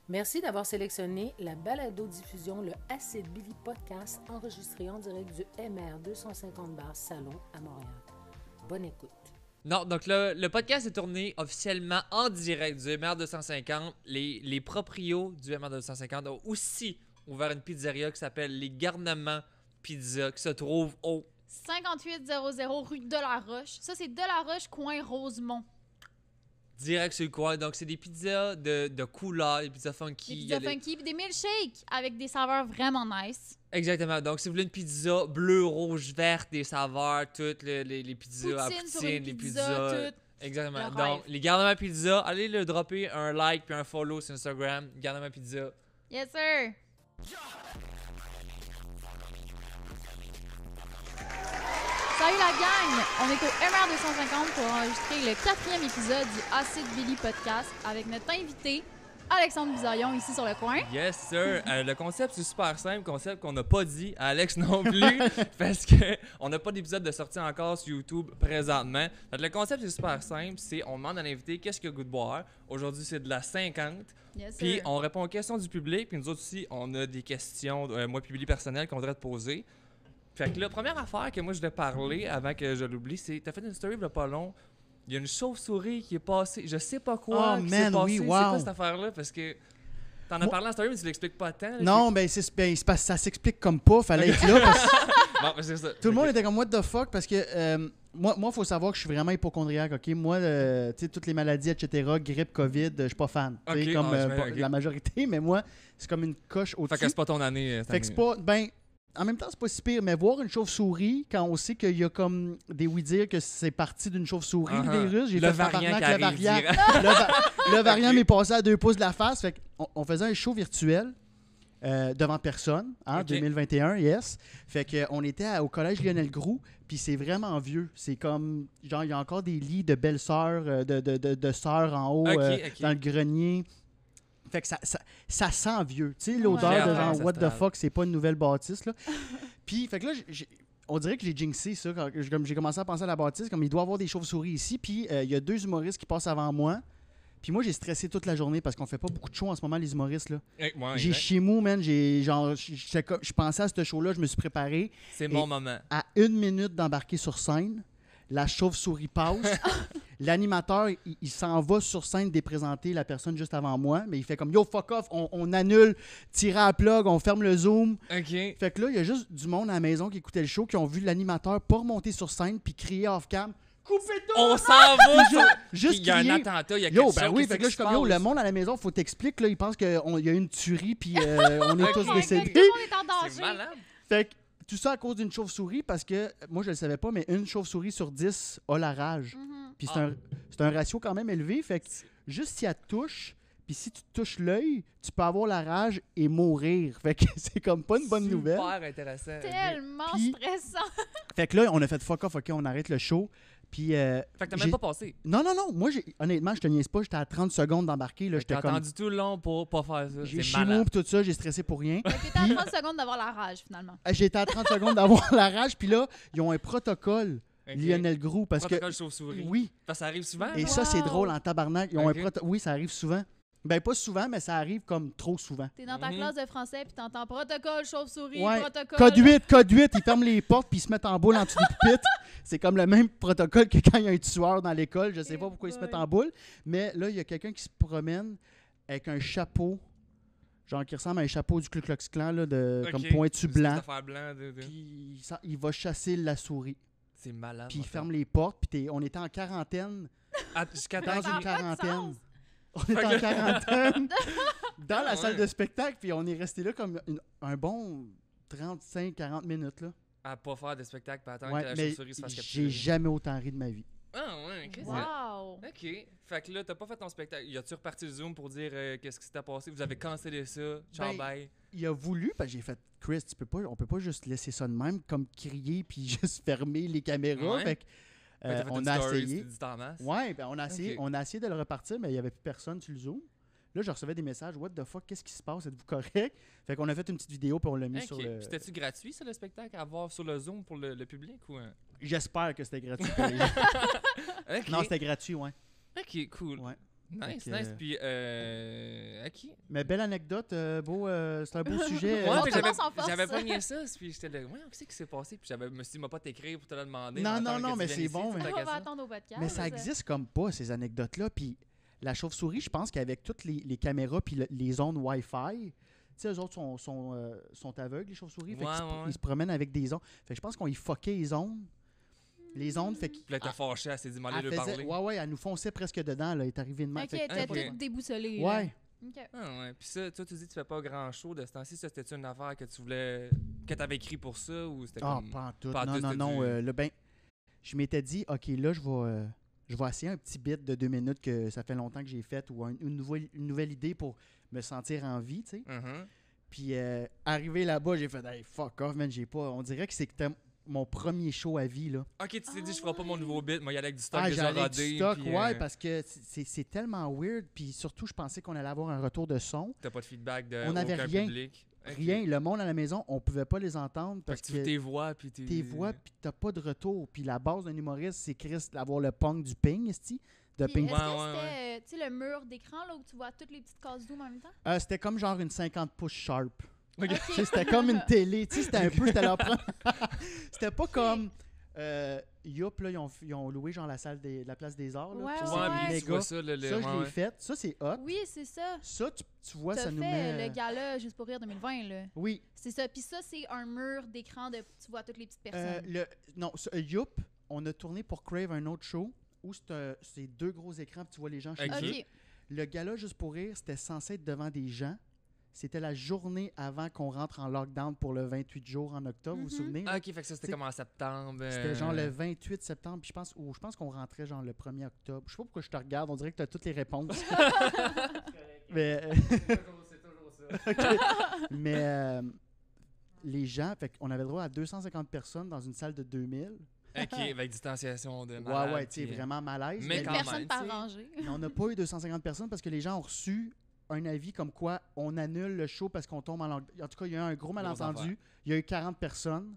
Merci d'avoir sélectionné la balado-diffusion, le Acid Billy Podcast, enregistré en direct du MR 250 Bar Salon à Montréal. Bonne écoute. Non, donc le podcast est tourné officiellement en direct du MR 250. Les proprios du MR 250 ont aussi ouvert une pizzeria qui s'appelle Les Garnements Pizza, qui se trouve au 5800 rue Delaroche. Ça, c'est Delaroche, coin Rosemont. direct sur le coin. Donc, c'est des pizzas de couleur, des pizzas funky. Des pizzas funky, puis des milkshakes avec des saveurs vraiment nice. Exactement. Donc, si vous voulez une pizza bleu, rouge, verte, des saveurs, toutes les pizzas à Poutine sur poutine, une les pizza, pizzas. tout. Exactement. Le Donc, rêve. les Garnements Pizza, allez le dropper un like puis un follow sur Instagram. Garnements Pizza. Yes, sir. Salut la gang! On est au MR 250 pour enregistrer le 4e épisode du Acid Billy Podcast avec notre invité, Alexandre Bizarion, ici sur le coin. Yes, sir. Le concept, c'est super simple. Concept qu'on n'a pas dit à Alex non plus. parce qu'on n'a pas d'épisode de sortie encore sur YouTube présentement. Fait que le concept, c'est super simple. C'est on demande à l'invité qu'est-ce qu'il a le goût de boire. Aujourd'hui, c'est de la 50. Yes, Puis sir. on répond aux questions du public. Puis nous autres aussi, on a des questions, moi, public personnel, qu'on voudrait te poser. Fait que la première affaire que moi je voulais parler avant que je l'oublie, c'est t'as fait une story il y a pas long. Il y a une chauve-souris qui est passée, je sais pas quoi, Oh, qui man, s'est passé. oui, C'est wow. quoi cette affaire-là? Parce que t'en as parlé en story, mais tu l'expliques pas tant. Là, Non, c'est parce que ça s'explique comme pas. Fallait être là. Parce que Bon, ben, c'est ça. tout le monde Ok. était comme what the fuck. Parce que moi, faut savoir que je suis vraiment hypochondriaque. Ok, moi, tu sais, toutes les maladies, etc., grippe, COVID, je suis pas fan. Tu sais, Ok, comme ok. la majorité, mais moi, c'est comme une coche Fait que au-dessus. c'est pas ton année. cette Fait que c'est année. pas. Ben, en même temps, c'est pas si pire, mais voir une chauve-souris, quand on sait qu'il y a comme des oui-dire que c'est parti d'une chauve-souris, le Uh-huh. virus, j'ai Le fait variant tabarnak, qui le arrive variant. direct. Le variant m'est passé à 2 pouces de la face. Fait on faisait un show virtuel devant personne, en Ok. 2021, yes. Fait qu'on était au collège Lionel Groux, puis c'est vraiment vieux. C'est comme, genre, il y a encore des lits de belles-sœurs, de sœurs en haut, Ok, ok. dans le grenier. Fait que ça sent vieux. Tu sais, l'odeur Ouais, de ouais, genre, ça what se the trave. fuck, c'est pas une nouvelle bâtisse, là. Puis, fait que là, on dirait que j'ai jinxé ça quand comme j'ai commencé à penser à la bâtisse, comme il doit y avoir des chauves-souris ici, puis il y a 2 humoristes qui passent avant moi. Puis moi, j'ai stressé toute la journée parce qu'on fait pas beaucoup de shows en ce moment, les humoristes, là. Ouais, J'ai exact. chez moi, man, je pensais à ce show-là, je me suis préparé. C'est mon moment. À 1 minute d'embarquer sur scène, la chauve-souris passe. L'animateur, il s'en va sur scène déprésenter la personne juste avant moi, mais il fait comme yo, fuck off, on annule, tirer à la plug, on ferme le zoom. Ok. Fait que là, il y a juste du monde à la maison qui écoutait le show, qui ont vu l'animateur pas remonter sur scène puis crier off-cam. Coupez tout! On s'en va! Juste Il y a un crier. attentat, il y a quelque Yo, chose. ben oui, qu'est-ce fait que là, je qui suis comme se yo, le passe? monde à la maison, faut t'expliquer, là, ils pensent qu'il y a eu une tuerie puis on est Ok, tous ok. décédés. Tout le monde est en C'est danger. malade. Fait que tout ça à cause d'une chauve-souris parce que moi je le savais pas, mais une chauve-souris sur 10 a la rage. Mhm. Puis Ah. c'est un ratio quand même élevé. Fait que juste si elle te touche, puis si tu te touches l'œil, tu peux avoir la rage et mourir. Fait que c'est comme pas une bonne nouvelle. Super intéressant. Tellement Puis- stressant. Fait que là, on a fait fuck off, ok, on arrête le show. Puis Fait que t'as j'ai- même pas passé. non, moi honnêtement, je te niaise pas, j'étais à 30 secondes d'embarquer. Là, T'as j'étais comme. attendu tout le long pour pas faire ça. J'ai C'est chimou malade. pis tout ça, j'ai stressé pour rien. Fait que t'es à 30 secondes d'avoir la rage, finalement. J'étais à 30 secondes d'avoir la rage, puis là, ils ont un protocole, Ok. Lionel Groux, parce que. Protocole chauve-souris. Oui, Parce que ça arrive souvent. et là. ça, c'est Wow. drôle en tabarnak. Ils ont Ok. Oui, ça arrive souvent. Ben, pas souvent, mais ça arrive comme trop souvent. T'es dans ta Mhm. classe de français, puis t'entends protocole, chauve-souris, Ouais. protocole. Code 8, ils ferment les portes puis ils se mettent en boule en dessous des pupitres. C'est comme le même protocole que quand il y a un tueur dans l'école. Je sais pas pourquoi ils se mettent en boule. Mais là, il y a quelqu'un qui se promène avec un chapeau, genre qui ressemble à un chapeau du Ku Klux Klan, là, Ok. comme pointu C'est cette blanc. affaire blanc de- Puis il va chasser la souris. C'est malade. Puis il en fait. ferme les portes. Puis on était en quarantaine. Ah, jusqu'à Dans temps Ça a une pas de quarantaine. sens. On était en quarantaine dans la Ah salle ouais. de spectacle. Puis on est resté là comme un bon 35-40 minutes. Là. à pas faire de spectacle, puis attendre Ouais, que la mais chauve-souris se fasse j'ai capturer. jamais autant ri de ma vie. Ah ouais, ok. Wow. Ok. Fait que là, t'as pas fait ton spectacle. Y a-tu reparti le Zoom pour dire qu'est-ce qui s'était passé? Vous avez cancellé ça? Ciao, Ben, bye. Il a voulu, parce que j'ai fait Chris, on peut pas juste laisser ça de même, comme crier puis juste fermer les caméras. Ouais. Fait que, Fait que t'as fait on une a story, essayé. tu dis en masse. Ouais, ben on a essayé, Ok. on a essayé de le repartir, mais il y avait plus personne sur le Zoom. Là, je recevais des messages, what the fuck, qu'est-ce qui se passe, êtes-vous correct? Fait qu'on a fait une petite vidéo puis on l'a mis Ok. sur le. Puis c'était-tu gratuit, ça, le spectacle, à voir sur le Zoom pour le public ou un... J'espère que c'était gratuit. pour les gens. Ok. Non, c'était gratuit, ouais. Ok, cool. Ouais. Nice, Fait que, nice. Puis, OK. Mais belle anecdote, c'est un beau sujet. Ouais, On puis commence en force. j'avais pogné ça, puis j'étais là, ouais, qu'est-ce qui s'est passé? Puis je me suis dit, m'a pas t'écrire pour te le demander. Non, mais non, attends non, que mais tu c'est viennes bon, ici, mais- tant On qu'à va ça. attendre au podcast. Mais ça existe comme pas, ces anecdotes-là. Puis la chauve-souris, je pense qu'avec toutes les caméras puis les zones Wi-Fi, tu sais, eux autres sont aveugles, les chauves-souris. Fait Ouais, qu'ils ouais. ils se promènent avec des ondes. Fait que je pense qu'on y fuckait les ondes. Les ondes, fait Puis là, t'as fâché, elle s'est dit, m'aller elle le faisait- parler. ouais, elle nous fonçait presque dedans. Là, elle est arrivée de même. Ok, Fait que- t'es ok. toute déboussolée. là. ouais. Ok. Ah ouais. Puis ça, toi, tu dis que tu fais pas grand show de ce temps-ci. Ça, c'était une affaire que tu voulais. Que t'avais écrit pour ça ou c'était Ah, comme. pas en tout. pas en Non, tout, non, c'était non. du- Là, ben, je m'étais dit, OK, là, je vais essayer un petit bit de 2 minutes que ça fait longtemps que j'ai fait ou une nouvelle idée pour me sentir en vie, tu sais. Mhm. Puis, arrivé là-bas, j'ai fait, hey, fuck off, man, j'ai pas. On dirait que c'était mon premier show à vie, là. Ok, tu t'es dit, je ferai ouais. pas mon nouveau bit. Moi, il y allait avec du stock Ah, déjà j'allais avec rodé. du stock, puis, ouais, parce que c'est tellement weird. Puis surtout, je pensais qu'on allait avoir un retour de son. T'as pas de feedback de On n'avait aucun rien. public. Ok. Rien. Le monde à la maison, on pouvait pas les entendre Parce parce que que tes voix, puis tes. tes voix, puis t'as pas de retour. Puis la base d'un humoriste, c'est Chris d'avoir le punk du ping, esti. De Puis, ping. est-ce Ouais, que ouais, c'était tu sais, le mur d'écran là, où tu vois toutes les petites cases zoom en même temps? C'était comme genre une 50 pouces sharp. Ok. Tu sais, c'était comme une télé. Tu sais, c'était un peu, c'était leur première- C'était pas comme Youp, là, ils ont loué genre la salle la place des arts. Là, Ouais, puis ouais, c'est Ouais, ouais. puis tu méga. vois ça, le. Ça, je ouais, l'ai ouais. fait. Ça, c'est hot. Oui, c'est ça. Ça, tu vois, T'as ça fait nous met. le gala Juste pour rire 2020, là. Oui. C'est ça. Puis ça, c'est un mur d'écran de tu vois toutes les petites personnes. Non, Youp, on a tourné pour Crave un autre show où c'est 2 gros écrans, puis tu vois les gens chez Ok. eux. OK. Le gala Juste pour rire, c'était censé être devant des gens. C'était la journée avant qu'on rentre en lockdown pour le 28 jours en octobre, vous vous Mhm. souvenez? Ah, ok, fait que ça, c'était T'sais, comme en septembre. C'était genre le 28 septembre, puis je pense qu'on rentrait genre le 1er octobre. Je sais pas pourquoi je te regarde, on dirait que tu as toutes les réponses. Mais, C'est toujours ça. mais les gens, fait qu'on avait le droit à 250 personnes dans une salle de 2000. Ok, avec distanciation de Ouais, malade. ouais, tu sais, puis, vraiment malaise. Mais Une quand personne même, par tu sais. rangée. Mais on n'a pas eu 250 personnes parce que les gens ont reçu un avis comme quoi on annule le show parce qu'on tombe en langue. En tout cas, il y a eu un gros affaire. malentendu. Il y a eu 40 personnes.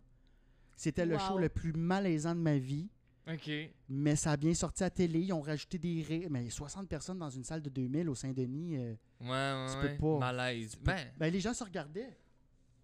C'était le Wow. show le plus malaisant de ma vie. Ok. Mais ça a bien sorti à télé. Ils ont rajouté des rires. Mais 60 personnes dans une salle de 2000 au Saint-Denis. Ouais, ouais, Tu peux ouais. pas. Malaise. Ben. Ben, les gens se regardaient.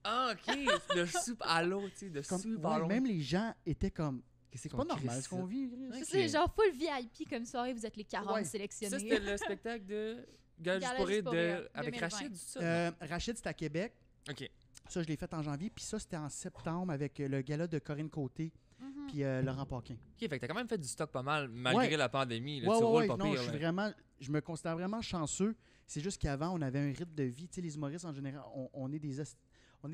Ah, ok. De soupe à l'eau, tu sais, de Comme, soupe ouais, à l'eau. même les gens étaient comme. Qu'est-ce C'est pas normal ce qu'on vit. Chris. Ok. C'est genre full VIP comme soirée, vous êtes les 40 Ouais. sélectionnés. Ça, c'était le spectacle de Gage Gala pour rire Juste pour rire, avec 2020. Rachid, ça? Rachid, c'était à Québec. Ok. Ça, je l'ai fait en janvier. Puis ça, c'était en septembre avec le gala de Corinne Côté. Mhm. Puis Laurent Paquin. Ok, fait que t'as quand même fait du stock pas mal, malgré Ouais. la pandémie. Là, Ouais, tu ouais, roules ouais, pas non, pire. je me considère vraiment chanceux. C'est juste qu'avant, on avait un rythme de vie. Tu sais, les humoristes, en général, on est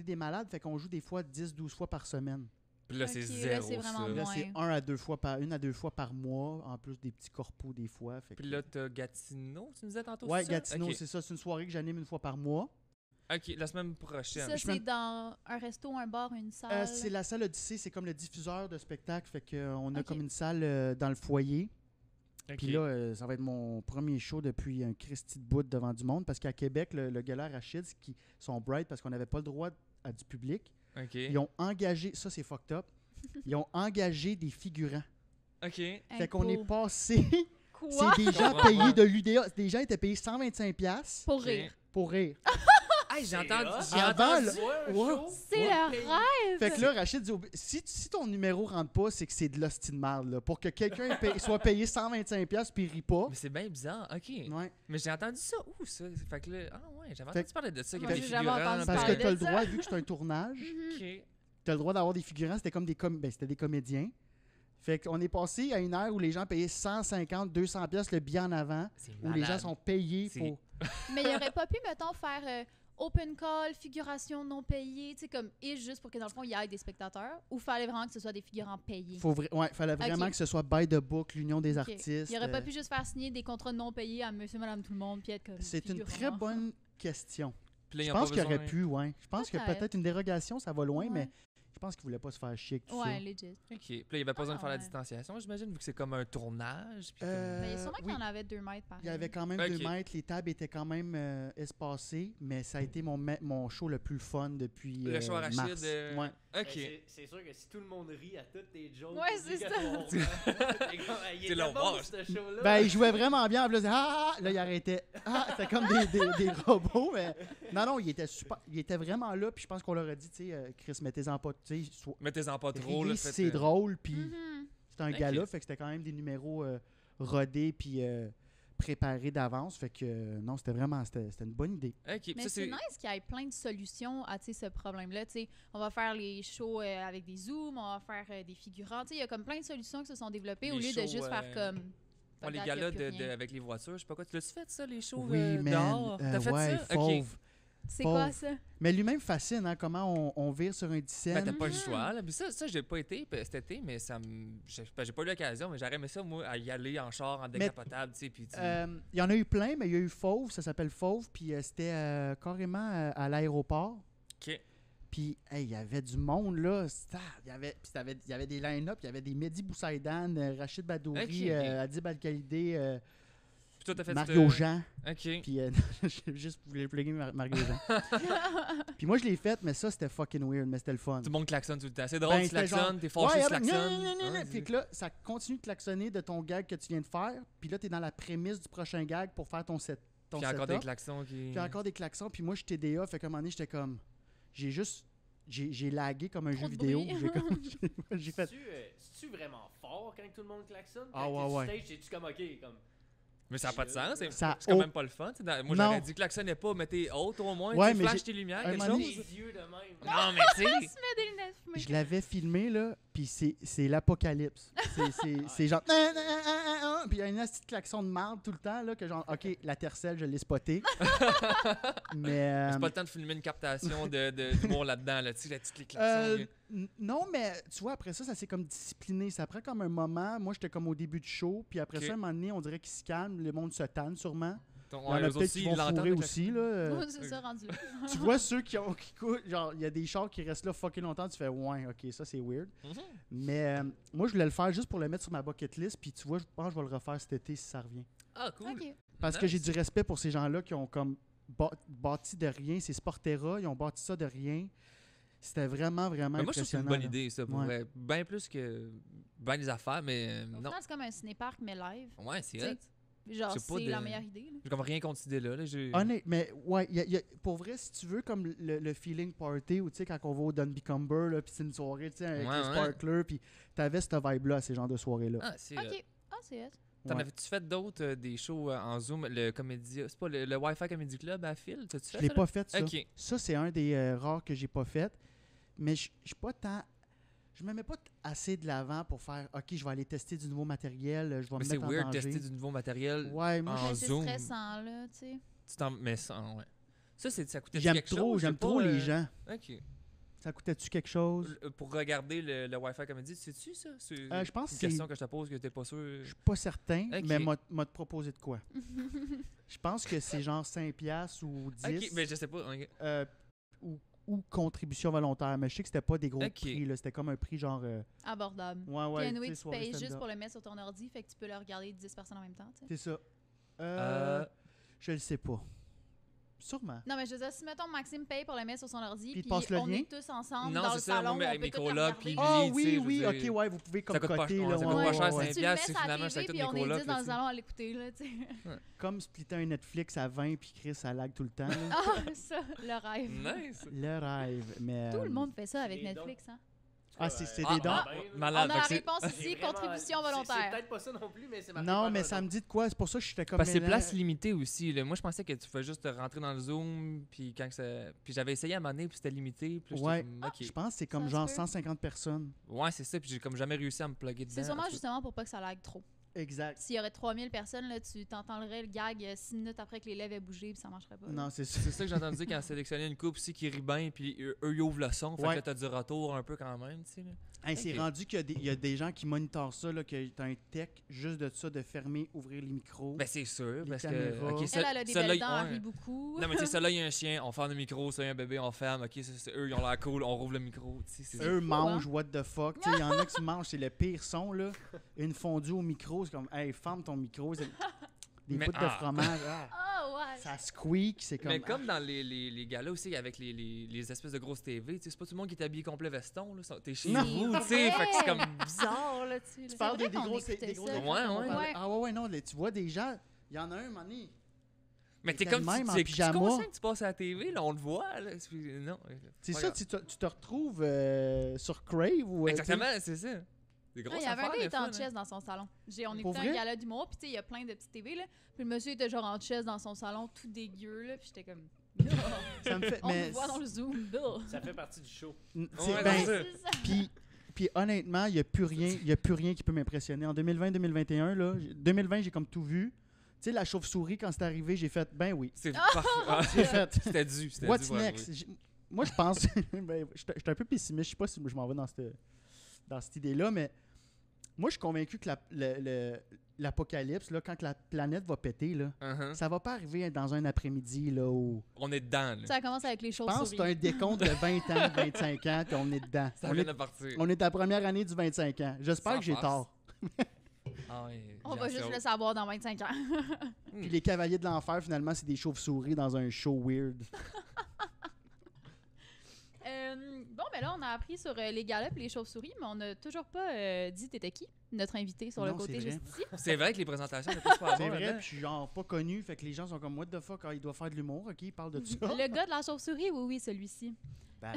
des malades, fait qu'on joue des fois 10-12 fois par semaine. Puis là, Ok, c'est là, zéro, c'est vraiment ça. moins. Là, c'est Ouais. 1 à 2 fois par mois, en plus des petits corpos des fois. Fait Puis que- là, t'as Gatineau, tu nous disais tantôt, ouais, c'est ça? Gatineau, Ok. c'est ça. C'est une soirée que j'anime une fois par mois. Ok, la semaine prochaine. Ça, Je c'est me- dans un resto, un bar, une salle. C'est la salle Odyssée, c'est comme le diffuseur de spectacle. Fait qu'on a Ok. comme une salle dans le foyer. Ok. Puis là, ça va être mon premier show depuis un Christy de bout devant du monde. Parce qu'à Québec, le gala Rachid, qui sont bright parce qu'on n'avait pas le droit à du public. Ok. Ils ont engagé, ça c'est fucked up, ils ont engagé des figurants. Ok. Fait qu'on est passé, Quoi? c'est des gens comprends, payés ouais. de l'UDA. Des gens étaient payés 125$ Pour Ok. rire. pour rire. Hey, j'ai entendu. hot. J'ai Avant, entendu. là, ouais. C'est le rêve! Fait que là, Rachid dit, si ton numéro rentre pas, c'est que c'est de l'hostie de merde, là. Pour que quelqu'un soit payé 125$ puis il rit pas. Mais c'est bien bizarre. Ok. Ouais. Mais j'ai entendu ça où, ça? Fait que là. Ah ouais, j'avais Fait entendu parler de ça. qu'il y Moi, avait des j'ai jamais figurants, entendu Parce parler que t'as le de ça. droit, vu que c'est un tournage, Ok. t'as le droit d'avoir des figurants. C'était comme c'était des comédiens. Fait qu'on est passé à une ère où les gens payaient 150, 200$ le billet en avant, C'est où les gens malade. sont payés C'est- pour... Mais il aurait pas pu, mettons, faire open call, figuration non payée, tu sais, comme juste pour que dans le fond, il y ait des spectateurs, ou fallait vraiment que ce soit des figurants payés? Fallait vraiment Ok. que ce soit by the book, l'union des Ok. artistes. Il aurait pas pu juste faire signer des contrats non payés à monsieur, madame, tout le monde, puis être comme. C'est une figurant. très bonne question. Puis là, ils Je ont pas pense qu'il aurait besoin- pu, ouais. Je pense que Peut-être. peut-être une dérogation, ça va loin, Ouais. mais Je pense qu'il voulait pas se faire chier avec tout Ouais, ça. legit. OK. Puis là, il n'y avait pas besoin de faire la ouais. distanciation, j'imagine, vu que c'est comme un tournage. Puis Mais il y a sûrement qu'il oui. y en avait 2 mètres par Il y avait quand même Ok. 2 mètres, les tables étaient quand même espacées, mais ça a été mon show le plus fun depuis Le show arachide, mars. Ouais. OK. C'est sûr que si tout le monde rit à toutes tes jokes, Ouais, c'est ça. Il C'est était long, bon, ouais. ce show-là. Ben, il jouait vraiment bien. Puis là, il arrêtait. C'était comme des robots. Mais non, il était super. Il était vraiment là. Puis je pense qu'on leur a dit, tu sais, Chris, mettez-en pas. Tu sais, Mettez-en pas trop. riez Là, si faites, c'est drôle. Puis Mhm. c'était un Ok. gala. Fait que c'était quand même des numéros rodés. Puis préparés d'avance. Fait que non, c'était vraiment. C'était une bonne idée. OK. Puis Mais ça, c'est nice qu'il y ait plein de solutions à ce problème-là. T'sais, on va faire les shows avec des zooms, on va faire des figurants. Il y a comme plein de solutions qui se sont développées Les au lieu de shows, juste faire comme. Ouais, les regarde, y a galas plus rien. avec les voitures, je sais pas quoi. Tu l'as-tu fait, ça, les shows Oui, man. dehors? T'as fait ouais, ça? OK. fauve. C'est quoi pauvre. ça? Mais lui-même fascine, hein, comment on vire sur un Ben, dizaine. t'as pas le choix. Là. Puis ça, j'ai pas été cet été, mais ça me. J'ai pas eu l'occasion, mais j'aurais aimé ça, moi, à y aller en char, en décapotable, tu sais. Puis Il y en a eu plein, mais il y a eu Fauve, ça s'appelle Fauve, puis c'était carrément à l'aéroport. OK. Puis, hey, il y avait du monde, là. Il y avait des line-up, il y avait des Mehdi Boussaïdan, Rachid Badouri, Ok, ok. Adib Al-Khalidé, Puis toi, t'as fait Mario Jean. OK. Puis, j'ai juste voulu plugger Mario Jean. Puis moi, je l'ai fait, mais ça, c'était fucking weird, mais c'était le fun. Tout le monde klaxonne tout le temps. C'est drôle, Ben, tu c'était genre- klaxonnes, t'es fâché, Ouais, tu klaxonnes. non. Puis que là, ça continue de klaxonner de ton gag que tu viens de faire. Puis là, t'es dans la prémisse du prochain gag pour faire ton Puis ton il y a encore des setup. klaxons qui. Puis encore des klaxons. Puis moi, je suis TDA. Fait qu'à un moment donné, j'étais comme. J'ai lagué comme un Trop jeu de vidéo. bruit. J'ai fait. C'est-tu vraiment fort quand tout le monde klaxonne? Ah, Quand ouais, t'es sur stage, es-tu comme, OK, comme... Mais ça n'a pas de sens. C'est Ça- quand même pas le fun. Moi, Non. j'aurais dit klaxonnez pas, mettez haute au moins. Ouais, tu sais, mais flash j'ai- tes lumières, un quelque moment donné- chose. Les yeux de même. Non, mais tu sais. Mets des lunettes fumées. Je l'avais filmé, là. Puis c'est l'apocalypse. C'est genre. Puis il y a une petite klaxon de marde tout le temps, là. Que genre, OK, la tercelle, je l'ai spoté. Mais. C'est pas le temps de filmer une captation d'humour là-dedans, là. Tu sais, la petite klaxon. là. Non, mais tu vois, après ça, ça s'est comme discipliné. Ça prend comme un moment. Moi, j'étais comme au début du show. Puis après Ok. ça, un moment donné, on dirait qu'il se calme. Le monde se tanne sûrement. Il y en Ouais, a eux peut-être aussi, qui ils vont l'entendent, fourrer le aussi. Là. Ouais, c'est ça, rendu là. Tu vois ceux qui courent. Genre, il y a des chars qui restent là fucking longtemps. Tu fais, ouais, OK, ça, c'est weird. Mhm. Mais moi, je voulais le faire juste pour le mettre sur ma bucket list. Puis tu vois, je pense que je vais le refaire cet été si ça revient. Ah, cool. OK. Parce que Nice. j'ai du respect pour ces gens-là qui ont comme bâti de rien. C'est Sportera, ils ont bâti ça de rien. C'était vraiment, vraiment Mais moi, je trouve que c'est une impressionnant. bonne là. idée, ça, pour Ouais. vrai. Bien plus que. Ben des affaires, mais non. Pourtant, c'est comme un ciné-parc, mais live. Ouais, c'est T'sais, hot. Genre, C'est pas c'est de- la meilleure idée. Là. J'ai comme rien contre cette idée-là. Là. J'ai- Honnête, mais ouais, pour vrai, si tu veux, comme le feeling party, ou tu sais, quand on va au Dunby Cumber, là, puis c'est une soirée, tu sais, avec Ouais, les ouais. sparklers, puis t'avais cette vibe-là, à ces genres de soirées-là. Ah, c'est hot. OK. Ah, c'est hot. T'en Ouais. avais-tu fait d'autres, des shows en Zoom, le comédie, c'est pas le Wi-Fi Comedy Club à Phil? T'as-tu fait Je l'ai ça, pas là? fait, ça. Ok. Ça, c'est un des rares que j'ai pas fait. Mais je suis pas tant. Je me mets pas assez de l'avant pour faire OK, je vais aller tester du nouveau matériel, je vais Mais me c'est mettre en weird de danger. tester du nouveau matériel. Ouais, moi, En Mais c'est Zoom. stressant, là, tu sais. Tu t'en mets ça, ouais. Ça coûtait j'aime quelque trop, chose? j'aime C'est pas, trop les gens. OK. Ça coûtait-tu quelque chose? Pour regarder le Wi-Fi Comedy, sais-tu ça? C'est Je pense une que c'est. question que je te pose que t'es pas sûr. Je suis pas certain, Ok. mais m'a te proposé de quoi? Je pense que c'est genre 5$ ou 10$. Ok, mais je sais pas. Ok. Ou contribution volontaire. Mais je sais que c'était pas des gros Ok. prix. Là. C'était comme un prix genre. Abordable. Ouais, Puis ouais. anyway, tu sais, tu soirée payes juste stand-up. pour le mettre sur ton ordi, fait que tu peux le regarder 10 personnes en même temps, tu sais. C'est ça. Euh, Je le sais pas. Sûrement. Non, mais je veux dire, si mettons Maxime paye pour le mettre sur son ordi, Puis il puis passe le on lien? est tous ensemble Non, dans c'est le ça, salon, moi, on avec peut mes tout colocs, regarder. puis Ah tu sais, oui, je oui, veux ok, dire, ouais, vous pouvez comme ça coûte pas coter. cher, là, ça ouais, coûte pas ouais, cher, ouais. c'est Tu le 5$, mets c'est sur finalement, la c'est avec TV, tous puis mes on est 10 colocs. dans là, le tu sais. salon à l'écouter, là, tu sais. Comme splitter un Netflix à 20 puis Chris, ça lag tout le temps. là. Ah, ça, le rêve. Nice. Le rêve. Mais, Tout le monde fait ça avec les Netflix, hein. Ah, c'est Ah, des dons? malade. On a la Fait que c'est- réponse ici, contribution C'est volontaire. peut-être pas ça non plus, mais c'est marqué Non, par mais un ça me autre. dit de quoi? C'est pour ça que j'étais comme. Parce que c'est mêlant. place limitée aussi. Là. Moi, je pensais que tu pouvais juste rentrer dans le Zoom, puis quand que ça... Puis j'avais essayé à un moment donné, puis c'était limité. Puis là, Ouais. j'étais comme, OK. Je pense que c'est comme Ça se genre peut. 150 personnes. Ouais, c'est ça, puis j'ai comme jamais réussi à me plugger dedans. C'est sûrement en tout cas. justement pour pas que ça lag trop. Exact. S'il y aurait 3000 personnes, là, tu t'entendrais le gag 6 minutes après que les lèvres aient bougé, puis ça marcherait pas. Non, c'est ça. C'est ça que j'ai entendu dire quand on sélectionnait une coupe aussi qui rit bien, puis eux, ils ouvrent le son. Fait Ouais. que là, t'as du retour un peu quand même, tu sais. là. Hey, c'est Ok. rendu qu'il y a des gens qui monitorent ça, là, que t'as un tech juste de ça, de fermer, ouvrir les micros. Ben, c'est sûr, Les parce caméras. que. ok, Elle a des celle-là, belles dents, elle ouais. rit beaucoup. Non, mais tu sais, celle-là, il y a un chien, on ferme le micro, ça, il y a un bébé, on ferme. Ok, c'est eux, ils ont l'air cool, on rouvre le micro. Tu sais, c'est Eux fou, mangent what the fuck. Tu sais, il y en a qui mangent, c'est le pire son, là. Une fondue au micro, c'est comme, hey, ferme ton micro. C'est des Mais- bouts de ah. fromage. Ah, Ah ouais. ça squeak, c'est comme. Mais comme dans les galas aussi, avec les espèces de grosses TV, tu sais, c'est pas tout le monde qui est habillé complet veston, là. T'es chez Non. vous, tu C'est sais. vrai. Fait que c'est comme bizarre, là, tu sais. Tu là. parles vrai des qu'on grosses écoutait des grosses ça. écrans, Ouais, on ouais. parlait. Ouais. Ah ouais, non, là, tu vois des gens. Il y en a un, mané. Mais t'es était comme de même en tu pyjama. conscient que tu passes à la TV, là, on le voit, là. Non. C'est Pas ça, grave. tu te retrouves sur Crave ou. Exactement, c'est ça. Des grosses Il y avait un affaires, gars qui des était en fois, là. chess dans son salon. On Pour écoutait un vrai? gala d'humour, puis tu sais, il y a plein de petites TV, là. Puis le monsieur était genre en chess dans son salon, tout dégueu, là. Puis j'étais comme. Ça me fait. On mais le voit dans le zoom. Bill. Ça fait partie du show. c'est- Ouais, ben, c'est ça. C'est ça. Puis honnêtement, il n'y a plus rien qui peut m'impressionner. En 2020-2021, là, 2020, j'ai comme tout vu. Tu sais, la chauve-souris, quand c'est arrivé, j'ai fait, ben oui. C'est parfait. Ah, J'ai fait, C'était dû. C'était what's dû, ouais, next? Moi, je pense, ben, je suis un peu pessimiste. Je sais pas si je m'en vais dans cette idée-là, mais moi, je suis convaincu que l'apocalypse, là, quand la planète va péter, là, Uh-huh. ça va pas arriver dans un après-midi, là, où... On est dedans, là. Ça commence avec les Je pense que c'est chauves-souris. un décompte de 20 ans, 25 ans, puis on est dedans. Ça On vient est, de partir. on est à la première année du 25 ans. J'espère Sans que j'ai farce. tort. Ah ouais, On j'ai va juste hâte. le savoir dans 25 ans. Puis les cavaliers de l'enfer, finalement, c'est des chauves-souris dans un show weird. Bon, ben là, on a appris sur les galas et les chauves-souris, mais on n'a toujours pas dit t'étais qui, notre invité sur le Non, côté c'est vrai. juste ici. C'est vrai que les présentations étaient pas super C'est bonnes, vrai, là-dedans. puis je suis genre pas connu, fait que les gens sont comme, what the fuck, il doit faire de l'humour, ok, il parle de ça. Le gars de la chauve-souris, oui, celui-ci. Ben,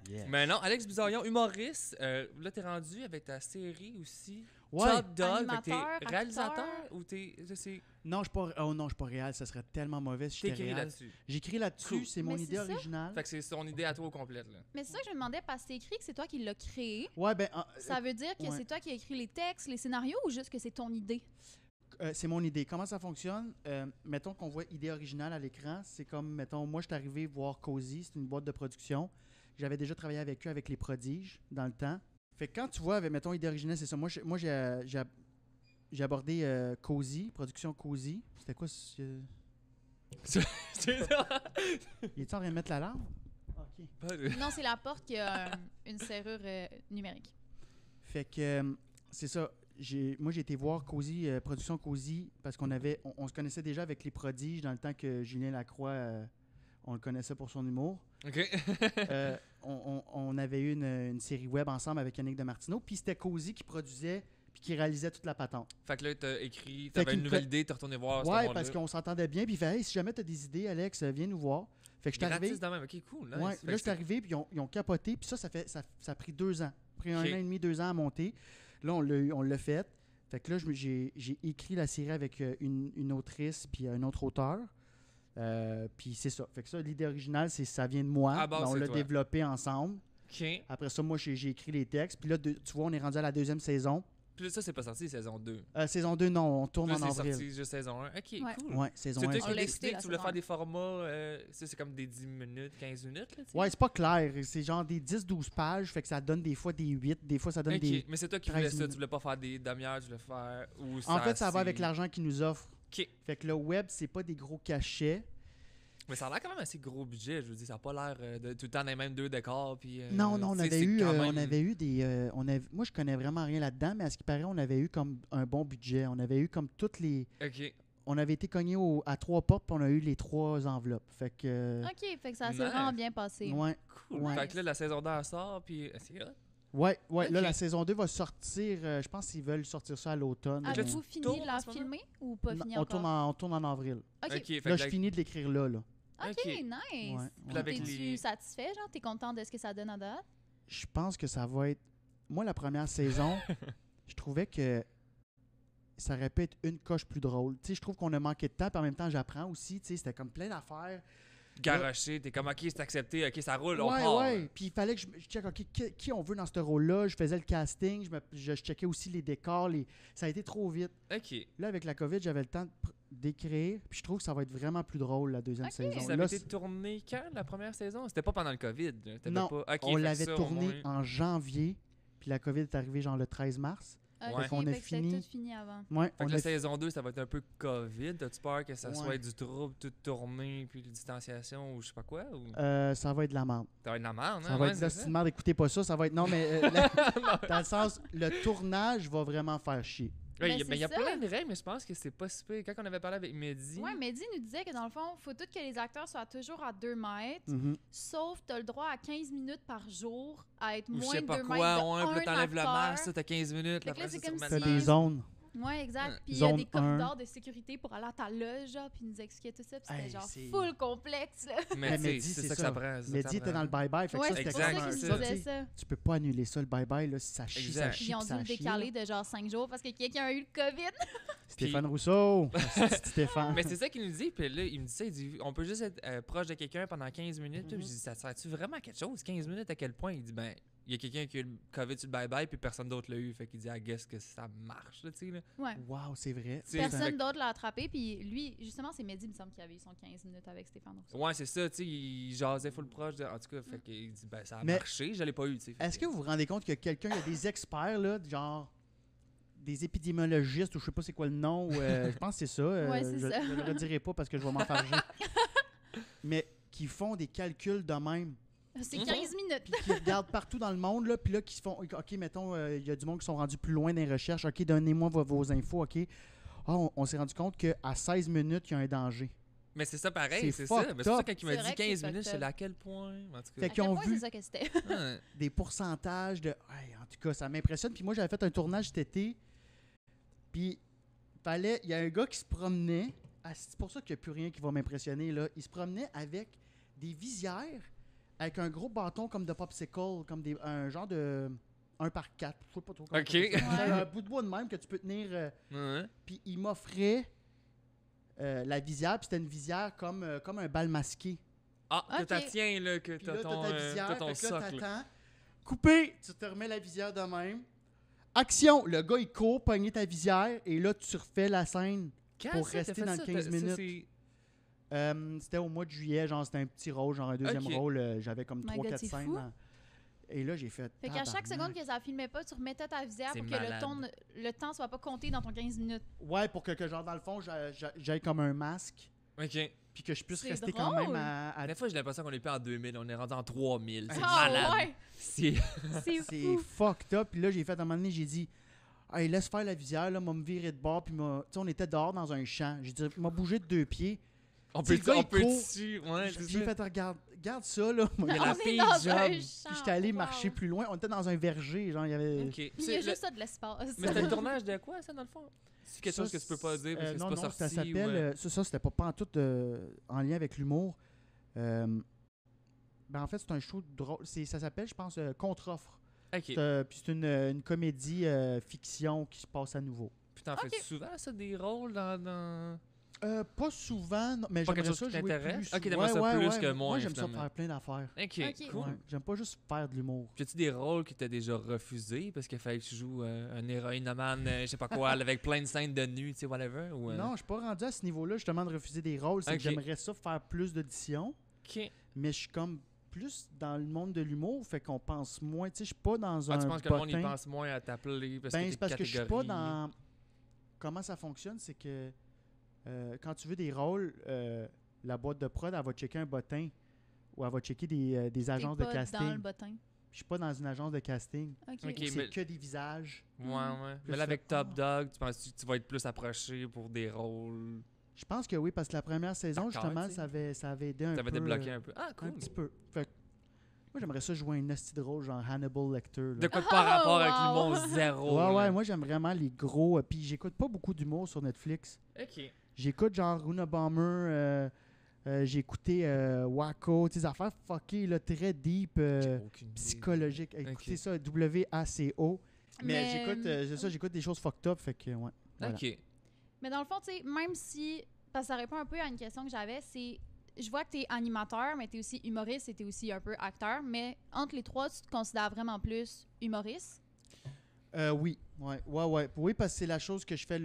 yeah. Mais non, Alex Bizarillon, humoriste. Là, t'es rendu avec ta série aussi. Ouais. Top Dog. Fait que t'es Animateur, réalisateur acteur. ou t'es. C'est. Non, je suis pas. Oh non, je suis pas réel, ça serait tellement mauvais si T'es j'étais écrit réel. là-dessus. J'écris là-dessus, Cool. c'est mon Mais idée c'est ça. originale. Fait que c'est son idée à toi au complète, là. Mais c'est ça que je me demandais, parce que c'est écrit que c'est toi qui l'as créé. Ouais, ben, Ça veut dire que ouais. c'est toi qui as écrit les textes, les scénarios, ou juste que c'est ton idée? c'est mon idée. Comment ça fonctionne? Mettons qu'on voit idée originale à l'écran. C'est comme, mettons, moi, je suis arrivé voir Cozy, c'est une boîte de production. J'avais déjà travaillé avec eux, avec les prodiges, dans le temps. Fait que quand tu vois, avec, mettons, idée originale, c'est ça. Moi, j'ai abordé Cozy, production Cozy. C'était quoi? C'est ça. Il est en train de mettre l'alarme? OK. Pas de- Non, c'est la porte qui a une serrure numérique. Fait que c'est ça. Moi, j'ai été voir Cozy, production Cozy, parce on se connaissait déjà avec les prodiges dans le temps que Julien Lacroix, on le connaissait pour son humour. OK. On avait eu une série web ensemble avec Yannick de Martineau, puis c'était Cozy qui produisait puis qui réalisait toute la patente. Fait que là, t'as écrit, Fait t'avais qu'il une nouvelle idée, t'es retourné voir ce Ouais, monde-là. parce qu'on s'entendait bien, puis il fait « Hey, si jamais t'as des idées, Alex, viens nous voir. » Fait que je suis arrivé. Gratis de même. OK, cool. Nice. Ouais, Fait là, que je suis arrivé, puis ils ont capoté, puis ça a pris 2 ans. Pris un Ok. an et demi, 2 ans à monter. Là, on l'a fait. Fait que là, j'ai écrit la série avec une autrice puis un autre auteur. Puis c'est ça. Fait que ça, l'idée originale, ça vient de moi. Ah, bon, on c'est l'a toi. développé ensemble. OK. Après ça, moi, j'ai écrit les textes. Puis là, tu vois, on est rendu à la 2e saison. Puis là, ça, c'est pas sorti, saison 2. Saison 2, non, on tourne Là, en c'est avril. sorti juste saison 1. OK, Ouais. cool. Ouais, saison C'est 1. toi On qui as l'a écouté, décidé la que tu voulais saison faire un. des formats, ça c'est comme des 10 minutes, 15 minutes, là, tu sais? Ouais, c'est pas clair. C'est genre des 10-12 pages. Fait que ça donne des fois des 8. Des fois, ça donne OK, des... mais c'est toi qui 13 voulais ça, minutes. tu voulais pas faire des demi-heures, tu voulais faire... Ou En fait, ça va c'est- avec l'argent qu'ils nous offrent. OK. Fait que le web, c'est pas des gros cachets. Mais ça a l'air quand même assez gros budget, je veux dire, ça a pas l'air de tout le temps dans les mêmes 2 décors, puis... Non, on tu sais, avait c'est eu, quand on même- avait eu des. Moi, je connais vraiment rien là-dedans, mais à ce qui paraît, on avait eu comme un bon budget. On avait eu comme toutes les. OK. On avait été cogné à 3 portes, puis on a eu les 3 enveloppes. Fait que. OK, fait que ça s'est Nice. vraiment bien passé. Ouais, Cool. Ouais. Fait que là, la saison 2 sort, puis c'est hot. ouais. Là, Ok. la saison 2 va sortir. Je pense qu'ils veulent sortir ça à l'automne. là, Avez-vous tu fini tournes de en la ce moment? filmer ou pas Non, fini on encore? tourne en avril. OK, OK, fait Là, que je finis de l'écrire là. OK, Ok. nice. Ouais, Puis avec T'es-tu les- satisfait, genre? T'es content de ce que ça donne à date? Je pense que ça va être. Moi, la première saison, je trouvais que ça aurait pu être une coche plus drôle. Tu sais, je trouve qu'on a manqué de temps, puis en même temps, j'apprends aussi. Tu sais, c'était comme plein d'affaires. garoché, t'es comme, OK, c'est accepté, OK, ça roule, on Ouais, part. ouais. Puis il fallait que je check, OK, qui on veut dans ce rôle-là. Je faisais le casting, je checkais aussi les décors. Ça a été trop vite. OK. Là, avec la COVID, j'avais le temps d'écrire. Puis je trouve que ça va être vraiment plus drôle, la deuxième saison. Ça Là, avait été tourné quand, la première saison? C'était pas pendant le COVID. là. T'avais non, pas... OK, on fait l'avait ça, au tourné moins. en janvier. Puis la COVID est arrivée genre le 13 mars. Ok, Ouais. Fait qu'on a fait que c'était fini. tout fini avant. Ouais, Fait on que a la saison 2, ça va être un peu COVID. T'as-tu peur que ça Ouais. soit du trouble, tout tourné, puis la distanciation, ou je sais pas quoi? Ou... ça va être de la merde. Ça va être de la merde, hein? Ça va être de la merde, écoutez pas ça. Ça va être. Non, mais dans le sens, le tournage va vraiment faire chier. Ouais, Ben, mais il y a c'est ça. plein de règles, mais je pense que c'est pas si pire. Quand on avait parlé avec Mehdi... Ouais, Mehdi nous disait que dans le fond, faut tout que les acteurs soient toujours à 2 mètres, Mhm. sauf t'as le droit à 15 minutes par jour à être ou je moins sais de pas 2 quoi, mètres de ouais, puis là, un t'enlèves le acteur. masque, ça, t'as 15 minutes, Fait là, que là, après c'est ça, tu comme remets si- T'as le des masque. zones. Ouais, exact. Ouais. Puis il y a Zone des 1. corridors de sécurité pour aller à ta loge, genre, puis il nous expliquait tout ça, puis c'était Hey, genre c'est- full complexe, là. Mais Mais tu sais, Mehdi, c'est c'est ça que ça. ça prend. c'est ça que Mehdi ça était prend. dans le bye-bye. Fait que Ouais, ça, c'est c'était pour ça exact, comme qu'il c'est nous ça, disait tu sais, ça. tu peux pas annuler ça, le bye-bye, là, si ça chie, Exact. ça Puis chie, ils ont puis dû ça le chie. décaler de genre 5 jours parce que quelqu'un a eu le COVID. Stéphane Rousseau. Merci, Stéphane. Mais c'est ça qu'il nous dit, puis là, il me dit ça, il dit, on peut juste être proche de quelqu'un pendant 15 minutes. Puis Mhm. je dis, ça sert-tu vraiment à quelque chose, 15 minutes, à quel point? Il dit, ben, il y a quelqu'un qui a eu le COVID sur le bye-bye, puis personne d'autre l'a eu. Fait qu'il dit, I guess que ça marche, là, tu sais, là. Ouais. Wow, c'est vrai. C'est- Personne d'autre l'a attrapé, puis lui, justement, c'est Mehdi, il me semble qu'il avait eu son 15 minutes avec Stéphane Rousseau. Ouais, c'est ça, tu sais, il jasait full proche. En tout cas, fait qu'il dit, ben, ça a Mais- marché, je l'ai pas eu, tu sais. Fait Est-ce que vous vous rendez compte que quelqu'un, il y a des experts, là, genre des épidémiologistes, ou je sais pas c'est quoi le nom, ou, je pense que c'est ça. Ouais, c'est je ça. ne le redirai pas parce que je vais m'enfarger. Mais qui font des calculs de même. C'est Mhm. 15 minutes. Puis qui regardent partout dans le monde, là, puis là, qui se font, OK, mettons, il y a du monde qui sont rendus plus loin dans les recherches. OK, donnez-moi vos infos, OK. Ah, on s'est rendu compte qu'à 16 minutes, il y a un danger. Mais c'est ça pareil, C'est c'est ça. fucked Mais c'est ça up. quand il m'a C'est dit vrai que 15 c'est minutes, fucked c'est up. à quel point? En tout Fait cas, À qu'ils quel ont point vu c'est ça que c'était. ouais. des pourcentages de... Ouais, en tout cas, ça m'impressionne. Puis moi, j'avais fait un tournage cet été. Puis, il y a un gars qui se promenait. C'est pour ça qu'il n'y a plus rien qui va m'impressionner, là. Il se promenait avec des visières, avec un gros bâton comme de popsicle, comme un genre de 1 par 4. Je sais pas trop comment OK. on appelle ça. Ouais. Un bout de bois de même que tu peux tenir. Ouais. Puis il m'offrait la visière. Puis c'était une visière comme un bal masqué. Ah, que Ok. t'as tiens, là, que Puis t'as là, ton, t'as ta visière, t'as ton fait que là, socle. t'attends. Coupé, tu te remets la visière de même. Action! Le gars, il court, pogner ta visière, et là, tu refais la scène. Quand pour ça, t'as rester fait dans ça? le 15 Ça, minutes. c'est- C'était au mois de juillet, genre, c'était un petit rôle, genre un deuxième Ok. rôle. J'avais comme My 3-4 God, c'est scènes. fou. Et là, j'ai fait. Fait qu'à chaque tabarnak. seconde que ça filmait pas, tu remettais ta visière C'est pour que malade. le temps soit pas compté dans ton 15 minutes. Ouais, pour que genre, dans le fond, j'aille comme un masque, OK. puis que je puisse C'est rester quand drôle. même à. Des fois, j'ai l'impression qu'on est plus en 2000, on est rendu en 3000. C'est Ah malade. ouais! C'est... C'est C'est fou! fucked up. Puis là, j'ai fait à un moment donné, j'ai dit, hey, laisse faire la visière, là, m'a me virer de bord. Puis tu sais, on était dehors dans un champ. J'ai dit, m'a bougé de 2 pieds. On C'est peut le gars, on il peut court. dessus. Ouais, c'est J'ai ça. fait, regarde ça, là. Il y a On la est fille dans job. un Puis champ. j'étais allé Wow. marcher plus loin. On était dans un verger, genre, il y avait. OK. Il y C'est a le- juste ça de l'espace. Mais c'était le tournage de quoi, ça, dans le fond? C'est quelque Ça, chose que tu peux pas dire parce que c'est non, pas non, sorti. ça s'appelle. ou, Ça, c'était pas en tout en lien avec l'humour. Ben, en fait, c'est un show drôle. Ça s'appelle, je pense, Contre-offre. OK. Puis c'est une comédie fiction qui se passe à nouveau. Puis t'en fais souvent, ça, des rôles dans... Pas souvent, non, mais Pas j'aimerais quelque ça chose qui jouer t'intéresse? plus. Ok, t'aimerais ça plus que moins, Moi, j'aime ça finalement. faire plein d'affaires. OK, Ok. cool. Ouais, j'aime pas juste faire de l'humour. Puis as-tu des rôles que t'as déjà refusés parce qu'il fallait que tu joues un héroïnomane, je sais pas quoi, avec plein de scènes de nu, tu sais, whatever? Ou, Non, je suis pas rendu à ce niveau-là, justement, de refuser des rôles. C'est Ok. que j'aimerais ça faire plus d'auditions, OK. mais je suis comme plus dans le monde de l'humour, fait qu'on pense moins. Tu sais, je suis pas dans Ah, un tu penses que le monde y bottin. pense moins à t'appeler parce Ben, que c'est parce que je suis pas catégorie. dans... Comment ça fonctionne, c'est que quand tu veux des rôles, la boîte de prod, elle va checker un bottin ou elle va checker des T'es agences de pas dans le casting. bottin. Je suis pas dans une agence de casting. OK. Ok. Où c'est mais- que des visages. Ouais, ouais. Plus Mais là, avec fait, Top ah. Dog, tu penses que tu vas être plus approché pour des rôles? Je pense que oui, parce que la première saison, D'accord, justement, tu sais. ça avait aidé un Ça va peu. débloquer un peu. Ah, cool. Un petit peu. Fait que moi, j'aimerais ça jouer un nasty de rôle, genre Hannibal Lecter. là. De quoi de par Oh, rapport avec wow. l'humour zéro? Ouais, là. ouais, moi, j'aime vraiment les gros. Puis j'écoute pas beaucoup d'humour sur Netflix. OK. J'écoute genre Runa Bomber, j'ai écouté Waco, des affaires fuckées, là, très deep, J'ai aucune idée. psychologiques. Écoutez Ok. ça, WACO. Mais, Mais- j'écoute c'est ça, j'écoute des choses fucked up, fait que ouais. Voilà. OK. Mais dans le fond, tu sais, même si. Parce que ça répond un peu à une question que j'avais, c'est. je vois que tu es animateur, mais tu es aussi humoriste et tu es aussi un peu acteur. Mais entre les trois, tu te considères vraiment plus humoriste? Oui, ouais. Oui, parce que c'est la chose que je fais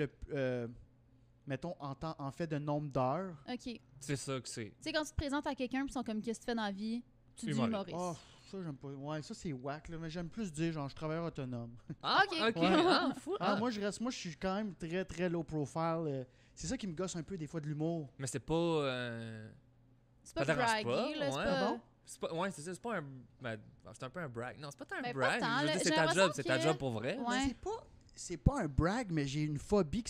mettons, en fait de nombre d'heures. OK. C'est ça que c'est. Tu sais, quand tu te présentes à quelqu'un puis ils sont comme, qu'est-ce que tu fais dans la vie? Tu dis Humoriste. humoriste. Oh, ça, j'aime pas. Ouais, ça, c'est whack, là, mais j'aime plus dire, genre, je suis travailleur autonome. Ah, Ok. ok. Ouais. Ah, fou. Ah, moi, je suis quand même très, très low profile. C'est ça qui me gosse un peu, des fois, de l'humour. Mais c'est pas. C'est pas Ça dérange braggy, pas, là. C'est ouais. pas... Ah bon? C'est pas, ouais, c'est ça, c'est pas un. Ben, c'est un peu un brag. Non, c'est pas tant un Mais pas brag. tant, Je veux là. dire, J'ai c'est ta l'impression job, c'est ta que- job pour vrai. Ouais. Mais c'est pas un brag, mais j'ai une phobie que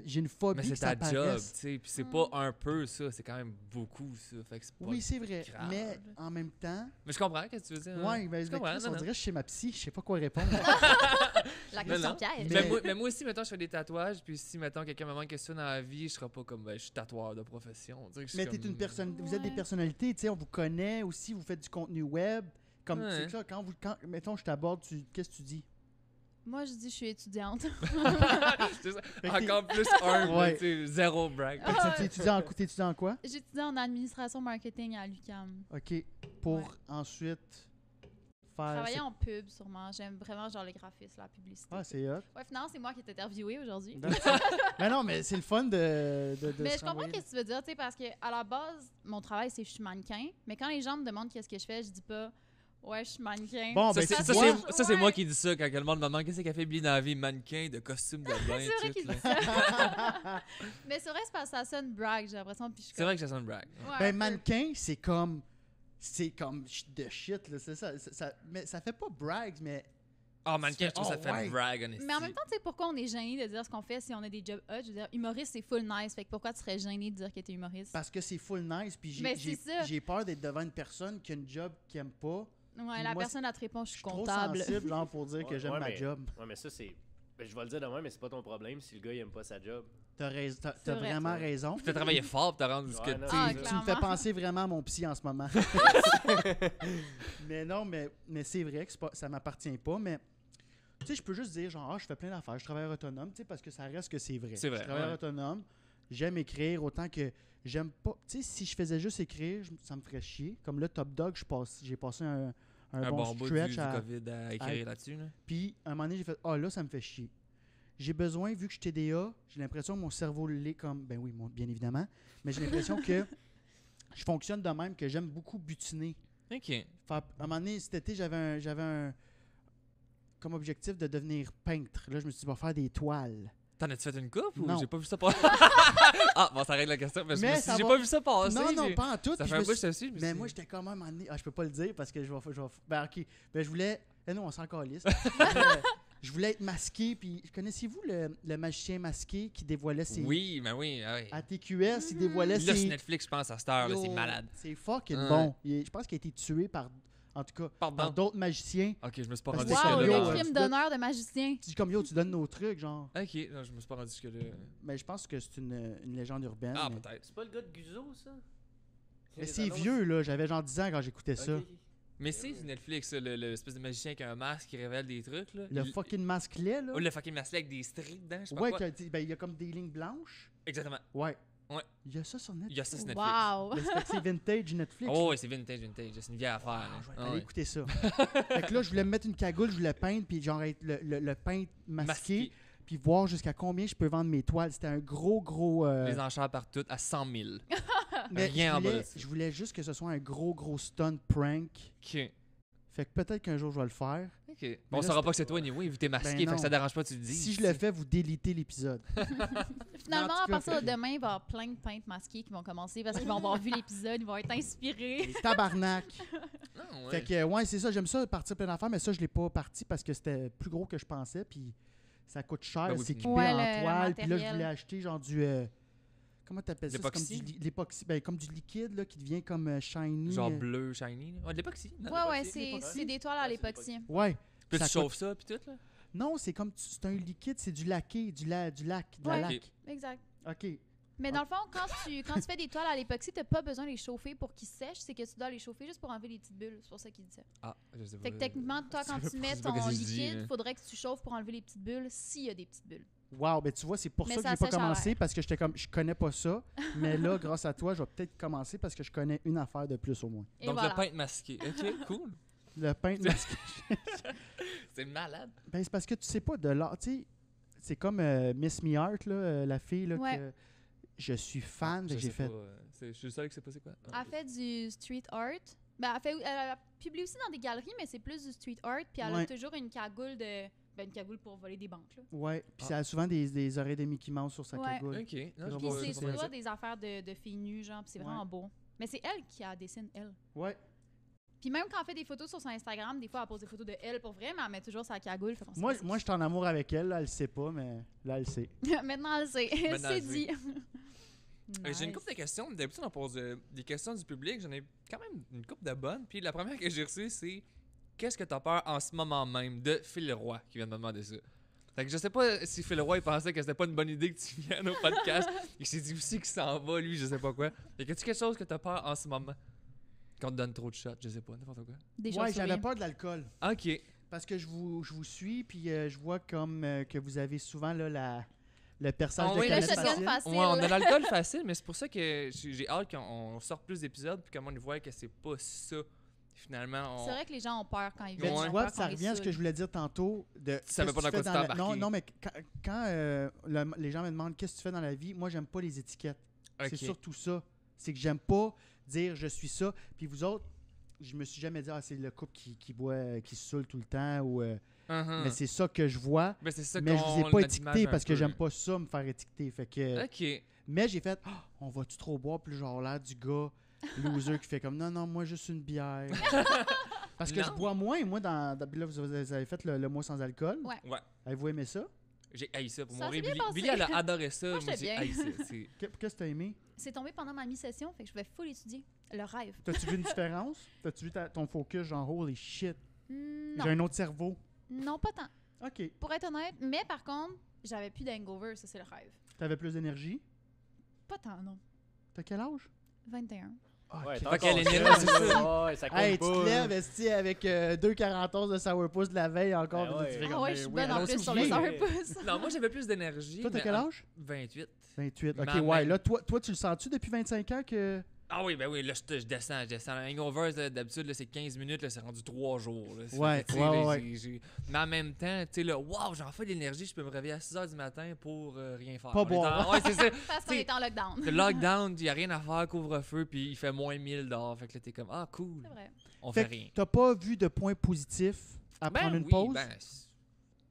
j'ai une phobie Mais que c'est ça ta job, tu paraisse. sais. Puis c'est Mm. pas un peu ça, c'est quand même beaucoup ça. Fait que c'est pas. Oui, c'est vrai. grave. Mais en même temps, Mais je comprends ce que tu veux dire. hein. ouais, ben, Je comprends, Chris, non, on non. dirait que je suis chez ma psy, je sais pas quoi répondre. La Non, question non. piège. Mais- Mais moi aussi, mettons, je fais des tatouages, puis si, mettons, quelqu'un me demande qu'est-ce que tu fais dans la vie, je serai pas comme, ben, je suis tatoueur de profession. On dirait que je suis Mais comme- t'es une personne, vous êtes des Ouais. personnalités, tu sais, on vous connaît aussi, vous faites du contenu web. Comme Ouais. c'est ça, mettons, je t'aborde, qu'est-ce que tu dis? Moi, je dis je suis étudiante. C'est ça. Fait que Encore plus un, Ouais. tu sais, zéro brag. Ah, ouais. T'étudies en quoi? J'étudie en administration marketing à l'UQAM. OK. Pour Ouais. ensuite faire... Travailler en pub, sûrement. J'aime vraiment genre le graphisme, la publicité. Ah, c'est hot. Ouais, finalement, c'est moi qui est interviewée aujourd'hui. Mais non, mais c'est le fun de Mais se je comprends renvoyer. ce que tu veux dire, tu sais, parce que à la base, mon travail, c'est que je suis mannequin. Mais quand les gens me demandent qu'est-ce que je fais, je dis pas ouais, je suis mannequin. Bon, Ça, ben, c'est tu ça, vois- c'est Ouais. moi qui dis ça quand le monde me demande qu'est-ce qu'elle fait Billy dans la vie, mannequin, de costume de bain, C'est vrai tout, qu'il là. dit ça. Mais c'est vrai, c'est parce que ça sonne brag, j'ai l'impression. Puis je suis C'est vrai que ça sonne brag. comme, ouais, un Ben, peu. mannequin, c'est comme de shit, là. C'est ça, mais ça fait pas brags, mais... Ah, mannequin, je trouve Oh, ça fait ouais. brag, honnêtement. Mais en même temps, tu sais, pourquoi on est gêné de dire ce qu'on fait si on a des jobs hot? Je veux dire, humoriste, c'est full nice. Fait que pourquoi tu serais gêné de dire que t'es humoriste? Parce que c'est full nice, puis Mais c'est ça. j'ai peur d'être devant une personne qui a une job qu'il aime pas. Ouais, la moi, personne, elle te répond, je Je suis suis trop comptable. sensible, genre, pour dire que Ouais, j'aime ouais, ma mais- job. Ouais, mais ça, c'est. Ben, je vais le dire demain, mais c'est pas ton problème si le gars, il aime pas sa job. T'as C'est vrai, vraiment ça. raison. Tu fais travailler fort pour te rendre jusqu'à. Ouais, non, tu sais, Ah, c'est ça. Tu me fais clairement. penser vraiment à mon psy en ce moment. Mais non, mais c'est vrai que ça m'appartient pas, mais tu sais, je peux juste dire genre, je fais plein d'affaires, je travaille autonome, tu sais, parce que ça reste que c'est vrai. C'est vrai, Je travaille ouais. autonome, j'aime écrire autant que j'aime pas. Tu sais, si je faisais juste écrire, ça me ferait chier. Comme là, Top Dog, j'ai passé un bon bout stretch du à. COVID à écrire là-dessus. Là. Puis, à un moment donné, j'ai fait, là, ça me fait chier. J'ai besoin, vu que je suis TDA, j'ai l'impression que mon cerveau l'est comme. Ben oui, bien évidemment. Mais j'ai l'impression que je fonctionne de même, que j'aime beaucoup butiner. Ok. Fait, à un moment donné, cet été, j'avais un comme objectif de devenir peintre. Là, je me suis dit, je vais faire des toiles. T'en as-tu fait une coupe ou Non. j'ai pas vu ça passer? Ah, bon, ça règle la question. Parce que Mais je me suis ça dit, j'ai va- pas vu ça passer. Non, j'ai- pas en tout. Ça puis fait je un me bout suis- que je te suis. Mais moi, j'étais comme à un moment donné. Je peux pas le dire parce que je vais ben, ok. Ben, je voulais. Non, on s'en calisse. Je voulais être masqué. Puis, connaissez-vous le magicien masqué qui dévoilait ses. Oui, mais oui. Ah oui. À TQS, il dévoilait Là, ses. sur Netflix, je pense, à cette heure, là, c'est Yo, malade. C'est fucking Ouais. bon. Je pense qu'il a été tué par. En tout cas, par Pardon. d'autres magiciens. Ok, je me suis pas Parce rendu que Wow, c'est jusque-là. le yo, dans- crime d'honneur de magicien. Tu dis comme yo, tu donnes nos trucs, genre. Ok, non, je me suis pas rendu jusque-là. Mais je pense que c'est une légende urbaine. Ah, mais peut-être. C'est pas le gars de Guzo, ça? mais c'est vieux, là. J'avais genre 10 ans quand j'écoutais ça. Ok. Mais c'est sur Netflix, ça, l'espèce de magicien qui a un masque qui révèle des trucs, là. Le fucking masque-lait, là. Oh, le fucking masque avec des streaks dedans, je sais pas Ouais, quoi. ben, il y a comme des lignes blanches. Exactement. Ouais. Ouais. Il y a ça sur Il y Netflix. a ça sur Netflix. Wow. Mais c'est vintage Netflix. Oh, ouais, c'est vintage. C'est une vieille affaire. Ah, là. je vais Ah, aller ouais. écouter ça. Fait que là, je voulais me mettre une cagoule, je voulais peindre, puis genre être le peintre masqué, puis voir jusqu'à combien je peux vendre mes toiles. C'était un gros. Les enchères partout à 100 000. mais rien en bas de ça. je voulais juste que ce soit un gros stunt prank. Ok. Fait que peut-être qu'un jour je vais le faire. Ok. Bon, là, on saura c'était- pas que c'est toi, anyway, vu que t'es masqué, Ben fait que non. ça dérange pas que tu le dis. Si je le fais, vous délitez l'épisode. Finalement, En tout à cas, partir de fait que- demain, il va y avoir plein de peintres masqués qui vont commencer parce qu'ils vont avoir vu l'épisode, ils vont être inspirés. Tabarnak. Non, ouais. Fait que, ouais, c'est ça. J'aime ça, partir plein d'affaires, mais ça, je l'ai pas parti parce que c'était plus gros que je pensais, puis ça coûte cher Ben oui, s'équiper Ouais, en le toile. Puis là, je matériel. voulais acheter genre du. Comment t'appelles ça? C'est comme L'époxy? l'époxy. Ben, comme du liquide là, qui devient comme shiny. Genre bleu, shiny. là. Ouais, de l'époxy. non? Ouais, l'époxy, c'est l'époxy. c'est des toiles à Ouais, c'est l'époxy. Ouais. Puis ça tu chauffes ça, puis tout, là. Non, c'est comme. C'est un liquide, c'est du laqué, du lac, de la Ouais. laque. Exact. OK. Mais dans le fond, quand tu fais des toiles à l'époxy, t'as pas besoin de les chauffer pour qu'ils sèchent, c'est que tu dois les chauffer juste pour enlever les petites bulles. C'est pour ça qu'il dit ça. Ah, je sais pas. Fait que techniquement, toi, quand c'est tu pas- mets c'est pas ton qu'est-ce que je dis, liquide, hein. faudrait que tu chauffes pour enlever les petites bulles s'il y a des petites bulles. Wow, ben tu vois, c'est pour Mais ça que ça j'ai pas sèche à commencé, l'air. parce que j'étais comme, je connais pas ça. Mais là, grâce à toi, je vais peut-être commencer parce que je connais une affaire de plus au moins. Et Donc, voilà. le peintre masqué. OK, cool. Le peintre masqué. C'est malade. Ben, c'est parce que tu sais pas de l'art. Tu sais, c'est comme Miss Me Art, là, la fille, là, Ouais. que je suis fan, Je que j'ai sais fait. pas, je suis le seul qui sait pas c'est quoi. Ah, Elle fait du street art. Ben, elle a publié aussi dans des galeries, mais c'est plus du street art. Puis elle a Ouais. toujours une cagoule une cagoule pour voler des banques. Là. Ouais, puis Ah. ça a souvent des oreilles de Mickey Mouse sur sa Ouais. cagoule. OK. Non, Puis je Puis vois- c'est je vois souvent ça. des affaires de filles nues, genre, puis c'est vraiment Ouais. beau. Mais c'est elle qui a dessine, elle. Ouais. Puis même quand elle fait des photos sur son Instagram, des fois, elle pose des photos de elle pour vrai, mais elle met toujours sa cagoule. Fait qu'on sait Moi, pas c'est moi je qui. suis en amour avec elle, là, elle le sait pas, mais là, elle le sait. Maintenant, elle sait. Maintenant, C'est elle sait. dit. J'ai une Nice. couple de questions. D'habitude, on pose des questions du public. J'en ai quand même une couple de bonnes. Puis la première que j'ai reçue, c'est qu'est-ce que t'as peur en ce moment même de Phil Roy qui vient de me demander ça. Fait que je sais pas si Phil Roy il pensait que c'était pas une bonne idée que tu viennes au podcast. Il s'est dit aussi qu'il s'en va, lui, je sais pas quoi. Fait que tu quelque chose que t'as peur en ce moment? Qu'on te donne trop de shots, je sais pas, n'importe quoi. Des Ouais, choses j'avais peur de l'alcool. Ok. Parce que je vous suis, puis je vois comme que vous avez souvent là, le perçage Ah de oui, canette le shotgun facile. facile. Ouais, on a l'alcool facile, mais c'est pour ça que j'ai hâte qu'on sorte plus d'épisodes puis qu'on voit que c'est pas ça. Finalement, C'est vrai que les gens ont peur quand ils Mais viennent. Mais Ouais. tu Ils ont vois, peur ça qu'on les revient à ce que saoule. je voulais dire tantôt. De, Tu savais qu'est-ce pas que dans quoi fais tu la- t'embarquais. Non, non, mais quand les gens me demandent qu'est-ce que tu fais dans la vie, moi, j'aime pas les étiquettes. Ok. C'est surtout ça. C'est que j'aime pas dire je suis ça. Puis vous autres, je me suis jamais dit, ah, c'est le couple qui boit, qui se saoule tout le temps. Ou, Uh-huh. mais c'est ça que je vois. Ben, c'est ça Mais je qu'on- vous ai pas notre étiqueté image un parce que peu. j'aime pas ça me faire étiqueter. Fait que, Ok. mais j'ai fait, ah, on va-tu trop boire? Puis genre l'air du gars loser qui fait comme, non, moi, juste une bière. Parce que Non. je bois moins, moi, là, vous avez fait le mois sans alcool. Ouais. Ouais. Avez-vous aimé ça? J'ai haï ça pour Ça mourir. s'est bien Billy, passé. Billy, elle a adoré ça. Moi, Moi, j'étais j'ai bien. haï ça. C'est- Qu'est-ce que t'as aimé? C'est tombé pendant ma mi-session, fait que je vais full étudier. Le rêve. T'as-tu vu une différence? T'as-tu vu ton focus, genre, holy shit, Non. j'ai un autre cerveau? Non, pas tant. OK. Pour être honnête, mais par contre, j'avais plus d'hangover, ça c'est le rêve. T'avais plus d'énergie? Pas tant, non. T'as quel âge? 21. Ah, Ouais, ok. t'as Fait encore qu'elle est ça, née, c'est ça. Ouais, ça compte Hey, tu pas. te lèves, esti, avec 2,41 de sourpuss de la veille encore. Ben puis là, ouais. tu fais Ah comme, ouais, ben je suis oui, bonne en allons-y, plus sur viens. les viens. heures Non, moi, j'avais plus d'énergie. Toi, t'as mais quel en- âge? 28. 28. OK, Ma ouais. même. Là, toi, tu le sens-tu depuis 25 ans que... Ah oui, ben oui, là, je descends. Hangovers, là, d'habitude, là, c'est 15 minutes, là, c'est rendu 3 jours. Là. Ouais, Fait que, tu sais, ouais, là, ouais. Mais en même temps, tu sais, là, waouh, j'en fais de l'énergie, je peux me réveiller à 6 h du matin pour rien faire. Pas On est boire. en- Ouais, c'est ça. Parce qu'on T'sais, est en lockdown. Le lockdown, il n'y a rien à faire, couvre-feu, puis il fait moins 1000 dehors. Fait que là, t'es comme, ah, cool, C'est vrai. on Fait fait que rien. t'as pas vu de points positifs à Ben prendre une oui, pause? ben,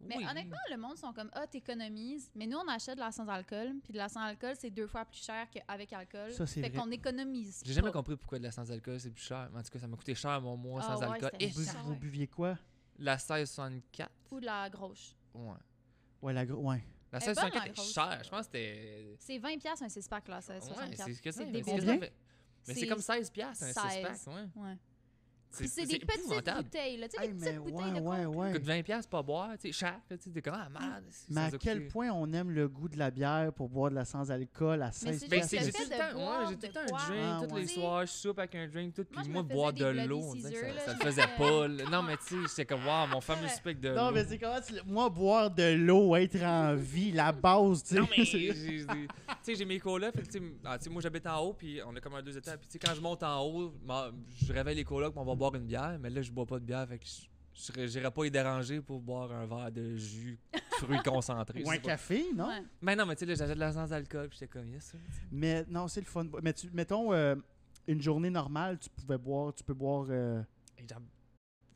Mais oui. honnêtement, le monde sont comme t'économises. Mais nous, on achète de la sans-alcool. Puis de la sans-alcool, c'est 2 fois plus cher qu'avec alcool. Ça, c'est Fait vrai. qu'on économise. J'ai jamais pas. compris pourquoi de la sans-alcool c'est plus cher. En tout cas, ça m'a coûté cher mon mois Ah sans ouais, alcool. c'était Et cher. Vous buviez quoi? la 1664. Ou de la grosse. Ouais. Ouais, ouais. La Elle est bonne, 1664 la est grosse. chère. Je pense que c'était. C'est 20$ un 6-pack, là, c'est Ouais, 64. c'est que ça. C'est mais débile. c'est Combien? ça, mais c'est comme 16$ un 6-pack. 16. Ouais. Ouais. Puis c'est des petites épouvantable. bouteilles, là. Tu sais, Hey, les mais petites bouteilles de ouais, coke. ouais. Ça coûte 20$ pas boire, tu sais, cher. Tu sais, t'es comme, ah, malade. Mais à quel point on aime le goût de la bière pour boire de la sans-alcool à 16 c'est Ben, juste c'est le j'ai fait tout le de temps, boire, ouais, j'ai tout le temps de un boire. drink Ah, tous ouais. les soirs, je soupe avec un drink, tout, Moi, puis je moi, me boire faisais de des l'eau, Bloody on dirait que Caesar, ça, là, ça le je me faisait fais- pas. là. Non, mais tu sais, j'étais comme, wow, mon fameux Ouais. souper avec de Non, l'eau. mais c'est comment moi, boire de l'eau, être en vie, la base, tu sais. Non, mais tu sais, j'ai mes colocs, fait que, tu sais, moi j'habite en haut, puis on a comme un 2 étages, puis tu sais, quand je monte en haut, je réveille les colocs, puis on va boire une bière, mais là, je bois pas de bière, fait que j'irais pas y déranger pour boire un verre de jus, fruits concentrés. Ou je un sais pas. café, non? Ouais. Mais non, mais tu sais, là, j'achète de la sans-alcool, puis j'étais comme, yes, ça. Mais non, c'est le fun. Mais mettons, une journée normale, tu peux boire Et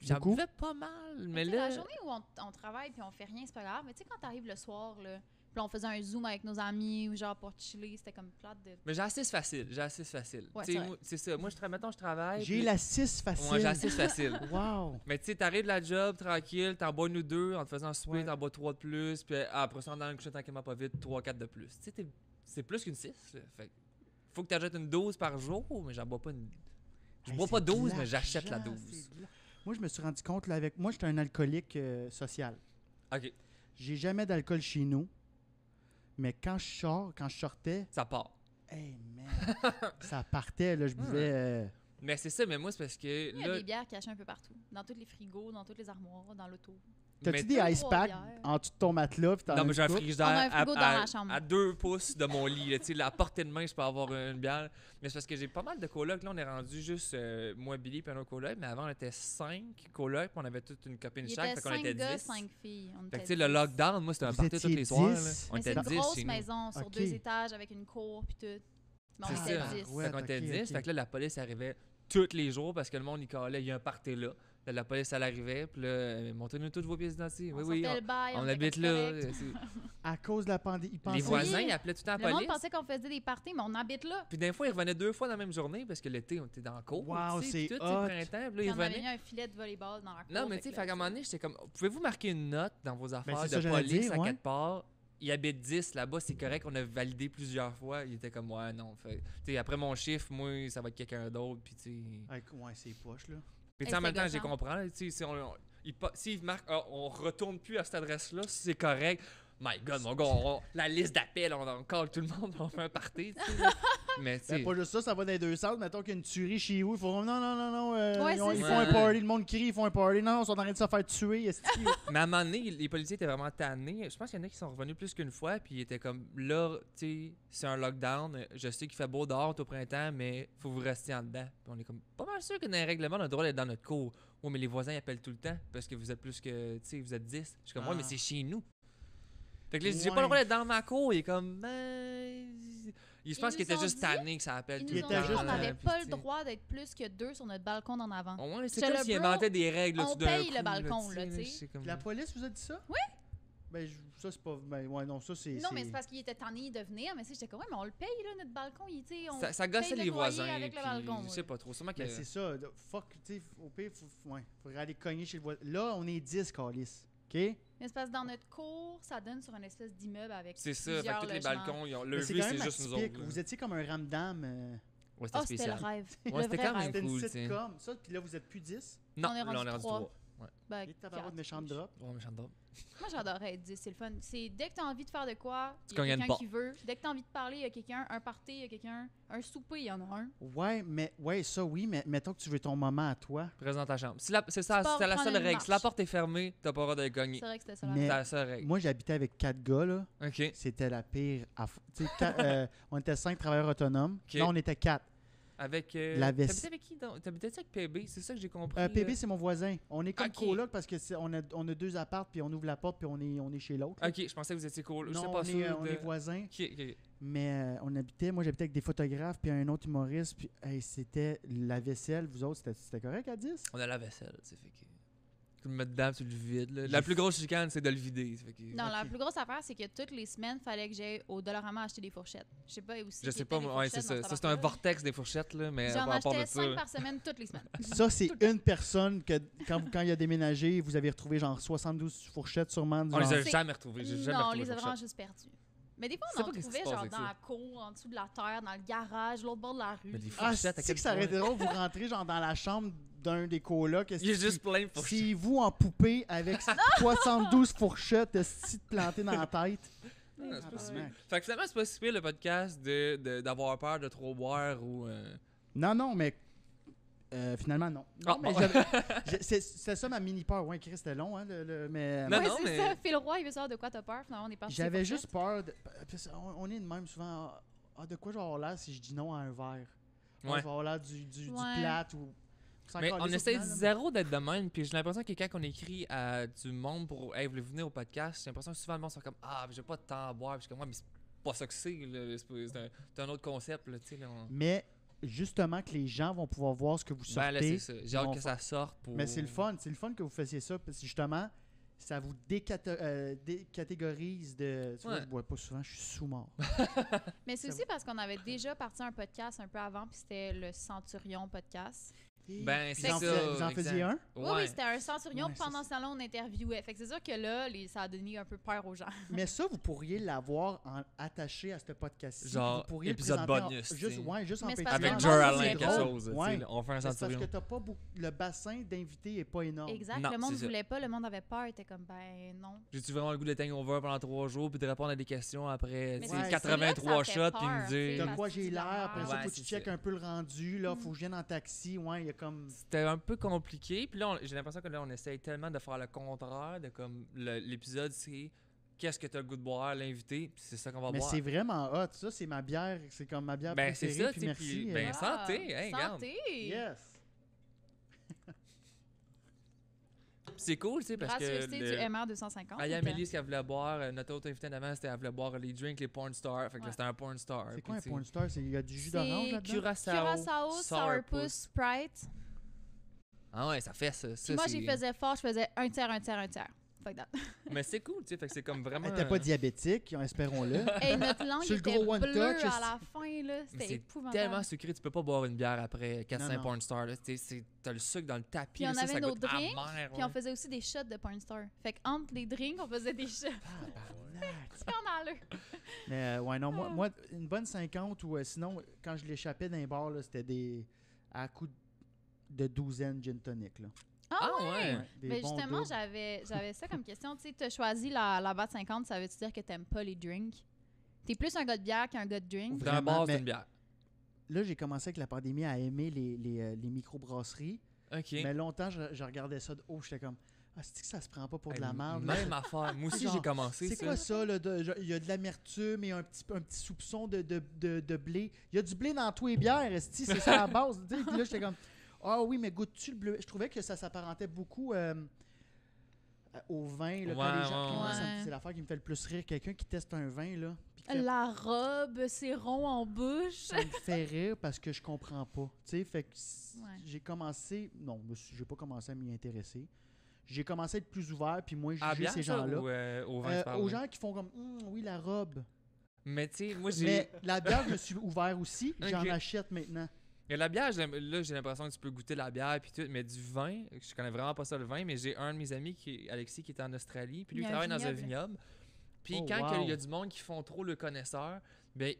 J'en beaucoup. buvais pas mal, mais Mais tu sais, là. la journée où on travaille puis on fait rien, c'est pas grave. Mais tu sais, quand t'arrives le soir, là, puis là, on faisait un zoom avec nos amis ou genre pour chiller, c'était comme plate de. Mais j'ai assez facile, j'ai assez facile. Ouais, Tu sais, c'est moi, c'est ça. Moi, mettons, je travaille. J'ai puis- la 6 facile. Ouais, j'ai assez facile. Wow. Mais tu sais, t'arrives de la job tranquille, t'en bois une ou deux, en te faisant souper, Ouais. t'en bois 3 de plus, puis après ça, dans le coucher tranquillement pas vite, 3-4 de plus. Tu sais, c'est plus qu'une 6. Fait que faut que t'achètes une 12 par jour, mais j'en bois pas une. Je Hey, bois c'est pas de 12, mais j'achète la l'argent, 12. c'est de la- Moi, je me suis rendu compte, là, avec moi, j'étais un alcoolique social. Ok, J'ai jamais d'alcool chez nous. Mais quand je sortais, ça part. hey man, ça partait, là, je buvais. Mais c'est ça, mais moi, c'est parce que Il y a là. des bières cachées un peu partout. Dans tous les frigos, dans toutes les armoires, dans l'auto. T'as-tu Mais- des Deux, ice trois packs bières. en dessous de ton matelas? Puis t'en Non, as mais j'ai un une coupe? frigidaire On a un frigo dans ma chambre. à 2 pouces de mon lit. Là, tu sais, la portée de main, je peux avoir une bière. Mais c'est parce que j'ai pas mal de colocs. Là, on est rendu juste moi, Billy, et un autre coloc. Mais avant, on était 5 colocs, puis on avait toute une copine Il chaque. était Fait qu'on 5 était gars, 10. 5 filles. On Fait que était tu sais, le 10. lockdown, moi, c'était un Vous party tous étiez les soirs. Là. 10? On Mais c'est était une 10 grosse chez nous. maison sur Ok. 2 étages avec une cour puis tout. Mais on C'est était ça. 10. Ouais, Fait qu'on était ok, 10. ok. Fait que là, la police arrivait tous les jours parce que le monde y calait. Il y a un party là. Là, la police, elle arrivait. Puis là, montrez-nous toutes vos pièces d'identité. Oui, On oui. sortait le bail, On était habite comme là. correct. C'est- À cause de la pandémie. Ils pensaient... Les voisins, Oui. ils appelaient tout le temps Le la monde police. pensait qu'on faisait des parties, mais on habite là. Puis des fois, ils revenaient 2 fois dans la même journée parce que l'été, on était dans le cours. Wow, tu sais, c'est puis tout, hot. le printemps. Puis là, Puis ils on avait mis revenaient. un filet de volleyball dans la cour. Non, mais tu sais, que fait qu'à un là, moment donné, j'étais comme, pouvez-vous marquer une note dans vos affaires c'est ça, de j'allais police dire, à ouais. quelque part? Il habite 10 là-bas, c'est correct, on a validé plusieurs fois. Il était comme, ouais, non. Fait, tu sais, après mon chiffre, moi, ça va être quelqu'un d'autre. Puis, tu sais. Ouais, c'est poche, là. Puis, tu Hey, sais, en même c'est temps, j'ai gossant. compris. Tu sais, s'ils marquent, on retourne plus à cette adresse-là, si c'est correct. My God, mon gars, la liste d'appels, on call tout le monde, on fait un party, tu sais. là. Mais, tu sais. Ben, pas juste ça, ça va dans les deux sens. Mettons qu'il y a une tuerie chez vous, ils font non, Ouais, ils c'est font ça. un party, le monde crie, ils font un party. Non, ils sont en train de se faire tuer. esti. Mais à un moment donné, les policiers étaient vraiment tannés. Je pense qu'il y en a qui sont revenus plus qu'une fois, puis ils étaient comme, là, tu sais, c'est un lockdown. Je sais qu'il fait beau dehors au printemps, mais faut que vous restiez en dedans. Puis on est comme, pas mal sûr que dans les règlements, on a le droit d'être dans notre cour. Ouais, mais les voisins ils appellent tout le temps parce que vous êtes plus que, tu sais, vous êtes 10. Je suis comme, ouais, mais c'est chez nous. Fait que là, j'ai pas le droit d'être dans ma cour. Il est comme, je pense qu'il nous était ont juste dit- tanné que ça appelle Ils tout nous le ont temps. dit juste qu'on n'avait Puis, pas tu le sais, droit d'être plus que 2 sur notre balcon d'en avant. au moins, c'est J'étais comme là, s'ils bro, inventaient des règles là, on tout d'un paye coup, le là, balcon, là, tu sais. c'est comme- La police vous a dit ça? Oui. Ben, ça, c'est pas. Ben, ouais, non, ça, c'est. Non, mais c'est parce qu'il était tanné de venir. Mais tu sais, j'étais comme, ouais, mais on le paye, là, notre balcon. Il, tu sais, on Ça gossait paye les le loyer voisins. avec le puis balcon. je sais pas trop. Sûrement que. Mais c'est ça. Fuck, tu sais, au pire, faudrait aller cogner chez le voisin. Là, on est 10, Calis. OK? Mais c'est parce que dans notre cour, ça donne sur une espèce d'immeuble avec C'est ça, fait plusieurs que tous les logements. balcons, le Mais c'est vue, quand c'est même juste nous atypique. autres. là. Vous étiez comme un ramdam. Ouais, Oh, c'était le rêve. Ouais, Le c'était vrai quand même rêve. C'était une cool, tu sais. sitcom. Ça, puis là, vous êtes plus 10. Non, On est là, on est rendu rendu 3. 3. Ben, Et t'as pas de quatre. méchante drop. Ouais, méchant drop. Moi, j'adorais être 10, c'est le fun. C'est dès que t'as envie de faire de quoi, Tu il y a cognes une quelqu'un porte. qui veut. Dès que t'as envie de parler, il y a quelqu'un. Un party, il y a quelqu'un. Un souper, il y en a un. Ouais, mais ça, oui, mais mettons que tu veux ton moment à toi. Présente ta chambre. C'est ça, Tu pars c'est la prendre seule une règle. marche. Si la porte est fermée, t'as pas le droit de cogner. C'est vrai que c'était ça la Mais- C'est la seule règle. Moi, j'habitais avec 4 gars, là. OK. C'était la pire. Tu sais, on était 5 travailleurs autonomes. Ok. Non, on était 4. Avec. La T'habitais avec qui donc? T'habitais avec PB? C'est ça que j'ai compris. PB, là. c'est mon voisin. On est comme Ok. coloc parce que on a 2 apparts, puis on ouvre la porte, puis on est chez l'autre. là. Ok, je pensais que vous étiez cool. Je Non, sais on pas sûr. on est voisins. Ok. Mais moi j'habitais avec des photographes, puis un autre humoriste, puis hey, c'était la vaisselle. Vous autres, c'était correct à 10? On a la vaisselle, tu sais. Fait que. Tu le mets dedans, tu le vides. Là. La plus grosse chicane, c'est de le vider. Fait que... Non, la Ok. plus grosse affaire, c'est que toutes les semaines, il fallait que j'aille au Dollarama acheter des fourchettes. Je sais pas aussi. Je sais pas, ouais, c'est ça. Ça, c'est un vortex des fourchettes, là. Mais J'en à part de achetais ça. 5 par semaine toutes les semaines. Ça, c'est une personne que, quand il a déménagé, vous avez retrouvé genre 72 fourchettes sûrement. On les genre- a jamais retrouvés. J'ai jamais Non, on retrouvé les a les vraiment fourchettes. juste perdus. Mais des fois, Je sais on en pas qu'est-ce qui trouvait se passe genre avec dans ça. la cour, en dessous de la terre, dans le garage, l'autre bord de la rue. Mais des Ah, fourchettes, à c'est quel que ça aurait point? été drôle, vous rentrez genre dans la chambre d'un des colocs. Il y a juste plein de fourchettes. Si vous en poupée avec 72 fourchettes de plantées dans la tête. Ah, c'est pas si Tabarnak. pire. Fait que finalement, c'est pas si pire le podcast d'avoir peur de trop boire ou. Non, mais finalement, non. Ah, Non, mais bon. c'était ça ma mini peur. Ouais, Chris, c'était long, hein, mais Non, Ouais, non, c'est mais- ça. Phil Roy, il veut savoir de quoi t'as peur. Finalement, on est parti. j'avais sur juste peur. Parce qu'on est de même souvent. De quoi je vais avoir l'air si je dis non à un verre? Je Ouais. vais avoir l'air du Ouais. plat ou. Mais encore on les essaie autres, là, zéro d'être de même, puis j'ai l'impression que quand on écrit à du monde pour hey, voulez-vous venir au podcast, j'ai l'impression que souvent le monde sont comme ah, j'ai pas de temps à boire, puis je suis comme ouais, mais c'est pas ça que c'est, là. C'est un autre concept, là, tu sais. Là, Mais justement, que les gens vont pouvoir voir ce que vous sortez. Ben là, c'est ça. J'ai hâte vont que ça sorte pour. Mais c'est le fun. C'est le fun que vous fassiez ça. Parce que justement, ça vous décatégorise de. Tu vois, Ouais. je bois pas souvent, je suis sous-mort. Mais c'est Ça aussi parce qu'on avait déjà parti un podcast un peu avant, puis c'était le Centurion podcast. Ben, c'est Vous en ça. vous en faisiez exact. un? Oui, Ouais. oui, c'était un Centurion. Ouais, Pendant c'est ce temps-là, on interviewait. Fait que c'est sûr que là, ça a donné un peu peur aux gens. Mais ça, vous pourriez l'avoir attaché à ce podcast-ci. Genre, vous pourriez le épisode présenter bonus, juste, tu sais. ouais, juste en Mais c'est Patreon. parce que Avec le Joe monde, Allen, c'est quelque drôle. chose. tu Ouais. sais, on fait un C'est parce centurion. que t'as pas beaucoup. Le bassin d'invités est pas énorme. Exact. Non, le monde c'est ça. voulait pas, le monde avait peur. Il était comme, ben non. J'ai-tu vraiment le goût d'être hangover pendant 3 jours puis de répondre à des questions après Mais tu sais, c'est 83 là que ça fait shots puis me peur, tu sais, dire. De parce quoi que j'ai tu dis l'air, la après merde. ça, Ouais, faut que tu c'est checkes ça. un peu le rendu, là, faut que je vienne en taxi, ouais, a comme... C'était un peu compliqué. Puis là, j'ai l'impression que là, on essaye tellement de faire le contraire. De comme l'épisode, c'est qu'est-ce que tu as le goût de boire, l'invité. Puis c'est ça qu'on va Mais boire. c'est vraiment hot. Ça, c'est ma bière. C'est comme ma bière Ben, c'est préférée. ça, Puis tu sais, merci. puis, ben, Ah, santé, hein, regarde. santé! Yes. C'est cool, tu sais, parce que. Gracieuseté du MR 250. Il y a Amélie, ce qu'elle voulait boire. Notre autre invité d'avant, c'était qu'elle voulait boire les drinks, les porn stars. Fait que là, Ouais. c'était un porn star. C'est Puis, quoi un tu sais, porn star? Il y a du jus C'est d'orange là-dedans? Curaçao, Sourpuss, Sprite. Ah ouais, ça fait ça. Puis moi, j'y faisais fort, je faisais un tiers. Fuck that. Mais c'est cool, tu sais, fait que c'est comme vraiment. Elle était pas diabétique, espérons-le. Et notre langue Sur le était gros one bleue touch, à la fin, là. Mais C'était c'est épouvantable. tellement sucré, tu peux pas boire une bière après 4-5 Non. porn stars. Là. T'as le sucre dans le tapis. Puis là, on ça, avait ça nos goûte drinks, amer, Puis on ouais. faisait aussi des shots de porn star. Fait qu'entre les drinks, on faisait des shots. Scandaleux. Mais ouais, non, moi, une bonne 50 ou sinon, quand je l'échappais d'un bar, là, c'était des à coup de douzaine gin tonic. Là. Ah, Ah ouais. Des Mais bons justement, doubles. j'avais ça comme question. Tu sais, t'as choisi la BAT 50, ça veut-tu dire que t'aimes pas les drinks? T'es plus un gars de bière qu'un gars de drink? Dans la Vraiment, base mais- d'une bière. Là, j'ai commencé avec la pandémie à aimer les microbrasseries. OK. Mais longtemps, je regardais ça de haut. J'étais comme, ah, c'est que ça se prend pas pour de la Hey, merde. là? Même affaire. Moi aussi, Genre, j'ai commencé C'est ça. quoi ça? Là, il y a de l'amertume et un petit soupçon de blé. Il y a du blé dans tous les bières, esti, c'est ça la base. Tu sais, puis là, j'étais comme, ah oui, mais goûtes-tu le bleu? Je trouvais que ça s'apparentait beaucoup au vin. Là, quand Ouais, les gens, ouais, moi, ouais. c'est l'affaire qui me fait le plus rire. Quelqu'un qui teste un vin, là, puis qui fait, La robe, c'est rond en bouche. ça me fait rire parce que je comprends pas. Tu sais, fait que Ouais. j'ai commencé... Non, j'ai pas commencé à m'y intéresser. J'ai commencé à être plus ouvert, puis moins À la juger bière, ces ça, gens-là. ou au vin, tu parles, Aux là? gens qui font comme, oui, la robe. Mais tu sais, moi, j'ai. Mais la bière, je me suis ouvert aussi. J'en Ok. achète maintenant. Et la bière, là, j'ai l'impression que tu peux goûter la bière puis tout, mais du vin, je connais vraiment pas ça le vin, mais j'ai un de mes amis, Alexis, qui est en Australie, puis lui, Il y il a un travaille dans un vignoble. vignoble. Puis Oh, quand wow. il y a du monde qui font trop le connaisseur, ben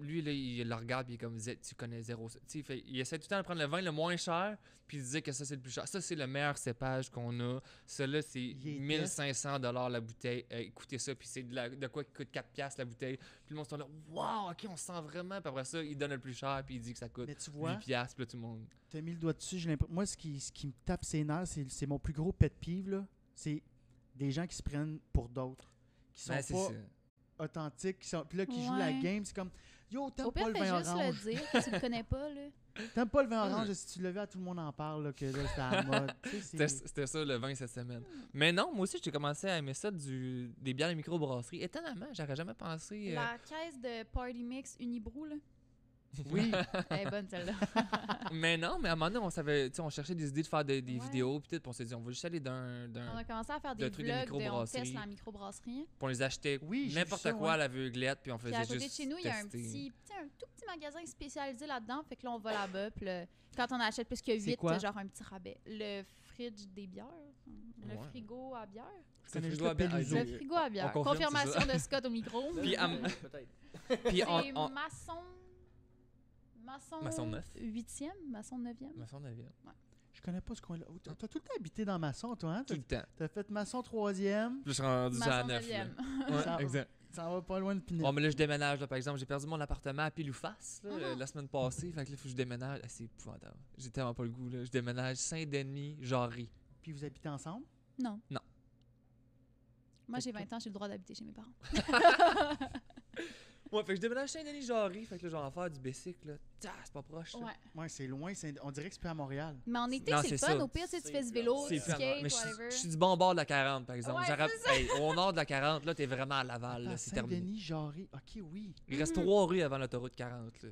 lui, là, il le regarde, puis il est comme, tu connais zéro ça. Tu sais, il essaie tout le temps de prendre le vin le moins cher, puis il dit que ça, c'est le plus cher. Ça, c'est le meilleur cépage qu'on a. Ça, là, c'est Il est 1500 $ la bouteille. Écoutez ça, puis c'est de quoi qui coûte 4 piastres la bouteille. Puis le monde sont là, waouh, ok, on sent vraiment. Puis après ça, il donne le plus cher, puis il dit que ça coûte Mais tu 8 vois, piastres, puis là, tout le monde. t'as mis le doigt dessus. Moi, ce qui me tape ses nerfs, c'est mon plus gros pet peeve, là. C'est des gens qui se prennent pour d'autres. Qui sont Ben, c'est pas ça. authentiques. Puis là, qui jouent la Ouais. game. C'est comme, yo, t'aimes Au pire, pas le fais vin juste orange. le dire que tu le connais pas, là. T'aimes pas le vin orange. Si tu le levais, tout le monde en parle, là, que là, c'est à la mode. Tu sais, C'était ça le vin cette semaine. Mais non, moi aussi, j'ai commencé à aimer ça des bières de microbrasserie. Étonnamment, j'aurais jamais pensé. La caisse de Party Mix Unibrew, là. Oui. Elle est bonne, celle-là. Mais non, mais à un moment donné, on cherchait des idées de faire des Ouais. vidéos, puis tout, puis on s'est dit, on va juste aller d'un. On a commencé à faire de des trucs de vlogs de on microbrasserie. teste la microbrasserie. Puis on les achetait Oui, j'ai n'importe vu ça, quoi ouais. à l'aveuglette, puis on faisait Puis à juste. côté de chez nous, il y a un tester. tout petit magasin spécialisé là-dedans. Fait que là, on va là-bas. Puis là, quand on achète plus que 8, quoi? genre un petit rabais. Le fridge des bières. Le Ouais. frigo à bière. C'est connais frigo juste à bière. le Peluso. Ah, Le frigo à bière. on confirme, Confirmation c'est de Scott au micro. Puis, Peut-être. Puis C'est on. maçon neuf. 8e, maçon 9e. Maçon 9e. Je connais pas ce coin-là. Oh, T'as tout le temps habité dans maçon, toi, hein? Tout le temps. T'as fait maçon 3e. Puis là, je suis rendu à Maçon 9. 9e. Ça- Ouais, exact. Ça va pas loin de Pinot. Bon, mais là, je déménage, là, par exemple. J'ai perdu mon appartement à pile ou face là, Ah. la semaine passée. Fait que là, il faut que je déménage. Ah, c'est épouvantable. J'ai tellement pas le goût. Là. Je déménage Saint-Denis, Jarry. Puis vous habitez ensemble? Non. Non. Moi, Fait j'ai que 20 ans, j'ai le droit d'habiter chez mes parents. Ouais, fait que je déménage Saint-Denis, Jarry. Fait que là, je vais en faire du bicycle. Là. C'est pas proche. là. Ouais. Ouais, c'est loin. On dirait que c'est plus à Montréal. Mais en été, Non, c'est le c'est fun. ça. Au pire, tu sais, tu C'est fais du plat. vélo, C'est du plus à- skate, mais whatever. je suis du bon bord de la 40, par exemple. Ouais, J'aurais- c'est ça. hey, au nord de la 40, là, t'es vraiment à Laval. Là, Attends, c'est terminé. Saint-Denis, Jarry. OK, oui. Il reste Mhm. 3 rues avant l'autoroute 40. Là.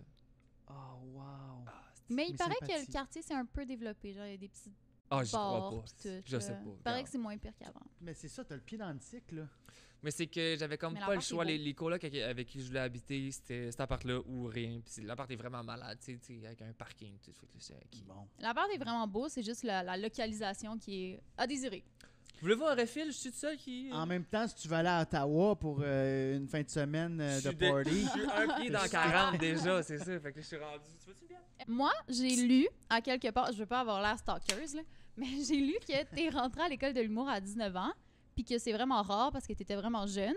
Oh, wow. Mais il Mes paraît que sympathies. le quartier, c'est un peu développé. Genre, il y a des petits Ah, j'y crois bars pas. pis tout. Je là. sais pas. Il paraît regarde. que c'est moins pire qu'avant. Mais c'est ça, t'as le pied dans le cycle, là. Mais c'est que j'avais comme Mais pas le l'appart est choix. beau. Les colocs avec qui je voulais habiter, c'était cet appart-là ou rien. Puis l'appart est vraiment malade, tu sais, avec un parking. Fait que là, c'est acquis. Bon. L'appart est vraiment beau, c'est juste la localisation qui est à désirer. Voulez-vous un refill? Je suis tout seul qui. En même temps, si tu vas aller à Ottawa pour une fin de semaine Je de suis party, Je suis un pied dans 40 déjà, c'est ça. Fait que là, je suis rendu. Tu veux-tu bien? Moi, j'ai lu, à quelque part, je veux pas avoir l'air stalkers, là, mais j'ai lu que t'es rentré à l'école de l'humour à 19 ans, puis que c'est vraiment rare parce que t'étais vraiment jeune.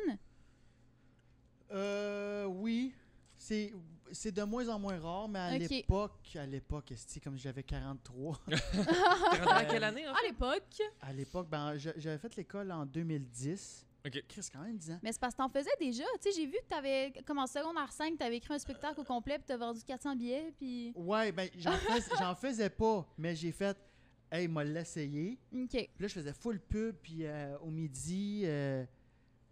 oui. C'est c'est de moins en moins rare, mais à l'époque, esti, comme j'avais 43. T'es rentré à quelle année, en À fait? l'époque. À l'époque, j'avais fait l'école en 2010. OK. Chris, quand même 10 ans. Mais c'est parce que t'en faisais déjà. Tu sais, j'ai vu que t'avais, comme en secondaire 5, t'avais écrit un spectacle au complet puis t'as vendu 400 billets puis... Ouais, ben j'en faisais pas, mais j'ai fait, hey, m'a l'essayé. OK. Puis là, je faisais full pub, puis au midi,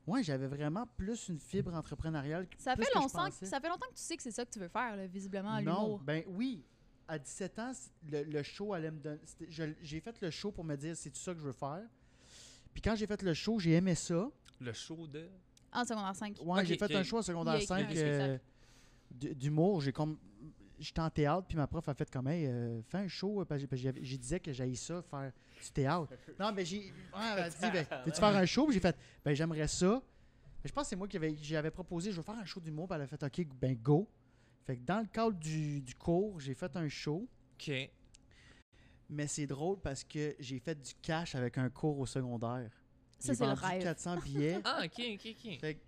ouais, j'avais vraiment plus une fibre entrepreneuriale. Ça plus fait que je longtemps pensais. ça fait longtemps que tu sais que c'est ça que tu veux faire, là, visiblement, à Non, l'humour. ben oui. À 17 ans, le show allait me donner... J'ai fait le show pour me dire, c'est tout ça que je veux faire. Puis quand j'ai fait le show, j'ai aimé ça. Le show de... En secondaire 5. Ouais, Ok, j'ai fait ok. un show en secondaire Il a écrit 5 un spectacle. d'humour. J'étais en théâtre, puis ma prof a fait comme, hey, fais un show. Parce que j'ai disais que j'haïs ça, faire du théâtre. Non, mais elle a dit, ben, veux-tu faire un show? Puis j'ai fait, ben, j'aimerais ça. Mais je pense que c'est moi j'avais proposé, je veux faire un show d'humour. Puis elle a fait, OK, ben, go. Fait que dans le cadre du cours, j'ai fait un show. OK. Mais c'est drôle parce que j'ai fait du cash avec un cours au secondaire. Ça, J'ai c'est le vendu rêve. 400 billets. Ah, OK. Fait que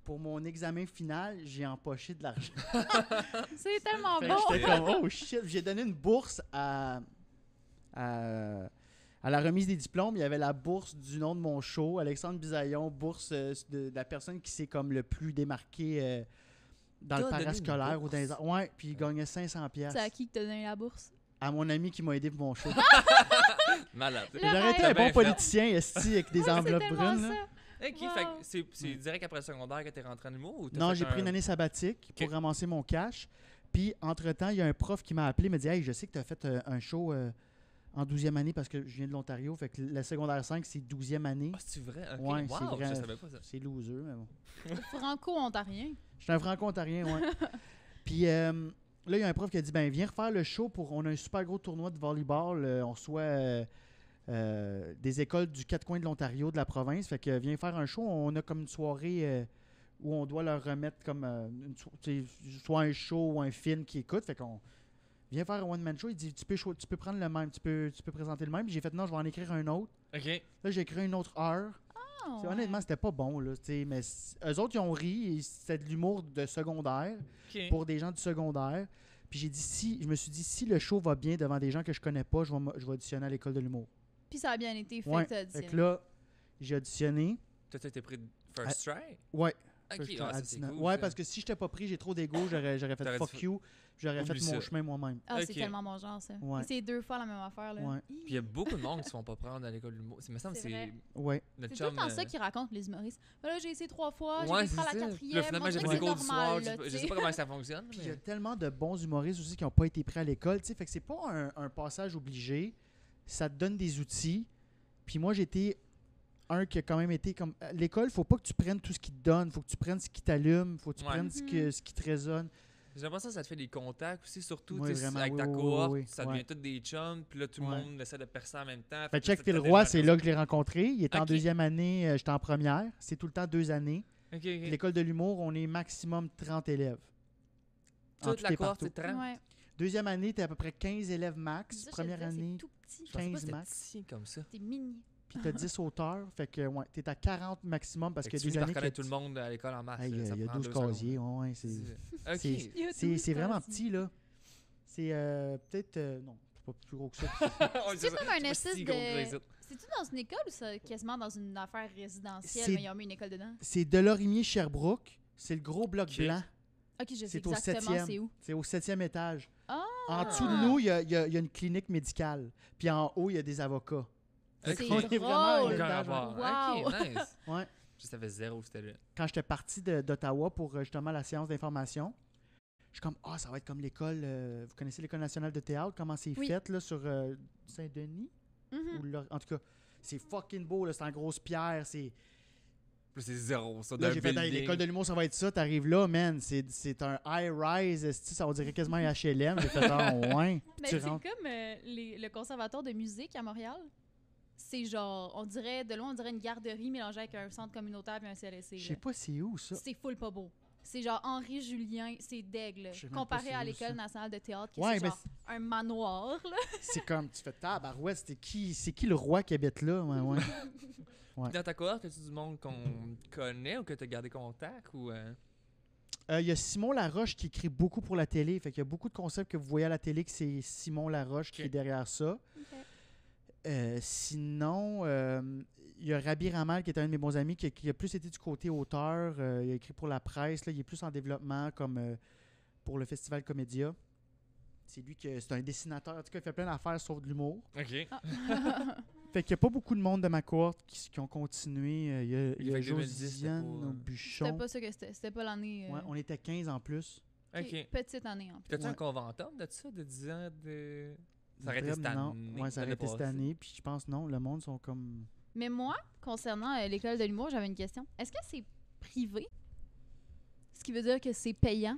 pour mon examen final, j'ai empoché de l'argent. C'est tellement Fait que bon. j'étais comme, oh shit. J'ai donné une bourse à la remise des diplômes. Il y avait la bourse du nom de mon show, Alexandre Bisaillon, bourse de la personne qui s'est comme le plus démarquée dans le T'as donné une parascolaire ou dans les... bourse? Ouais, puis il gagnait 500 pièces. C'est à qui que t'as donné la bourse? À mon ami qui m'a aidé pour mon show. Malade. Le J'aurais été rêve. un Bien bon fait. politicien, esti, avec des enveloppes C'est tellement brunes. là. ça. OK, Wow. fait que c'est direct après le secondaire que t'es rentré en humour ou t'as Non, fait j'ai pris une année sabbatique pour Ok. ramasser mon cash. Puis, entre-temps, il y a un prof qui m'a appelé, il m'a dit « Hey, je sais que tu as fait un show en 12e année parce que je viens de l'Ontario. Fait que la secondaire 5, c'est 12e année. Ah, c'est vrai? OK. Ouais, Wow, c'est vrai. je savais pas ça. C'est loser, mais bon. Franco-ontarien. Je suis un franco-ontarien, ouais. Puis là, il y a un prof qui a dit « Ben, viens refaire le show pour... On a un super gros tournoi de volleyball. On reçoit des écoles du quatre coins de l'Ontario, de la province. Fait que viens faire un show. On a comme une soirée... où on doit leur remettre comme soit un show ou un film qu'ils écoutent. Fait qu'on vient faire un one-man show. Il dit, tu peux prendre le même, tu peux présenter le même. Puis j'ai fait, non, je vais en écrire un autre. OK. Là, j'ai écrit une autre heure. Oh, T'sais, honnêtement, c'était pas bon, là. Mais eux autres, ils ont ri. C'était de l'humour de secondaire OK. pour des gens du secondaire. Puis je me suis dit, si le show va bien devant des gens que je connais pas, je vais auditionner à l'école de l'humour. Puis ça a bien été fait. Ouais. T'as dit. Fait que là, j'ai auditionné. Toi, t'as été pris de first try? Ouais. OK, J'étais ah, à ça, c'est 19. cool. Ouais, ça. parce que si j'étais pas pris, j'ai trop d'ego, j'aurais fait T'aurais fuck dit- you, j'aurais fait Oublie mon ça. chemin moi-même. Ah, c'est Ok. tellement mon genre, ça. Ouais. Et c'est 2 fois la même affaire, là. Ouais. Puis il y a beaucoup de monde qui se font pas prendre à l'école de l'humour. Il me semble que C'est vrai. c'est Ouais. notre C'est tout le chum. temps ça qu'ils racontent, les humoristes. Là, j'ai essayé 3 fois, j'ai Ouais, été c'est prendre ça. la Puis là, 4e. finalement, on j'ai dirait pris que des c'est cours du soir. normal, Je là, sais pas- tu je sais. sais pas comment ça fonctionne. Puis il y a Mais... tellement de bons humoristes aussi qui n'ont pas été pris à l'école, tu sais, fait que c'est pas un passage obligé. Ça te donne des outils. Puis moi, j'étais un qui a quand même été comme... À l'école, faut pas que tu prennes tout ce qui te donne, faut que tu prennes ce qui t'allume, faut que tu Ouais. prennes ce qui te résonne. J'ai l'impression que ça te fait des contacts aussi, surtout Ouais, tu sais, vraiment, avec ta oui, oui, cohorte. oui, Ça ouais. devient tous des chums. Puis là, tout le Ouais. monde essaie de percer en même temps. Fait que check ça Phil te Roy, donne c'est là que je l'ai rencontré. Il était en Ok. deuxième année, j'étais en première. C'est tout le temps 2 années. OK, Puis OK. l'école de l'humour, on est maximum 30 élèves. En Toute tout la et cohorte, partout. c'est 30. Ouais. Deuxième année, t'es à peu près 15 élèves max. Ça, je Première te disais, année, C'est tout petit. Je pensais pas que 15 c'était max. petit comme ça. C'est mini. Puis t'as 10 auteurs. Fait que, ouais, t'es à 40 maximum parce Fait que que tu des finis par années que reconnaître tout le monde à l'école en masse. Hey, là, ça il y a prend 12 2 secondes. casiers. Ouais, c'est OK. c'est- Il y a c'est 12 vraiment casiers. petit, là. C'est peut-être... non, c'est pas plus gros que ça. Ouais, C'est ça. comme un C'est pas espèce si gros que de- les autres. C'est-tu dans une école ou c'est quasiment dans une affaire résidentielle, C'est- mais ils ont mis une école dedans? C'est Delorimier-Sherbrooke. C'est le gros bloc Ok. blanc. Ok, je sais C'est au exactement 7e. c'est où. C'est au 7e étage. Ah! En dessous de nous, il y a une clinique médicale. Puis en haut, il y a des avocats. Fait C'est qu'on est vraiment à un drôle. Aucun étage, rapport. Wow. OK, nice. ouais. Je savais zéro que c'était là. Quand j'étais parti d'Ottawa pour justement la séance d'information, je suis comme, ça va être comme l'école, vous connaissez l'École nationale de théâtre, comment c'est Oui. fait là, sur Saint-Denis? Mhm. En tout cas, c'est fucking beau, là, c'est en grosse pierre, c'est... Plus c'est zéro, ça, Là, d'un j'ai fait, hey, building. l'école de l'humour, ça va être ça, t'arrives là, man, c'est un high-rise, esti, ça on dirait quasiment un HLM, j'ai fait, ouais, puis Mais tu c'est rentres. comme le conservatoire de musique à Montréal. C'est genre, on dirait, de loin, on dirait une garderie mélangée avec un centre communautaire et un CLSC. Je sais pas c'est où, ça. C'est full pas beau. C'est genre Henri Julien, c'est d'aigle. Je sais même pas Comparé c'est à où, l'École ça. nationale de théâtre, qui Ouais, c'est mais genre un manoir. Là. C'est comme, tu fais, tabarouette, c'est qui le roi qui habite là? Ouais, ouais. Ouais. Dans ta cohorte, as-tu du monde qu'on connaît ou que tu as gardé contact ou Il y a Simon Laroche qui écrit beaucoup pour la télé. Fait qu'il y a beaucoup de concepts que vous voyez à la télé que c'est Simon Laroche qui est derrière ça. Sinon, il y a Rabi Ramal qui est un de mes bons amis qui a plus été du côté auteur. Il a écrit pour la presse. Là, il est plus en développement comme pour le Festival Comédia. C'est lui c'est un dessinateur. En tout cas, il fait plein d'affaires sauf de l'humour. OK. Fait qu'il n'y a pas beaucoup de monde de ma cohorte qui ont continué. Il y a Fait que 2010, Josiane c'était pas, Buchon. C'était pas ça que c'était. C'était pas l'année. Ouais, on était 15 en plus. OK. Petite année en plus. T'as-tu un Ouais. conventum de ça, de 10 ans de... Ça aurait été cette Non. année. Ouais, ça aurait l'année été cette passée. année. Puis je pense, non, le monde sont comme... Mais moi, concernant l'école de l'humour, j'avais une question. Est-ce que c'est privé? Ce qui veut dire que c'est payant?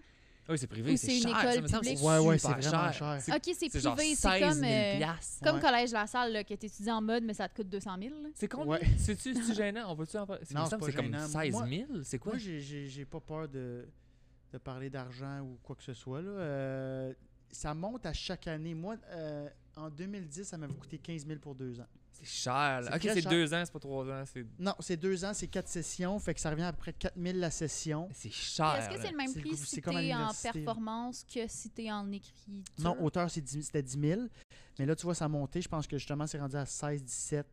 Oui, c'est privé, Ou c'est c'est une cher. école ça me semble, publique? Ouais, super c'est vraiment cher. C'est- Ok, c'est C'est genre privé. 16 C'est 000 comme, piastres. comme Ouais. Collège La Salle, là, que tu étudies en mode, mais ça te coûte 200 000. là. C'est combien? Ouais. C'est-tu gênant? On peut-tu en parler? Non, Il me semble c'est que pas c'est comme gênant. 16 000. C'est quoi? Moi, j'ai pas peur de parler d'argent ou quoi que ce soit. Là. Ça monte à chaque année. Moi, en 2010, ça m'avait coûté 15 000 pour 2 ans. C'est cher. C'est là. Ok, très c'est cher. 2 ans, c'est pas 3 ans. Non, c'est 2 ans, c'est 4 sessions. Fait que ça revient à peu près 4 000 la session. C'est cher. Est-ce que c'est le même C'est prix le- si c'est comme à t'es en l'université, là. performance que si t'es en écriture? Non, auteur, c'était 10 000. Mais là, tu vois, ça a monté. Je pense que justement, c'est rendu à 16, 17.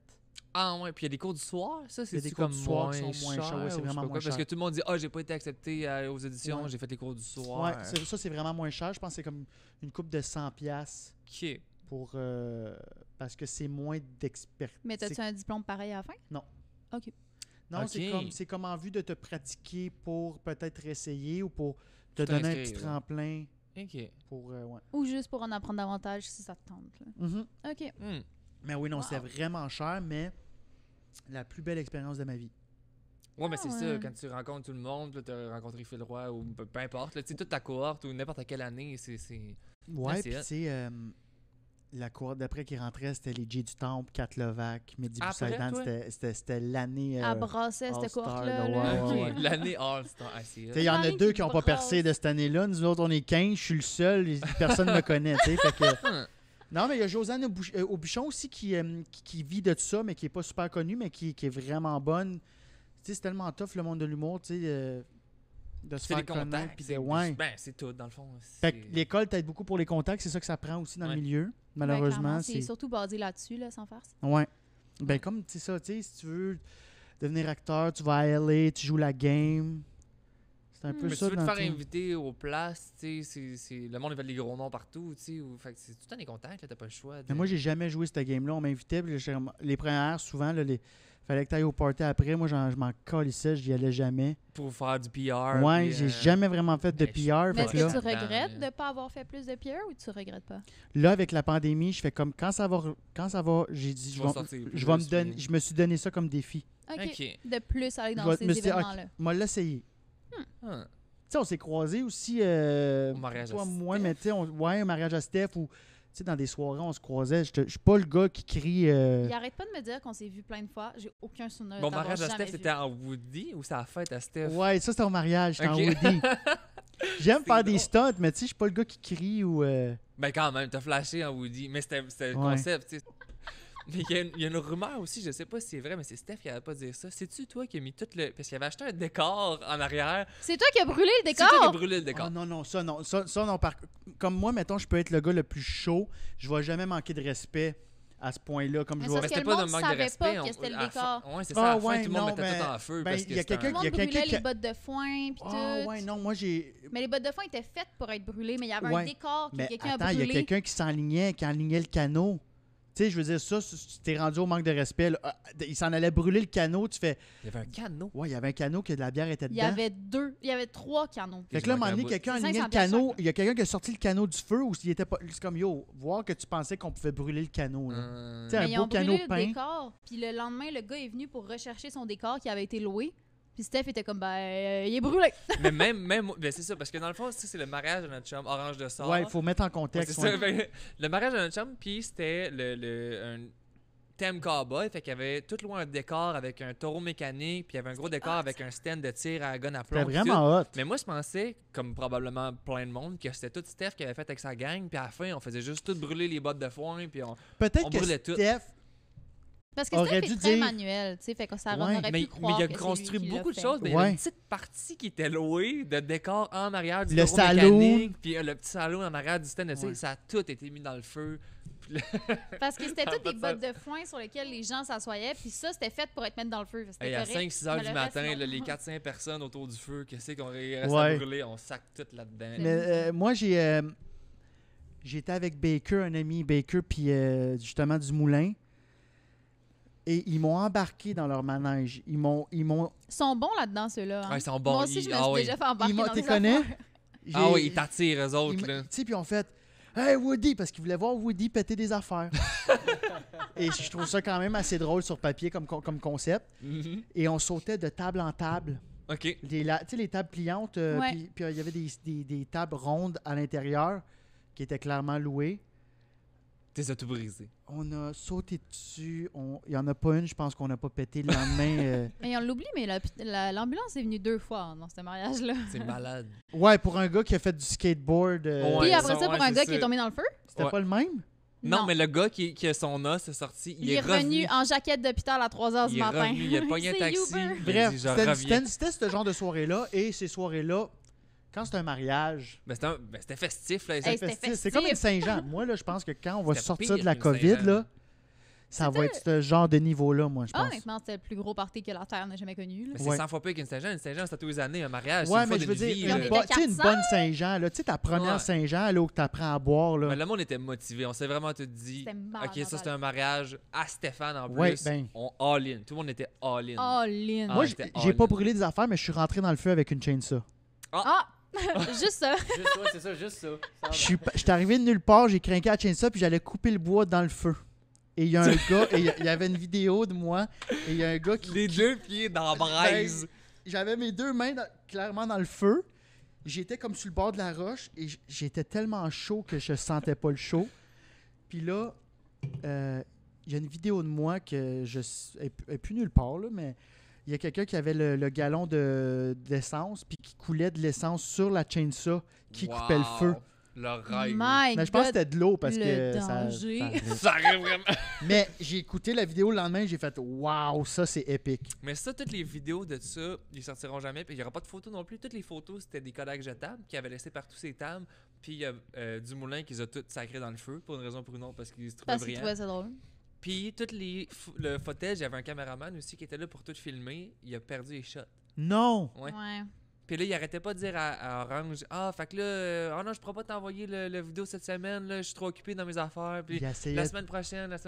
Ah ouais, puis il y a des cours du soir, ça, Il y a des c'est cours comme du soir moins qui sont moins cher, chers, ouais, c'est ou je sais vraiment pas moins quoi, Parce cher. que tout le monde dit « Ah, j'ai pas été accepté aux éditions, Ouais. j'ai fait les cours du soir. Ouais, ça, c'est vraiment moins cher. Je pense que c'est comme une coupe de 100$ Ok. pour. Parce que c'est moins d'expertise. Mais t'as-tu un diplôme pareil à la fin? Non, Ok. c'est comme en vue de te pratiquer pour peut-être essayer ou pour te Tout donner un inscrire, petit là. tremplin Ok. pour. Ouais. Ou juste pour en apprendre davantage si ça te tente? Là? Mhm. OK. Hmm. Mais oui, non, Wow. c'est vraiment cher, mais la plus belle expérience de ma vie. Ouais, mais Ah c'est ouais. ça, quand tu rencontres tout le monde, tu as rencontré Phil Roy ou peu importe, là, tu sais, toute ta cohorte ou n'importe quelle année, c'est. Ouais, c'est puis hot. tu sais, la cohorte d'après qui rentrait, c'était les Jay du Temple, Kat Levac, Mehdi Après, Boussaïdan. toi? C'était l'année. À brasser cette All-Star, cohorte-là. là, là. ouais, ouais. Ok, l'année All-Star. Ah, c'est hot. Tu sais, il y en a Marie deux qui qui n'ont pas brasse. percé de cette année-là. Nous autres, on est 15. Je suis le seul. Personne ne me connaît. Tu sais, fait que... Hmm. Non, mais il y a Josiane Aubuchon aussi qui vit de ça, mais qui n'est pas super connue, mais qui est vraiment bonne. Tu sais, c'est tellement tough, le monde de l'humour, tu sais, de se C'est faire les connaître. contacts. Puis C'est ouais. ben, c'est tout, dans le fond. Fait que l'école t'aide beaucoup pour les contacts. C'est ça que ça prend aussi dans Ouais. le milieu. Ben, Malheureusement, clairement, c'est c'est... surtout basé là-dessus, là, sans farce. Ouais. Ben, comme, tu sais ça, tu sais, si tu veux devenir acteur, tu vas à LA, tu joues la game. C'est un peu Mais ça. tu veux te dans faire tout. inviter aux places, tu sais, le monde, il veut des gros noms partout, tu sais. Fait que c'est tout le temps des contacts, là, t'as pas le choix. Mais moi, j'ai jamais joué cette game-là. On m'invitait, puis les premières, souvent, là, fallait que tu ailles au party après. Moi, je m'en calissais, j'y allais jamais. Pour faire du PR. Ouais, puis, j'ai jamais vraiment fait de ben, PR. Mais Fait est-ce que que là, tu regrettes de ne pas avoir fait plus de PR ou tu regrettes pas? là, avec la pandémie, je fais comme quand ça va, j'ai dit, Tu vas sortir je vais me plus, donner, puis- je me suis donné ça comme défi. OK. Ok. De plus aller Je dans vais- ces me suis dit, événements-là. Moi, l'essayer. Ah. Tu sais, on s'est croisés aussi, Au mariage toi, à moi, Steph. mais tu sais, ouais, un mariage à Steph ou, tu sais, dans des soirées, on se croisait. Je suis pas le gars qui crie. Il arrête pas de me dire qu'on s'est vu plein de fois. J'ai aucun souvenir Bon, de t'avoir mariage à jamais Steph, vu. c'était en Woody ou c'est à la fête à Steph? Ouais, ça, c'était au mariage, c'était en Ok. Woody. J'aime C'est faire des drôle. stunts, mais tu sais, je suis pas le gars qui crie ou. Ben quand même, t'as flashé en Woody, mais c'était le Ouais. concept, tu sais. Mais il y a une rumeur aussi, je sais pas si c'est vrai, mais c'est Steph qui avait pas dire ça. C'est-tu toi qui as mis tout le... Parce qu'il avait acheté un décor en arrière. C'est toi qui as brûlé le C'est toi qui as décor? brûlé le décor. Ah non, non, ça, non. Ça, non. Comme moi, mettons, je peux être le gars le plus chaud. Je vais jamais manquer de respect à ce point-là. Comme Mais je ça, vais. c'est que le monde savait pas que c'était le décor. Ouais, c'est ça. Ah, À la fin, ouais, tout le monde non, mettait mais- tout en feu. ben, parce il que y a c'était quelqu'un Tout le Il y a monde brûlait quelqu'un qui les a- bottes de foin puis Ah tout. ouais, non, moi j'ai. Mais les bottes de foin étaient faites pour être brûlées, mais il y avait un Ouais. décor que Mais quelqu'un a attends, il y a brûlé. quelqu'un qui enlignait le canot. Tu sais, je veux dire, ça, tu t'es rendu au manque de respect. Là. Ah, il s'en allait brûler le canot. Tu fais, Il y avait un canot. ouais, il y avait un canot que de la bière était Il dedans. y avait 3 canons. Fait que là, à un moment donné, bout. quelqu'un a C'est aligné le 500 piastres canot. chaque, là. Il y a quelqu'un qui a sorti le canot du feu ou s'il était pas. C'est comme, yo, voir que tu pensais qu'on pouvait brûler le canot. Là. Tu sais, Mais un ils beau ont brûlé canot le peint. décor, puis le lendemain, le gars est venu pour rechercher son décor qui avait été loué. Puis Steph était comme, il est brûlé. Mais même ben c'est ça, parce que dans le fond, ça, c'est le mariage de notre chum, Orange de Sort. Ouais, il faut mettre en Ouais, contexte. c'est ça. ouais. Fait que le mariage de notre chum, puis c'était un thème cowboy, fait qu'il y avait tout loin un décor avec un taureau mécanique, puis il y avait un gros décor avec un stand de tir à gun à plomb. C'était puis tout. vraiment hot. Mais moi, je pensais, comme probablement plein de monde, que c'était tout Steph qui avait fait avec sa gang, puis à la fin, on faisait juste tout brûler les bottes de foin, puis on Peut-être on que brûlait tout. Steph Parce que aurait Steph dû est très dire... manuel, tu sais, fait que ça Ouais. aurait Mais pu croire il a que c'est construit lui qui beaucoup l'a de fait. choses. Mais il y avait Ouais. une petite partie qui était louée de décor en arrière du Le bureau salon. mécanique, puis le petit salon en arrière du stand. Ouais. Ça a tout été mis dans le feu. Parce que c'était Ça a toutes pas des de bottes de foin sur lesquelles les gens s'assoyaient, puis ça, c'était fait pour être mis dans le feu. C'était Et à correct. 5-6 heures Mais du le matin, reste, là, non. les 4-5 personnes autour du feu, qu'est-ce qu'on reste Ouais. à brûler? On sac tout là-dedans. Mais moi, j'étais avec Baker, un ami Baker, puis justement du Moulin. Et ils m'ont embarqué dans leur manège. Ils m'ont... Ils sont bons là-dedans, ceux-là. hein. Ouais, ils sont bons. Moi aussi, je me suis Ah oui. déjà fait embarquer dans T'es des connais? affaires. Ah oui, ils t'attirent, eux autres. Tu Là. sais, puis ils ont fait « Hey, Woody! » Parce qu'ils voulaient voir Woody péter des affaires. Et je trouve ça quand même assez drôle sur papier comme concept. Mhm. Et on sautait de table en table. OK. Tu sais, les tables pliantes, Ouais. puis il y avait des tables rondes à l'intérieur qui étaient clairement louées. T'es tout brisé. On a sauté dessus. Il n'y en a pas une, je pense qu'on n'a pas pété le lendemain. Mais on l'oublie, mais l'ambulance est venue 2 fois dans ce mariage-là. C'est malade. Ouais, pour un gars qui a fait du skateboard, Ouais, Puis après ça, ça, pour ouais, un c'est gars ça. qui est tombé dans le feu, c'était Ouais. pas le même? Non, mais le gars qui a son os est sorti, il est revenu en jaquette d'hôpital à 3 h du Il est matin. revenu, il a pogné un C'est taxi. Uber. Il a Bref, dit, je reviens. c'était ce genre de soirée-là. Et ces soirées-là, quand c'est un mariage, Ben, c'était festif, là. Hey, Exact. c'était festif, c'est comme une festif. Saint-Jean. Moi, là, je pense que quand on va C'était sortir pire de la qu'une COVID, Saint-Jean. là, ça va être ce genre de niveau-là, moi, je pense. Honnêtement, c'était le plus gros party que la Terre n'a jamais connu. là. Mais c'est Ouais. 100 fois pire qu'une Saint-Jean. Une Saint-Jean, c'est tous les années un mariage. Ouais, c'est mais une je fois veux d'une dire, vie, on là. était tu sais, une 400. bonne Saint-Jean, là, tu sais, ta première Ouais. Saint-Jean, là, où tu apprends à boire, là. Mais le monde était motivé. On s'est vraiment tout dit. C'était malade Ok, ça c'est mental. un mariage à Stéphane en plus. Ouais, ben. On all-in. Tout le monde était all-in. All-in. Ah, Moi, j'étais j'ai pas all-in. brûlé des affaires, mais je suis rentré dans le feu avec une chainsaw. Ah! Juste ça. Juste, ouais, c'est ça, juste ça. Ça va. Je suis arrivé de nulle part, j'ai craqué la chainsaw, puis j'allais couper le bois dans le feu. Et il y a un gars, et il y avait une vidéo de moi, et il y a un gars qui... Les deux pieds dans la braise. Ben, j'avais mes deux mains clairement dans le feu. J'étais comme sur le bord de la roche, et j'étais tellement chaud que je sentais pas le chaud. Puis là, il y a une vidéo de moi que elle est plus nulle part, là, mais il y a quelqu'un qui avait le galon d'essence, puis qui coulait de l'essence sur la chainsaw qui coupait le feu. Le rêve. My Mais je pense que God. c'était de l'eau parce le que danger. Ça arrive vraiment. Mais j'ai écouté la vidéo le lendemain et j'ai fait waouh, ça c'est épique. Mais ça, toutes les vidéos de ça, ils sortiront jamais. Puis il n'y aura pas de photos non plus. Toutes les photos, c'était des Kodak jetables qu'ils avaient laissés par tous ces tables. Puis il y a Dumoulin qui les a toutes sacrées dans le feu, pour une raison ou pour une autre, parce qu'ils se trouvaient Parce qu'il brillants. trouvait ça drôle. Puis le footage, il y avait un caméraman aussi qui était là pour tout filmer. Il a perdu les shots. Non! Ouais. Ouais. Puis là, il arrêtait pas de dire à Orange, ah, fait que là, non, je pourrais pas t'envoyer le vidéo cette semaine, là, je suis trop occupé dans mes affaires. Puis Il essayait la semaine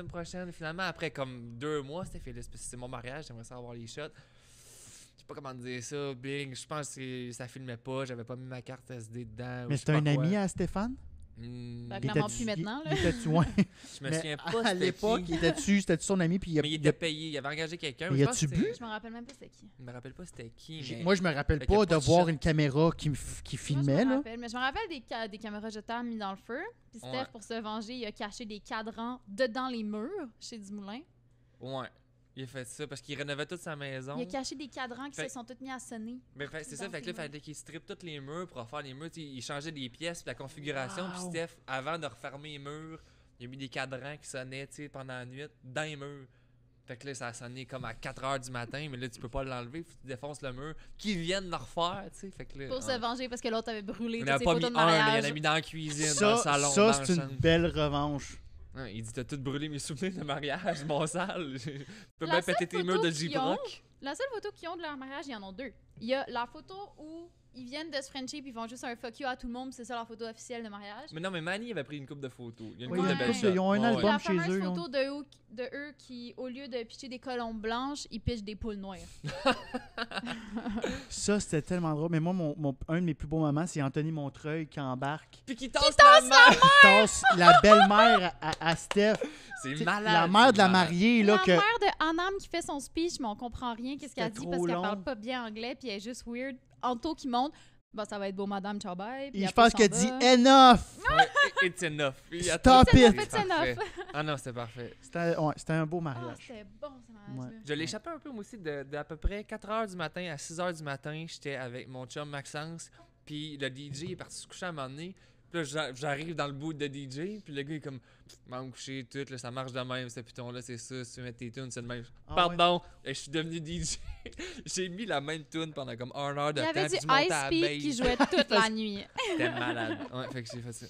prochaine. Finalement, après comme 2 mois, c'était fait, parce que c'est mon mariage, j'aimerais ça avoir les shots. Je sais pas comment dire ça, Bing. Je pense que ça filmait pas, j'avais pas mis ma carte SD dedans. ou Mais je sais c'était pas un quoi. ami à Stéphane? Ben, Il clairement était-tu- plus maintenant, là. il était-tu- ouais. Je me Mais souviens pas. à c'était l'époque, qui. c'était son ami, puis Mais il était payé, il avait engagé quelqu'un. Mais je y pense a-tu que c'était- bu? Je me rappelle même pas c'était qui. Je me rappelle pas c'était qui. Mais... Moi, je me rappelle Fait qu'il y a pas pas de de voir shot. une caméra qui Moi, filmait, je me là. rappelle, mais je me rappelle des caméras jetables mises dans le feu. Puis Steph, Ouais. pour se venger, il a caché des cadrans dedans les murs chez Dumoulin. Ouais, il a fait ça parce qu'il rénovait toute sa maison. Il a caché des cadrans qui Fait- se sont tous mis à sonner. Mais c'est ça, Dans fait que ses là, il fallait qu'il strippe tous les murs pour refaire les murs. Tu sais, il changeait des pièces, puis la configuration. Puis Wow. Steph, avant de refermer les murs, il a mis des cadrans qui sonnaient, tu sais, pendant la nuit, dans les murs. Fait que là, ça a sonné comme à 4 h du matin, mais là, tu peux pas l'enlever, faut que tu défonces le mur. Qu'ils viennent le refaire, tu sais. Fait que là. Pour se venger parce que l'autre avait brûlé Il toutes n'en a ses pas mis photos de un, là, il mariage. en a mis dans la cuisine, dans le Ça, salon, ça dans c'est la une chambre. belle revanche. Ouais, il dit t'as tout brûlé mes souvenirs de mariage, mon sale. Tu peux La bien seule péter tes photo murs de qu'ils J-Brock. La seule photo qu'ils ont de leur mariage, il y en a 2. Il y a la photo où ils viennent de se frencher puis ils font juste un fuck you à tout le monde, c'est ça leur photo officielle de mariage. Mais non, mais Manny avait pris une coupe de photos. Il y a une Oui, couple il y a de une belles couple shots. de- ils ont un Ouais, album. ouais. La chez fameuse eux, photo de eux qui, au lieu de pitcher des colombes blanches, ils pitchent des poules noires. Ça, c'était tellement drôle. Mais moi, un de mes plus beaux moments, c'est Anthony Montreuil qui embarque. Puis qui tasse la main! Il tasse la belle-mère à Steph. C'est T'sais, malade. la mère c'est de la malade. mariée, là, La que... mère de Anam qui fait son speech, mais on comprend rien qu'est-ce qu'elle C'était dit trop parce qu'elle long. parle pas bien anglais puis elle est juste weird. Anto qui monte, bah ça va être beau madame, ciao bye. puis Et je après, pense s'en qu'elle va. dit « Enough! Ouais, it's enough. Il a Stop tout- it. c'est It's enough. parfait. Ah non, c'était parfait. » C'était un beau Ah, mariage. c'était bon ce mariage-là. Je l'ai échappé un peu, moi aussi, de à peu près 4 h du matin à 6 h du matin. J'étais avec mon chum Maxence. Puis le DJ est parti se coucher à un moment donné. Puis là, j'arrive dans le bout de DJ, puis le gars est comme, m'en coucher, tout, là, ça marche de même, ce piton-là, c'est ça, si tu veux mettre tes tunes, c'est de même. Ah Pardon, et je suis devenu DJ. J'ai mis la même tune pendant comme 1 heure de Il y temps, avait puis du je montais High à la Speed bass. qui jouait toute la nuit. C'était malade. Ouais, fait que j'ai fait ça.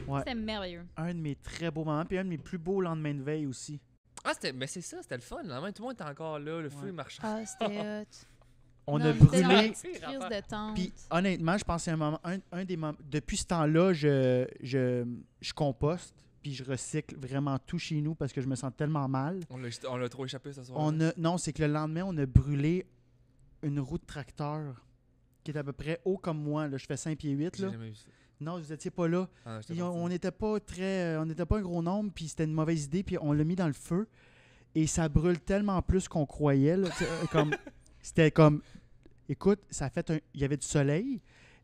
Ouais. C'était merveilleux. Un de mes très beaux moments, puis un de mes plus beaux lendemains de veille aussi. Ah, mais c'est ça, c'était le fun. Là. Tout le monde était encore là, le feu Ouais. marchait. Ah, c'était hot. On Non, a était dans la brûlé. petite crise de tente. Puis honnêtement, je pense que c'est un moment, un des moments. Depuis ce temps-là, je composte, puis je recycle vraiment tout chez nous parce que je me sens tellement mal. On l'a trop échappé ce soir. Non, c'est que le lendemain, on a brûlé une roue de tracteur qui est à peu près haut comme moi. Là. Je fais 5 pieds 8. J'ai Là. jamais vu ça. Non, vous étiez pas là. Ah, j'étais Puis parti. on n'était pas on n'était pas un gros nombre, puis c'était une mauvaise idée, puis on l'a mis dans le feu. Et ça brûle tellement plus qu'on croyait. Là, c'était comme, écoute, il y avait du soleil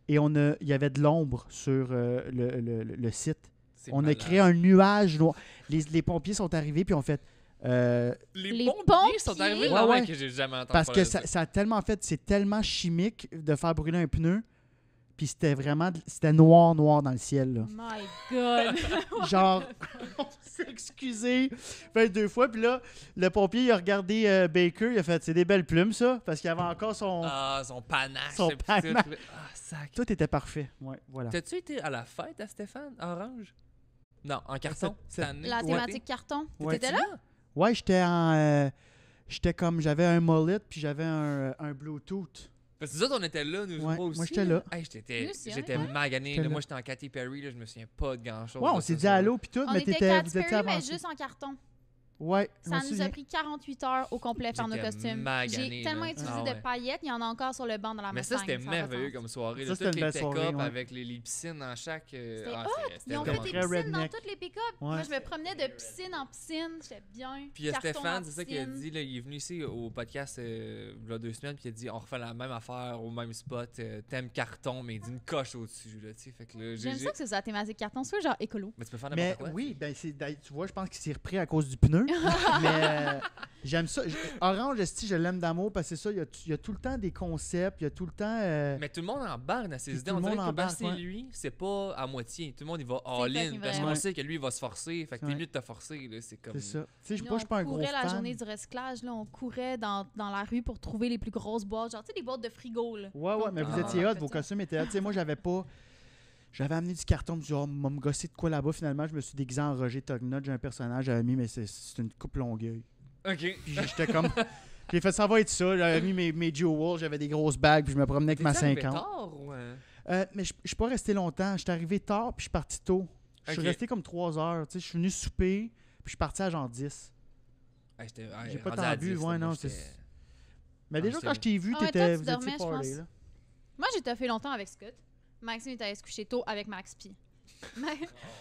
et il y avait de l'ombre sur le site. C'est On a malade. créé un nuage noir. Les pompiers sont arrivés, puis ont fait... Les pompiers sont pompiers? arrivés Ouais, là ouais. que j'ai jamais entendu parce que parler de ça a tellement fait... C'est tellement chimique de faire brûler un pneu. Puis c'était vraiment... C'était noir dans le ciel. Là. My God! Genre, on s'est excusé 22 fois. Puis là, le pompier, il a regardé Baker. Il a fait, c'est des belles plumes, ça. Parce qu'il y avait encore son... Ah, son panache. Son le petit panache. truc. Ah, sac. Tout était parfait. Ouais, voilà. T'as-tu été à la fête à Stéphane, Orange? Non, en carton, C'est- cette année. La Ouais. thématique carton. Ouais. T'étais là? Ouais, j'étais en... j'étais comme... J'avais un mullet, puis j'avais un Bluetooth. Parce que nous autres, on était là, nous Ouais, trois aussi. moi, j'étais là. Hey, Nous aussi, j'étais honnêtement. magané. J'étais Là, là. moi, j'étais en Katy Perry. Là, je me souviens pas de grand-chose. Ouais, on de s'est ce dit soir-là. allô, puis tout, On mais était vous Katy étiez Perry, mais avancé. juste en carton. Ouais, je me Ça nous souviens. a pris 48 heures au complet faire nos J'étais costumes. magané, J'ai tellement là. utilisé Ah ouais. de paillettes, il y en a encore sur le banc dans la Mais montagne. ça, c'était a pas de merveilleux sens. comme soirée. Ça, Là, c'était toutes une les belle soirée, take-up ouais. avec les piscines dans chaque... C'était ah, hot! c'était Ils ont fait vraiment des cool. très piscines dans redneck. toutes les pick-up. Ouais. Moi, je me promenais de piscine en piscine. J'étais bien. Puis il y a Carton Stéphane, en c'est ça qu'il a piscine. dit. Là, il est venu ici au podcast il y a 2 semaines, puis il a dit on refait la même affaire au même spot. Thème carton, mais il dit une coche au-dessus. Là, tu sais. Fait que là, J'aime ça que c'est ça, la thématique carton. C'est genre écolo. Mais tu peux faire Mais n'importe quoi. oui, ben tu vois, je pense qu'il s'est repris à cause du pneu. Mais j'aime ça. Orange, esti, je l'aime d'amour parce que c'est ça, il y a tout le temps des concepts, il y a tout le temps... Mais tout le monde embarque dans ses Puis idées. tout On le dirait monde que parce embarque, que c'est ouais. lui, c'est pas à moitié. Tout le monde, il va C'est all-in. fucking Parce vrai. qu'on Ouais. sait que lui, il va se forcer. Fait que t'es Ouais. mieux de te forcer. Là. C'est comme... C'est ça. Tu sais, Nous, moi, je suis pas un on gros courait la fan. journée du recyclage. Là, on courait dans la rue pour trouver les plus grosses boîtes. Genre, tu sais, des boîtes de frigo. Là. Ouais, ouais, mais vous Ah, étiez ouais. hot, vos costumes étaient hot. Tu sais, moi, j'avais pas... J'avais amené du carton, je me suis dit, oh, m'a me gosser de quoi là-bas. Finalement, je me suis déguisé en Roger Tognot. J'ai un personnage, j'avais mis, mais c'est une coupe Longueuil. OK. Puis j'étais comme... J'ai fait, ça va être ça. J'avais mis mes jewels, j'avais des grosses bagues, puis je me promenais avec ma T'es-tu arrivé 50. tard ou... Mais je suis pas resté longtemps. Je suis arrivé tard, puis je suis parti tôt. Je suis Ok. resté comme 3 heures. Tu sais, je suis venu souper, puis je suis parti à genre 10. J'ai pas tant vu, ouais, non, c'est... Mais Ah, déjà, j'étais- quand je t'ai vu, Ah ouais, toi, tu vous dormais, étiez je parlé, pense. là. Moi, j'ai taffé longtemps avec Scott. Maxime est allé se coucher tôt avec Max P. Mais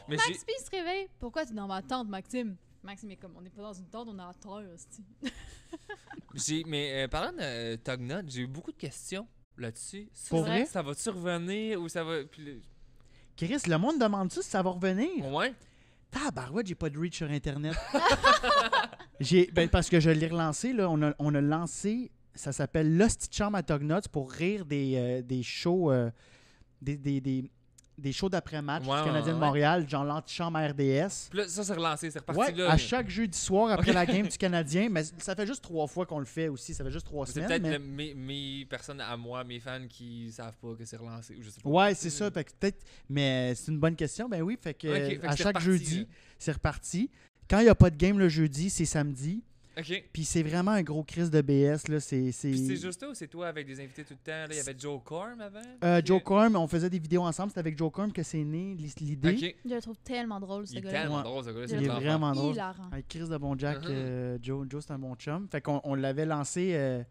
Max P se réveille. Pourquoi tu es dans ma tente, Maxime? Maxime est comme, on n'est pas dans une tente, on est à terre, hostie. parlant de Tognot, j'ai eu beaucoup de questions là-dessus. Ça, Pour vrai? Ça va-tu revenir ou ça va... Puis Chris, le monde demande ça si ça va revenir. Ouais. Tabarouette, j'ai pas de reach sur Internet. Parce que je l'ai relancé, là. On a lancé, ça s'appelle L'Hostie de chambre à Tognot pour rire des shows... des shows d'après-match Ouais, du Canadien de ouais. Montréal, genre l'antichambre RDS. Puis là, ça s'est relancé, c'est reparti Ouais, là. à chaque jeudi soir après Ok. la game du Canadien. Mais ça fait juste 3 fois qu'on le fait aussi. Ça fait juste 3 C'est semaines. peut-être mais... mes personnes à moi, mes fans qui savent pas que c'est relancé ou je sais pas. Ouais, c'est ça. Fait que peut-être... Mais c'est une bonne question. Ben oui, fait que, Ok, fait que à c'est chaque reparti, jeudi, là. c'est reparti. Quand il n'y a pas de game le jeudi, c'est samedi. OK. Puis c'est vraiment un gros crise de BS. Là. Puis c'est juste toi ou c'est toi avec des invités tout le temps? Là, il y avait Joe Corm avant? Joe Corm, on faisait des vidéos ensemble. C'est avec Joe Corm que c'est né l'idée. OK. Je le trouve tellement drôle, ce Il est gars-là. tellement Ouais. drôle, ce gars-là. Il c'est Il est l'enfer. vraiment drôle. Hilarant. Avec Chris de Bon Jack, Uh-huh. Joe c'est un bon chum. Fait qu'on l'avait lancé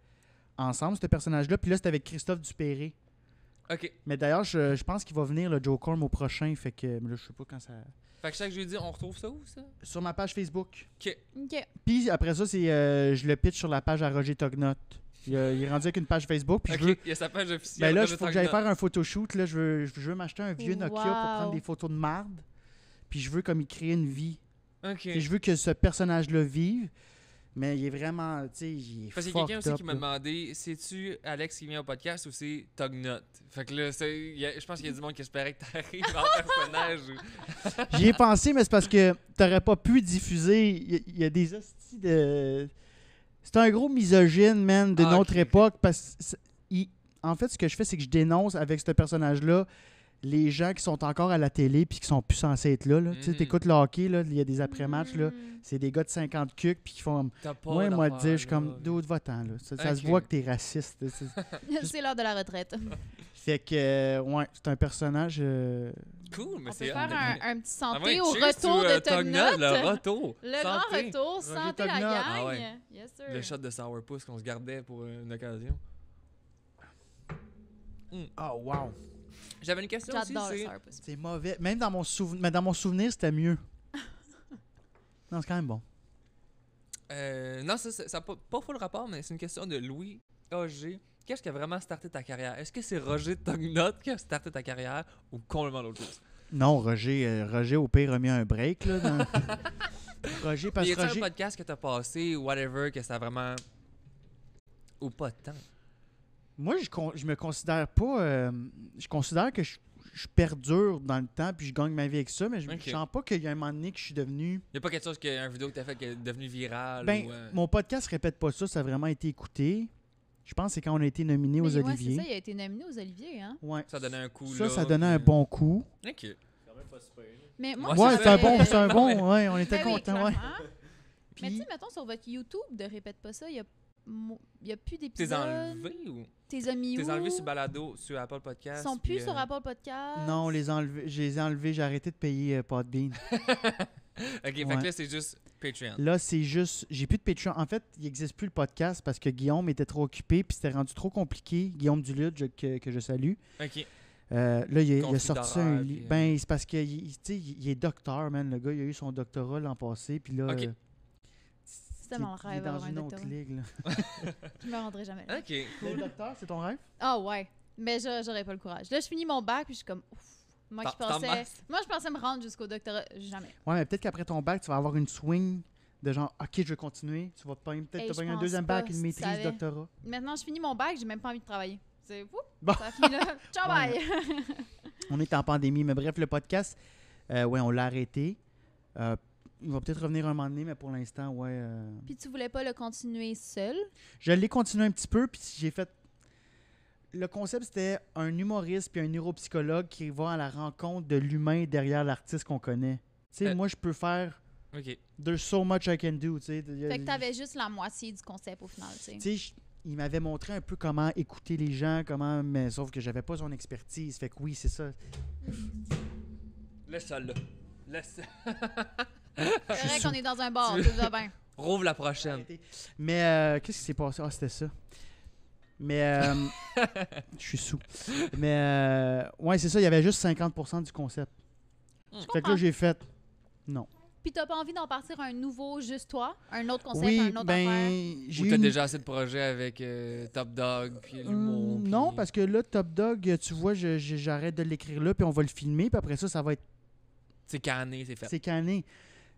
ensemble, ce personnage-là. Puis là, c'était avec Christophe Dupéré. OK. Mais d'ailleurs, je pense qu'il va venir, le Joe Corm, au prochain. Fait que mais là, je sais pas quand ça... Fait que chaque jeudi, on retrouve ça où, ça? Sur ma page Facebook. OK. OK. Puis après ça, c'est je le pitch sur la page à Roger Tognot. Il est rendu avec une page Facebook. Puis OK. je veux... Il y a sa page officielle. Ben là, de il faut que j'aille Tognot. faire un photoshoot. Là, je veux m'acheter un vieux Nokia pour prendre Wow. des photos de marde. Puis je veux comme il crée une vie. OK. Puis je veux que ce personnage-là vive. Mais il est vraiment, tu sais, il est Parce qu'il y a quelqu'un aussi fucked qui up, m'a là. demandé, c'est-tu Alex qui vient au podcast ou c'est Tognot? Fait que là, je pense qu'il y a du monde qui espérait que t'arrives en personnage. J'y ai pensé, mais c'est parce que t'aurais pas pu diffuser. Il y a des hosties de. C'est un gros misogyne, man, de notre Ok. époque. Parce en fait, ce que je fais, c'est que je dénonce avec ce personnage-là les gens qui sont encore à la télé puis qui sont plus censés être là. Tu sais, Mhm. t'écoutes le hockey, là, il y a des après-matchs, là. Mm. C'est des gars de 50 cucs puis qui font. T'as pas Moi, moi, te d'affaire, dire, je suis là. comme, d'où va-t'en, là. Ça se Ok. voit que t'es raciste. C'est l'heure de la retraite. Fait que, ouais, c'est un personnage. Cool, mais On peut c'est... faire un petit Ah santé ouais, au cheers retour to, de Tognot, Tognot. le retour. Le Santé. grand retour, santé la Tognot. gang. Ah ouais. Yes, sir. Le shot de sourpuss qu'on se gardait pour une occasion. Oh, wow. J'avais une question aussi, J'adore le c'est... sourpuss. C'est mauvais. Même dans mon souvenir, mais dans mon souvenir, c'était mieux. Non, c'est quand même bon. Non, ça n'a pas full rapport, mais c'est une question de Louis A.G. Qu'est-ce qui a vraiment starté ta carrière? Est-ce que c'est Roger Tognot qui a starté ta carrière ou complètement l'autre chose? Non, Roger au pire, a mis un break. Là, dans... Roger, parce Y que a-t-il Roger. un podcast que t'as passé ou whatever que ça a vraiment... Ou pas tant? Moi, je me considère pas. Je considère que je perdure dans le temps puis je gagne ma vie avec ça, mais je Ok. sens pas qu'il y a un moment donné que je suis devenu. Y a pas quelque chose un vidéo que t'as fait qui est devenu viral Ben, ou... mon podcast répète pas ça, ça a vraiment été écouté. Je pense que c'est quand on a été nominé aux Mais ouais, Oliviers. c'est ça, il a été nominé aux Oliviers. Hein? Ouais. Ça donnait un coup, Ça, là. ça donnait un puis- bon coup. OK. Quand même pas super. là. Mais moi, Ouais, Ouais, c'est c'est un ça. bon, c'est un bon. Mais- Ouais, on était Ben oui, contents, ouais. clairement. Mais tu Puis, sais, mettons sur votre YouTube de Répète pas ça, il y a plus T'es d'épisodes. enlevé ou... T'es mis T'es où? enlevé sur Balado, sur Apple Podcast. Ils sont puis, plus sur Apple Podcast. non, je les ai enlevés, j'ai arrêté de payer Podbean. OK, fait Ouais. que là, c'est juste Patreon. Là, c'est juste. J'ai plus de Patreon. En fait, il n'existe plus le podcast parce que Guillaume était trop occupé puis c'était rendu trop compliqué. Guillaume Duluth, que je salue. OK. Là, il a Conflit sorti un d'horaire, livre. puis, Ben, c'est parce qu'il est docteur, man. Le gars, il a eu son doctorat l'an passé. Puis là. Ok. C'est tellement le il est rêve dans d'avoir un une autre doctorat. ligue. Là. Je me rendrai jamais là. OK, Le cool. docteur, c'est ton rêve? Ah ouais. Mais j'aurais pas le courage. Là, je finis mon bac puis je suis comme ouf. Moi T'en- qui pensais. t'embrasses? Moi je pensais me rendre jusqu'au doctorat. Jamais. Ouais, mais peut-être qu'après ton bac, tu vas avoir une swing de genre, OK, je vais continuer. Tu vas peut-être Hey, te je pogner un pense deuxième pas, bac, une si tu maîtrise, savais. doctorat. Maintenant, je finis mon bac, j'ai même pas envie de travailler. C'est fou. Bon. Ça finit là. Ciao, Ouais. bye. On est en pandémie, mais bref, le podcast, ouais, on l'a arrêté. Il va peut-être revenir un moment donné, mais pour l'instant, ouais. Puis tu voulais pas le continuer seul. Je l'ai continué un petit peu, puis j'ai fait. Le concept, c'était un humoriste puis un neuropsychologue qui va à la rencontre de l'humain derrière l'artiste qu'on connaît. Tu sais, moi, je peux faire. OK. There's so much I can do, tu sais. Fait que t'avais juste la moitié du concept au final, tu sais. Tu sais, il m'avait montré un peu comment écouter les gens, mais sauf que j'avais pas son expertise. Fait que oui, c'est ça. Laisse ça là. Laisse ça. C'est vrai qu'on est dans un bar, Tu- tout va bien. Rouvre la prochaine. Mais qu'est-ce qui s'est passé? Ah, c'était ça. Mais je suis sous. Mais ouais, c'est ça, il y avait juste 50% du concept. Je Fait que là, comprends. j'ai fait non. Puis t'as pas envie d'en partir un nouveau juste toi? Un autre concept, Oui, un autre affaire? ben, j'ai Ou t'as une- déjà assez de projets avec Top Dog puis l'humour. puis- Non, parce que là, Top Dog, tu vois, j'arrête de l'écrire là, puis on va le filmer, puis après ça va être C'est canné, c'est fait. c'est canné.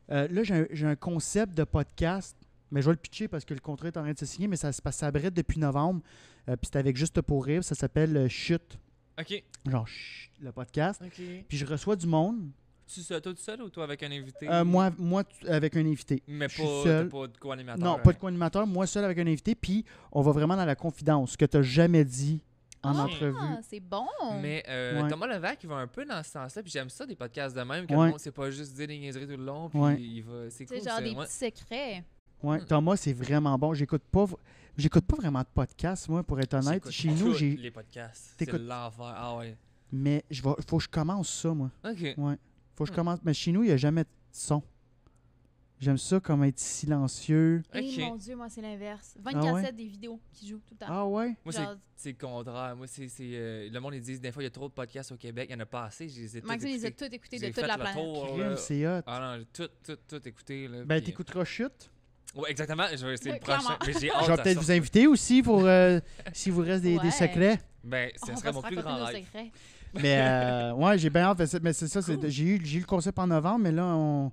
Là, j'ai un concept de podcast, mais je vais le pitcher parce que le contrat est en train de se signer, mais ça se passe, ça brette depuis novembre, puis c'est avec Juste pour rire, ça s'appelle Chut, OK. genre Chut, le podcast. OK. Puis je reçois du monde, Toi tout seul ou toi avec un invité? moi avec un invité. Mais je suis pas, seul. t'as pas de co-animateur. Non, pas de co-animateur, moi seul avec un invité, puis on va vraiment dans la confidence, ce que tu n'as jamais dit en Ah, entrevue. c'est bon. Mais Ouais. Thomas Levac, il va un peu dans ce sens-là, puis j'aime ça, des podcasts de même, que Ouais. le monde, c'est pas juste dire des niaiseries tout le long, puis Ouais. il va... C'est Tu sais, cool, genre ça. des Ouais. petits secrets. Ouais, Thomas, c'est vraiment bon. J'écoute pas vraiment de podcasts, moi, pour être honnête. J'écoute Chez nous, tous j'ai. les podcasts. C'est T'écoutes- l'enfer. Ah ouais. Mais faut que je commence ça, moi. OK. Faut que je commence. Mais chez nous, il n'y a jamais de son. J'aime ça comme être silencieux. Et OK. mon Dieu, moi, c'est l'inverse. Ah 24/7 ouais? des vidéos qui jouent tout le temps. Ah ouais? Moi, Genre, c'est le contraire. Moi, le monde, ils disent, des fois, il y a trop de podcasts au Québec. Il y en a pas assez. Je les ai tous Maxime, les a écoutés. tous écoutés J'ai de toute fait la le planète. tour, Crime, là. c'est hot. Ah non, j'ai tout écouté. Là, Ben, puis- t'écouteras Chute. Ouais, exactement. Je vais essayer le Clairement. prochain. Mais j'ai hâte Je que vais ça peut-être sorte. vous inviter aussi pour s'il vous reste des Ouais. secrets. Ben, On ça va serait se mon plus raconter grand nos rêve. secrets. Mais ouais, j'ai bien hâte. Mais c'est ça. Cool. J'ai eu le concept en novembre, mais là,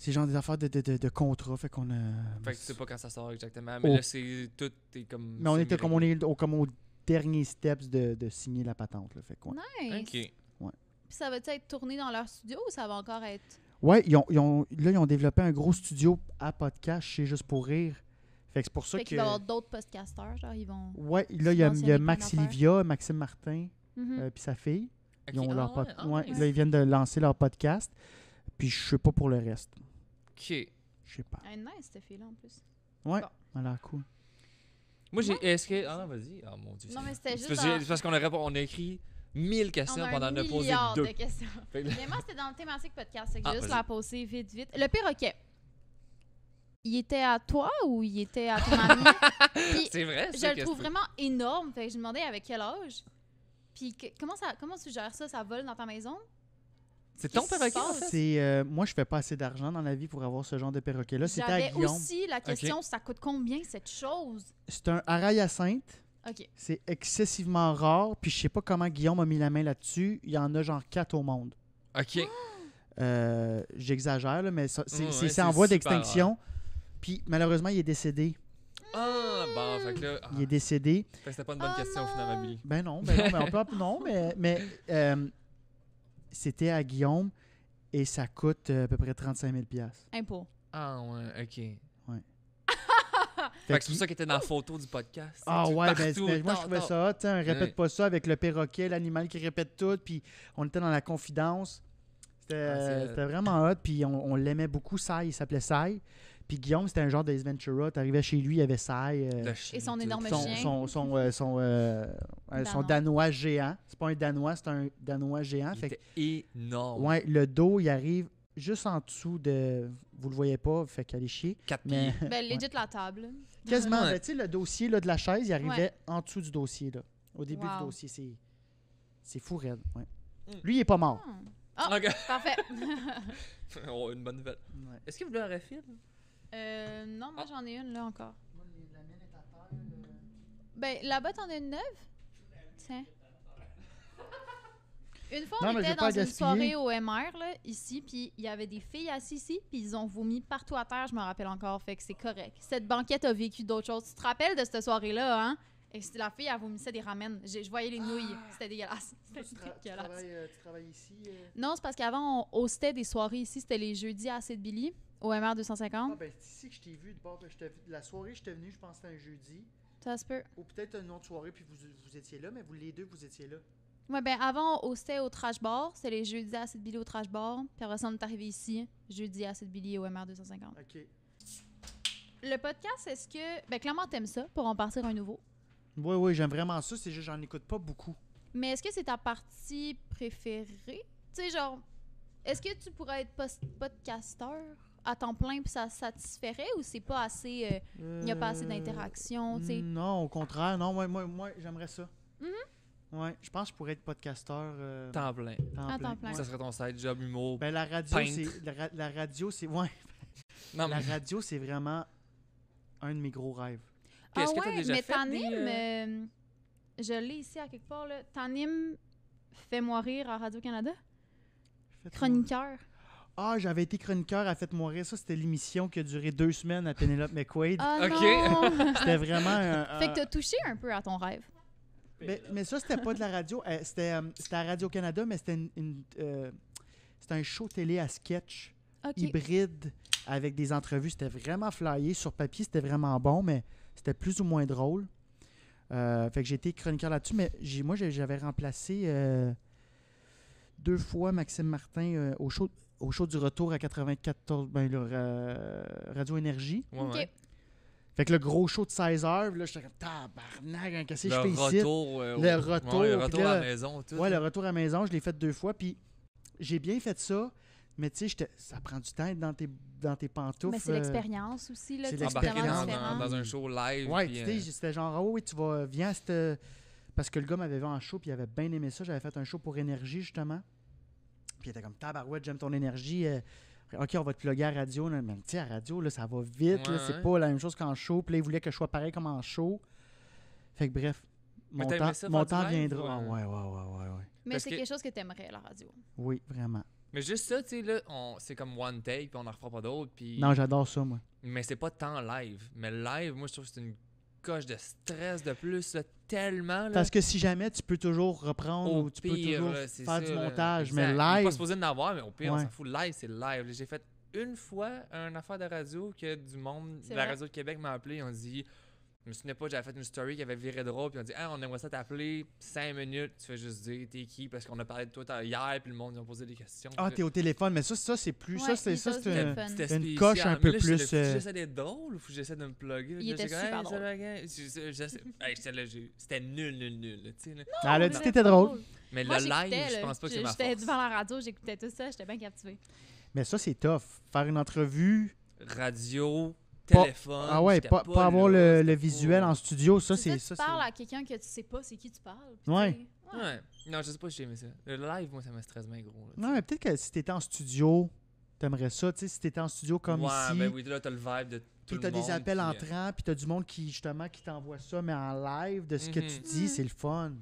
C'est genre des affaires de contrat, fait qu'on a... Fait que tu sais pas quand ça sort exactement. Mais Oh. là, c'est tout est comme. Mais on était comme on semi-réglé. est comme au dernier steps de signer la patente, là, fait qu'on... Nice. Ok. Puis ça va-tu être tourné dans leur studio ou ça va encore être... Ouais, ils ont développé un gros studio à podcast chez Juste pour rire. Fait que c'est pour ça Fait que... qu'il va y avoir d'autres podcasteurs, genre ils vont... Ouais, là, il y a mentionner Max plein d'affaires. Livia, Maxime Martin, Mhm. puis sa fille. Ok. Ils ont leur Ah ouais, ouais, nice. là, ils viennent de lancer leur podcast. Puis je sais pas pour le reste. Ok. Je sais pas. Ah, nice, cette fille-là, en plus. Ouais, Bon. elle a l'air cool. Moi, j'ai. Est-ce que. Ah, vas-y. Ah, mon dieu. Non, c'est- mais c'était c'est juste... parce que- c'est parce qu'on on a écrit 1000 On questions a pendant un de poser milliard 2. de questions. Fait que là- Mais moi, c'était dans le thématique podcast. Fait que Ah, j'ai juste vas-y. la poser vite, vite. Le perroquet. Il était à toi ou il était à ton ami? Puis C'est vrai, je le trouve vraiment énorme. Fait que je me demandais avec quel âge. Puis comment tu gères ça? Ça vole dans ta maison? C'est ton Qu'est-ce qui perroquet, se en passe? fait? C'est moi, je fais pas assez d'argent dans la vie pour avoir ce genre de perroquet-là. C'était à J'avais Guillaume. aussi la question, ça coûte combien cette chose? C'est un Arayacinthe. OK. C'est excessivement rare. Puis je sais pas comment Guillaume a mis la main là-dessus. Il y en a genre 4 au monde. Ok. J'exagère, là, mais Ouais, c'est en voie super d'extinction. Puis malheureusement, il est décédé. Ah, bon, fait que là. Ah, Il est décédé. fait que c'était pas une bonne Oh question, non. finalement, Billy. Ben non, mais on peut non, mais c'était à Guillaume et ça coûte à peu près 35 000 $. Impôt. Ah, ouais, ok. Fait Fait que c'est pour ça qu'il était dans la photo du podcast. Ah Tu- ouais, partout, ben, moi je trouvais ça hot, tu sais, un répète Ouais. pas ça avec le perroquet, l'animal qui répète tout, puis on était dans la confidence. c'est- C'était vraiment hot, puis on l'aimait beaucoup, Sai, il s'appelait Sai. Puis Guillaume, c'était un genre d'Ace Ventura, t'arrivais chez lui, il y avait Sai, Le chien, Et son tout. énorme son, chien. son Danois géant. C'est pas un Danois, c'est un Danois géant. Il Fait que, était énorme. ouais, le dos, il arrive juste en dessous de... Vous le voyez pas, fait qu'allez chier. 4 Mais pieds. Ben, legit la table. quasiment, Ouais. ben, tu sais, le dossier là, de la chaise, il arrivait Ouais. en dessous du dossier. Là. Au début Wow. du dossier, c'est fou raide. Ouais. Mm. Lui, il est pas mort. Ah, Ok. parfait. Oh, une bonne nouvelle. Ouais. Est-ce que vous voulez un refill? Non, moi j'en ai une là encore. Ben, là-bas, t'en as une neuve? Tiens. Une fois, Non, on mais je était vais pas dans une gaspiller. soirée au MR, là, ici, puis il y avait des filles assises ici, puis ils ont vomi partout à terre, je me rappelle encore, fait que c'est correct. Cette banquette a vécu d'autres choses. Tu te rappelles de cette soirée-là, hein? Et c'était la fille, elle vomissait des ramen. Je voyais les nouilles. C'était dégueulasse. C'était dégueulasse. Tu travailles ici? Non, c'est parce qu'avant, on hostait des soirées ici. C'était les jeudis à Acid Billy, au MR 250. Ah, ben, c'est ici que je t'ai vu. La soirée, je t'ai venu, je pense que c'était un jeudi. Ça se peut. Ou peut-être une autre soirée, puis vous étiez là, mais vous les deux, vous étiez là. Ouais, ben avant, on hostait au Trash Bar. C'était les jeudis à Acid Billy au Trash Bar. Puis après ça, on est arrivé ici, jeudi à Acid Billy au MR 250. OK. Le podcast, est-ce que... Ben clairement, t'aimes ça pour en partir un nouveau. Oui, oui, j'aime vraiment ça. C'est juste j'en écoute pas beaucoup. Mais est-ce que c'est ta partie préférée? Tu sais, genre, est-ce que tu pourrais être podcasteur à temps plein puis ça satisferait ou c'est pas assez... Il n'y a pas assez d'interaction, tu sais? Non, au contraire. Non, moi j'aimerais ça. Mhm. Ouais, je pense que je pourrais être podcasteur Temps plein. À temps plein. Ça serait ton side job humour. Ben, la radio, Peintre. c'est... La radio, c'est... Ouais, non, la mais radio, c'est vraiment un de mes gros rêves. Ah est-ce que t'as ouais, déjà mais fait t'animes... je l'ai ici à quelque part, là. T'animes Fais-moi rire à Radio-Canada? Faites-moi- Chroniqueur. Ah, j'avais été chroniqueur à Faites-moi rire. Ça, c'était l'émission qui a duré 2 semaines à Penelope McQuaid. Ah Ok. non! C'était vraiment Fait que t'as touché un peu à ton rêve. Mais ça, c'était pas de la radio. C'était à Radio-Canada, mais c'était c'était un show télé à sketch OK. hybride avec des entrevues. C'était vraiment flyé. Sur papier, c'était vraiment bon, mais c'était plus ou moins drôle. Fait que j'ai été chroniqueur là-dessus, mais moi, j'avais remplacé 2 fois Maxime Martin au show du retour à 94, Radio Énergie. Ouais, OK. ouais. Fait que le gros show de 16 heures, là, j'étais comme tabarnak, hein, qu'est-ce que je Le fais ici? retour. Le retour, Ouais, le puis retour à là- la maison. Tout, Ouais, le là. retour à la maison, je l'ai fait 2 fois, puis j'ai bien fait ça, mais tu sais, ça prend du temps d'être dans tes pantoufles. Mais c'est l'expérience aussi, là. c'est qui est Embarqué totalement dans, différent. dans un show live. Ouais, puis, tu sais, c'était genre, oh oui, tu vas, viens à cette... Parce que le gars m'avait vu en show, puis il avait bien aimé ça. J'avais fait un show pour Énergie, justement. Puis il était comme, tabarouette, j'aime ton énergie. OK, on va te plugger à la radio. Là. Mais tu sais, à la radio, là, ça va vite. Ouais, Là, c'est ouais. pas la même chose qu'en show. Puis là, il voulait que je sois pareil comme en show. Fait que bref, Mais mon t'as temps, aimé ça mon faire temps du live, viendra. ou, Ah, ouais. Mais Parce c'est que- quelque chose que t'aimerais, la radio. Oui, vraiment. Mais juste ça, tu sais, là, c'est comme one take, puis on n'en refera pas d'autres. Puis... Non, j'adore ça, moi. Mais c'est pas tant live. Mais live, moi, je trouve que c'est une coche de stress de plus, là, tellement. Là. Parce que si jamais, tu peux toujours reprendre Au ou tu peux pire, toujours là, c'est faire ça, du là. montage. Exact. Mais Il est pas live, supposé d'en avoir, mais au pire, on Ouais. s'en fout. Live, c'est live. J'ai fait une fois une affaire de radio que du monde, C'est la vrai. radio de Québec m'a appelé. Ils ont dit, je me souvenais pas, j'avais fait une story qui avait viré drôle. Puis ils ont dit, ah, on aimerait ça t'appeler 5 minutes. Tu fais juste dire, t'es qui? Parce qu'on a parlé de toi hier, puis le monde, ils ont posé des questions. ah, Puis t'es au téléphone. Mais ça c'est plus. Ouais, ça, c'est il ça, est c'est le un- fun. C'était une spécial. coche un Mais peu là, plus, Faut que j'essaie d'être drôle ou faut que j'essaie de me plugger? Il était super drôle. C'était nul, là, tu sais, là. Elle a dit que t'étais drôle. Mais Moi, le live, j'écoutais, je là. pense pas que c'est ma J'étais force. devant la radio, j'écoutais tout ça, j'étais bien captivée. Mais ça, c'est tough. Faire une entrevue. Radio, Pas- téléphone. Ah ouais, j'étais pas avoir là, le c'était visuel pas- en studio. Ça, c'est. Tu parles à quelqu'un que tu sais pas c'est qui tu parles. puis Ouais. tu sais, Ouais. Non, je sais pas si j'ai aimé ça. Le live, moi, ça me stresse bien gros. là, tu Non, mais peut-être que si t'étais en studio, t'aimerais ça. Tu sais, si t'étais en studio comme ouais, ici. ben oui, là, t'as le vibe de tout Puis le t'as monde. des appels puis, entrants, puis t'as du monde qui, justement, qui t'envoie ça, mais en live, de ce que tu dis, c'est le fun.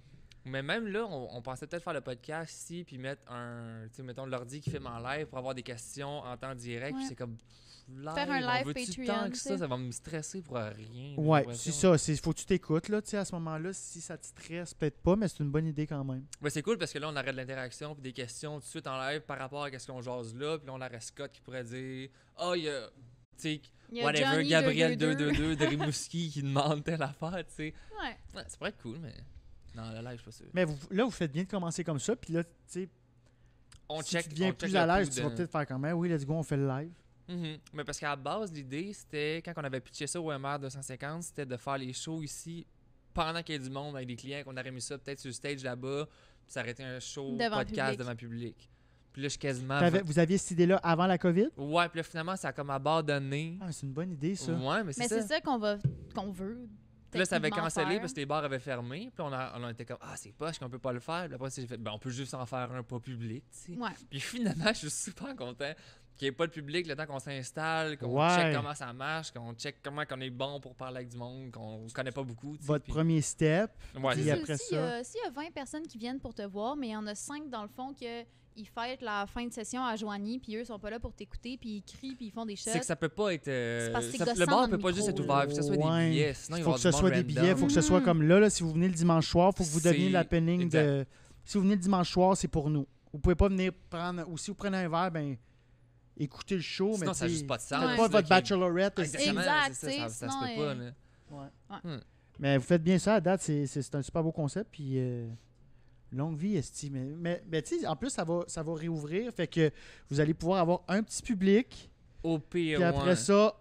Mais même là, on pensait peut-être faire le podcast ici, puis mettre tu sais, mettons l'ordi qui filme en live pour avoir des questions en temps direct. Puis Ouais. c'est comme live, Faire un on live veut-tu Patreon, tant que tu ça, sais. ça va me stresser pour rien. j'ai Ouais, l'impression. c'est ça. Faut que tu t'écoutes, là, tu sais, à ce moment-là. Si ça te stresse, peut-être pas, mais c'est une bonne idée quand même. Ouais, c'est cool parce que là, on aurait de l'interaction puis des questions tout de suite en live par rapport à ce qu'on jase là. Puis là, on aurait Scott qui pourrait dire ah, il y a, tu sais, Il y a whatever, Johnny Gabriel 222. 222 de Rimouski qui demande telle affaire, tu sais. Ouais. Ouais, ça pourrait être cool, mais non, le live, je suis pas sûr. Mais là, vous faites bien de commencer comme ça, puis là, tu sais, On si check. tu deviens on check plus le à l'aise, pouls tu vas de- peut-être faire comme, oui, let's go, on fait le live. Mhm. Mais parce qu'à la base, l'idée, c'était, quand on avait pitché ça au MR 250, c'était de faire les shows ici pendant qu'il y a du monde avec des clients, qu'on aurait mis ça peut-être sur le stage là-bas, puis ça aurait été un show Devant podcast public. devant public. Puis là, je suis quasiment. Vous aviez cette idée-là avant la COVID? Ouais, puis là, finalement, ça a comme abandonné. Ah, mais c'est une bonne idée, ça. Ouais, mais c'est Mais ça. c'est ça qu'on veut. Puis là, ça avait techniquement cancellé faire. parce que les bars avaient fermé. Puis on a été comme, ah, c'est poche qu'on peut pas le faire. Puis après, j'ai fait, ben, on peut juste en faire un pas public, tu sais. Ouais. Puis finalement, je suis super content qu'il n'y ait pas de public le temps qu'on s'installe, qu'on Ouais. check comment ça marche, qu'on check comment on est bon pour parler avec du monde, qu'on connaît pas beaucoup. tu sais, Votre puis- premier step. Ouais, Puis c'est ça. après S'il ça- s'il y a 20 personnes qui viennent pour te voir, mais il y en a 5 dans le fond ils fêtent la fin de session à Joanie, puis eux sont pas là pour t'écouter, puis ils crient, puis ils font des shots. C'est que ça peut pas être. C'est parce que c'est le gossant bar dans peut le pas juste être micro. ouvert, faut que ça soit Ouais. des billets. Sinon, il Il va faut y que ce avoir soit du des monde billets, il random. faut que ce soit Mhm. comme là, si vous venez le dimanche soir, il faut que vous donniez C'est- l'happening exact. de. Si vous venez le dimanche soir, c'est pour nous. Vous pouvez pas venir prendre. Ou si vous prenez un verre, ben écoutez le show, Sinon, mais ça n'a tu juste sais, pas de sens. faites Ouais. pas là, votre qu'il y ait- bachelorette. Exactement, Exact, c'est ça, ça se sinon, peut pas. Là. Ouais. Mais vous faites bien ça à date, c'est un super beau concept. Puis longue vie, esti. Mais tu sais, en plus, ça va réouvrir. Fait que vous allez pouvoir avoir un petit public. Au pire, Puis après ouais. ça,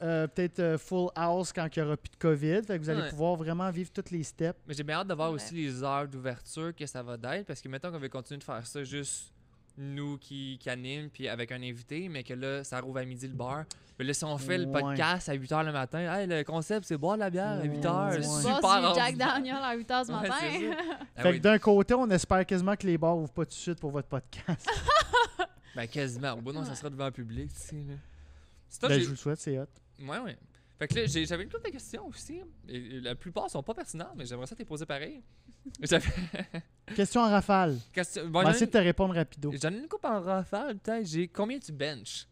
peut-être full house quand il n'y aura plus de COVID. Fait que vous allez Ouais. pouvoir vraiment vivre toutes les steps. Mais j'ai bien hâte de voir Ouais. aussi les heures d'ouverture que ça va d'être, parce que mettons qu'on va continuer de faire ça juste nous qui animent, puis avec un invité, mais que là, ça rouvre à midi le bar. Mais là, si on fait le Ouais. podcast à 8h le matin, hey, le concept, c'est boire de la bière à 8h. Ouais. Tu Super bosses du Jack ordinaire. Daniel à 8h ce Ouais, matin. c'est ça. Ah Fait oui, que d'un côté, on espère quasiment que les bars ouvrent pas tout de suite pour votre podcast. ben quasiment. Bon, non, ça Ouais. sera devant le public, tu sais. Là. C'est toi, Ben, j'ai- je vous le souhaite, c'est hot. Ouais. Fait que là, j'avais une couple de questions aussi. Et la plupart sont pas pertinentes, mais j'aimerais ça te les poser pareil. J'avais. Question en rafale. Question... On Bon, va essayer de te répondre rapido. J'en ai une coupe en rafale, peut-être. J'ai combien tu bench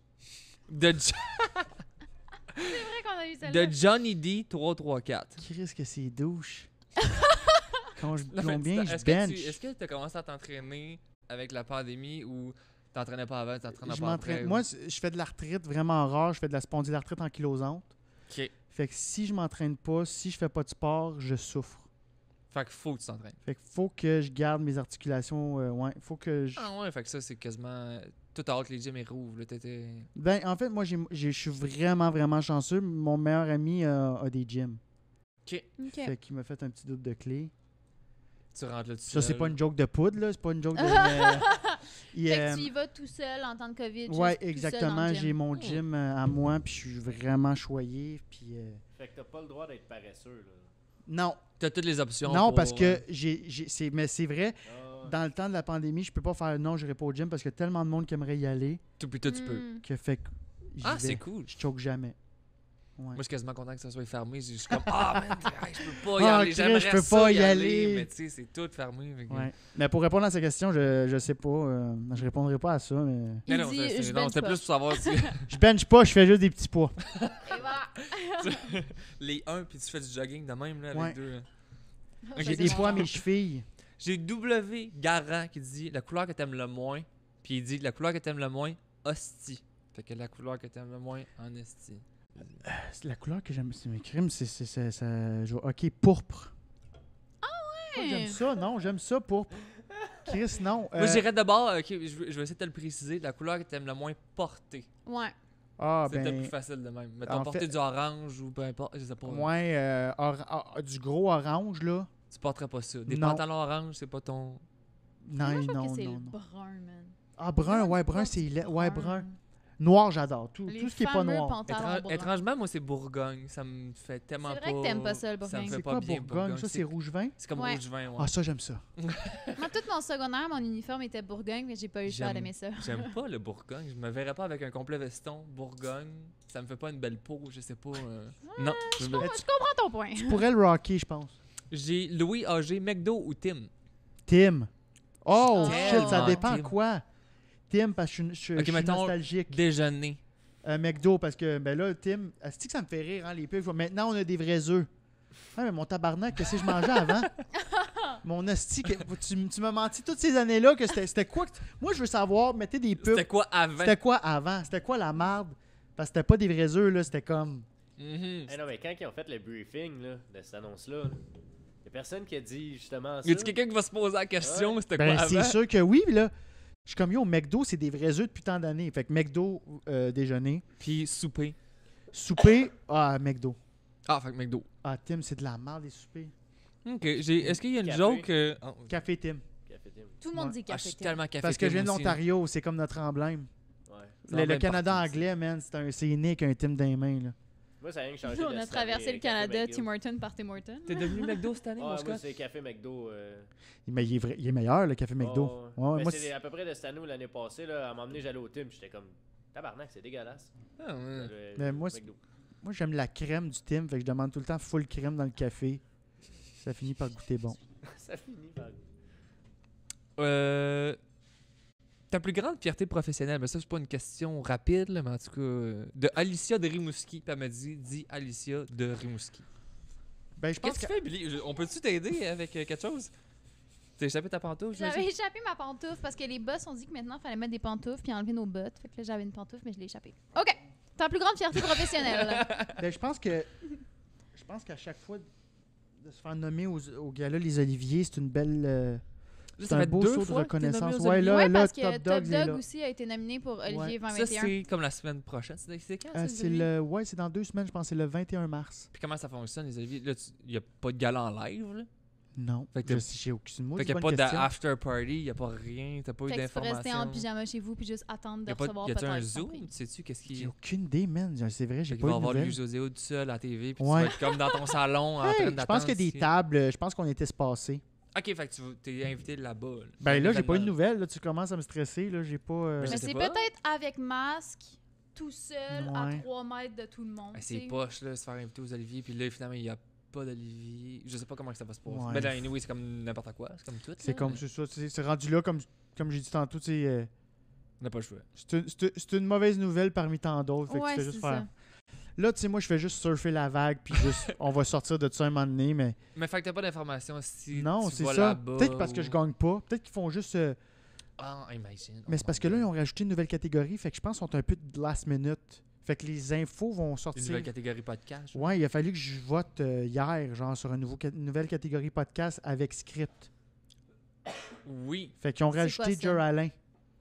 de, C'est vrai qu'on a eu de celle-là. Johnny D 334. Qu'est-ce que c'est douche? Quand je Non, mais plombe bien, je est-ce bench. est-ce que tu as commencé à t'entraîner avec la pandémie ou t'entraînais pas avant, t'entraînais Je pas après? m'entraîne. Moi, je fais de l'arthrite vraiment rare. Je fais de la spondylarthrite ankylosante. Ok. Fait que si je m'entraîne pas, si je fais pas de sport, je souffre. Fait qu'il faut que tu t'entraînes. Fait qu'il faut que je garde mes articulations. Ouais, faut que je. Ah ouais, fait que ça, c'est quasiment. Tout à l'heure que les gyms ils rouvrent, là, t'étais. Ben, en fait, moi, je suis vraiment, vraiment chanceux. Mon meilleur ami a des gyms. Ok. Ok. Fait qu'il m'a fait un petit double de clé. Tu rentres là dessus. Ça, c'est pas une joke de poudre, là. C'est pas une joke de. Il, Fait que tu y vas tout seul en temps de COVID. juste ouais, tout seul exactement. dans le gym. J'ai mon gym à moi, puis je suis vraiment choyé. Puis. Fait que t'as pas le droit d'être paresseux, là. Non, T'as toutes les options. non, pour, parce que mais c'est vrai. Ah, Dans le temps de la pandémie, je peux pas faire non, je n'irai pas au gym parce qu'il y a tellement de monde qui aimerait y aller Tout puis tout, tu peux. Hmm. que fait que j'y Ah, vais. c'est cool. Je choque jamais. Ouais. Moi, je suis quasiment content que ça soit fermé. Je suis comme, man, hey, je peux pas y Ah, aller. Chris, J'aimerais je peux ça pas y y aller. aller. Mais tu sais, c'est tout fermé. Fait que- Ouais. Mais pour répondre à sa question, je sais pas. Je répondrai pas à ça. Mais... Il Non, dit, c'est- je non, bench c'était pas. plus pour savoir si Je bench pas, je fais juste des petits poids. Et voilà. les 1 puis tu fais du jogging de même là, avec Ouais. deux. Ça, J'ai c'est des mon poids à genre. mes chevilles. J'ai W Garant qui dit la couleur que t'aimes le moins. Puis il dit la couleur que t'aimes le moins, hostie. Fait que la couleur que t'aimes le moins, en esti. C'est la couleur que j'aime. C'est mes crimes, ok, pourpre. Ouais. J'aime ça, non, j'aime ça, pourpre. Chris, non. Moi, j'irais d'abord, ok, je vais essayer de te le préciser, la couleur que t'aimes le moins porter. Ouais. Ah, C'est peut-être ben. plus facile de même. Mettons, en porter fait- du orange ou peu importe, je sais pas. Ouais, du gros orange, là. Tu porterais pas ça. Des Non. pantalons orange, c'est pas ton. Non, Moi, je trouve non, que c'est non, le non. brun, man. Ah, brun, Comment ouais, tu brun, portes c'est du laid. Ouais, brun. Noir, j'adore. Tout ce qui est pas fameux noir. pantalons bruns. Étrangement, moi, c'est Bourgogne. Ça me fait tellement C'est pas. vrai que t'aimes pas ça, le Ça me Bourgogne. fait C'est pas quoi bien Bourgogne? Ça, c'est rouge vin? C'est comme Ouais. rouge vin, ouais. Ah, ça, j'aime ça. Moi, tout mon secondaire, mon uniforme était Bourgogne, mais j'ai pas eu le choix J'aime- d'aimer ça. J'aime pas le Bourgogne. Je me verrais pas avec un complet veston Bourgogne. Ça me fait pas une belle peau, je sais pas. Non. Je comprends ton point. Tu pourrais le rocker, je pense. J'ai Louis AG, McDo ou Tim. Tim. Oh, Tim. shit, ça dépend Tim. quoi? Tim, parce que je suis mettons, nostalgique. Déjeuner. McDo, parce que, ben là, Tim, est-ce que ça me fait rire, hein, les pubs? Maintenant, on a des vrais œufs. Ah, mais mon tabarnak, qu'est-ce que je mangeais avant? Mon hostie, tu m'as menti toutes ces années-là que c'était quoi? Moi, je veux savoir, mettez des pubs. C'était quoi avant? C'était quoi avant? C'était quoi la marde? Parce que c'était pas des vrais œufs, là, c'était comme... Mhm. Eh non, mais quand ils ont fait le briefing là, de cette annonce-là, il a personne qui a dit justement ça. Y a-tu quelqu'un qui va se poser la question? C'était Ben, quoi c'est avant? sûr que oui, puis là, je suis comme, yo, McDo, c'est des vrais œufs depuis tant d'années. Fait que McDo, déjeuner. Puis souper. Souper, McDo. Ah, fait que McDo. Ah, Tim, c'est de la merde, les soupers. Ok. Est-ce qu'il y a une Café. joke? Café Tim. Café Tim. Tout le monde Ouais. dit Ah, je café. suis tellement café. Parce que je viens de Tim aussi. l'Ontario, c'est comme notre emblème. Ouais. C'est Le emblème Canada partout, anglais, man, c'est né avec un Tim dans les mains, là. Moi, ça a rien que changé. On de a cette traversé année, le Café Canada, McDo. Tim Horton par Tim Horton. T'es devenu McDo cette année, Ouais, mon moi, Scott? c'est Café McDo. Mais il est meilleur, le café McDo. Ouais, Mais moi, c'est à peu près de cette année ou l'année passée, là, à m'emmener, j'allais au Tim, j'étais comme, tabarnak, c'est dégueulasse. Ah, ouais. Mais moi, McDo. moi, j'aime la crème du Tim, fait que je demande tout le temps full crème dans le café. Ça finit par goûter bon. Ça finit par... Ta plus grande fierté professionnelle, mais ça, c'est pas une question rapide, là, mais en tout cas, de Alicia de Rimouski. Puis elle m'a dit Alicia de Rimouski. Ben, je pense Qu'est-ce que... que tu fais, Billy? On peut-tu t'aider avec quelque chose? T'as échappé ta pantoufle? J'avais j'imagine? échappé ma pantoufle parce que les boss ont dit que maintenant, il fallait mettre des pantoufles puis enlever nos bottes. Fait que là, j'avais une pantoufle, mais je l'ai échappée. OK. Ta plus grande fierté professionnelle. Ben, je pense qu'à chaque fois de se faire nommer au gala Les Oliviers, c'est une belle... Là, c'est ça un fait beau deux saut de fois que t'es nommé reconnaissance. aux Ouais, Oliviers. là, Ouais, là, parce que Top Top Dog, il est Dog là. aussi a été nominé pour Olivier Ouais. 2021. Ça, c'est comme la semaine prochaine. C'est quand, ça, les C'est Oliviers? c'est dans 2 semaines, je pense, c'est le 21 mars. Puis comment ça fonctionne, les Oliviers? Là, il n'y a pas de gala en live, là? Non, Fait que j'ai aucune mot. Fait qu'il n'y a pas d'after party, il n'y a pas rien, t'as pas eu Fait que tu peux rester en d'informations. pyjama chez vous puis juste attendre de Y a pas, recevoir y a-tu peut-être un ton Zoom? prix. Tu sais-tu qu'est-ce J'ai qui... aucune idée, man. C'est vrai, j'ai Fait qu'il pas va eu de avoir nouvelles. Louis José tout seul à la TV, puis tu Ouais. vas être comme dans ton salon en train Hey, d'attendre. je pense qu'il y a des si- tables. Je pense qu'on était spacés. Ok, fait que tu t'es invité là-bas. Là. Ben là, j'ai pas eu de Événement. nouvelles. Là, tu commences à me stresser. Là, j'ai pas. Mais Mais sais c'est pas. peut-être avec masque, tout seul, à Ouais. 3 mètres de tout le monde. Ben, c'est t'sais. poche, là, se faire inviter aux Oliviers, puis là, finalement, il n'y a pas d'Olivier. Je sais pas comment que ça va se passer. Ouais. Ben, là, anyway, c'est comme n'importe quoi, c'est comme tout. C'est comme c'est ça. C'est rendu là, comme j'ai dit tantôt. Tu sais, On n'a pas le choix. c'est une mauvaise nouvelle parmi tant d'autres. Fait que Ouais, tu fais juste c'est faire. Là, tu sais, moi, je fais juste surfer la vague, puis juste, on va sortir de ça un moment donné, mais Mais fait que t'as pas d'informations si non, tu c'est vas ça. là-bas. Peut-être parce que ou- je gagne pas. Peut-être qu'ils font juste. Ah, imagine. Mais c'est parce que là, ils ont rajouté une nouvelle catégorie, fait que je pense qu'ils sont un peu de last minute. Fait que les infos vont Une sortir. nouvelle catégorie podcast. Ouais, il a fallu que je vote hier, genre sur une nouvelle catégorie podcast avec script. Oui. Fait qu'ils ont C'est rajouté quoi ça? Joe Alain,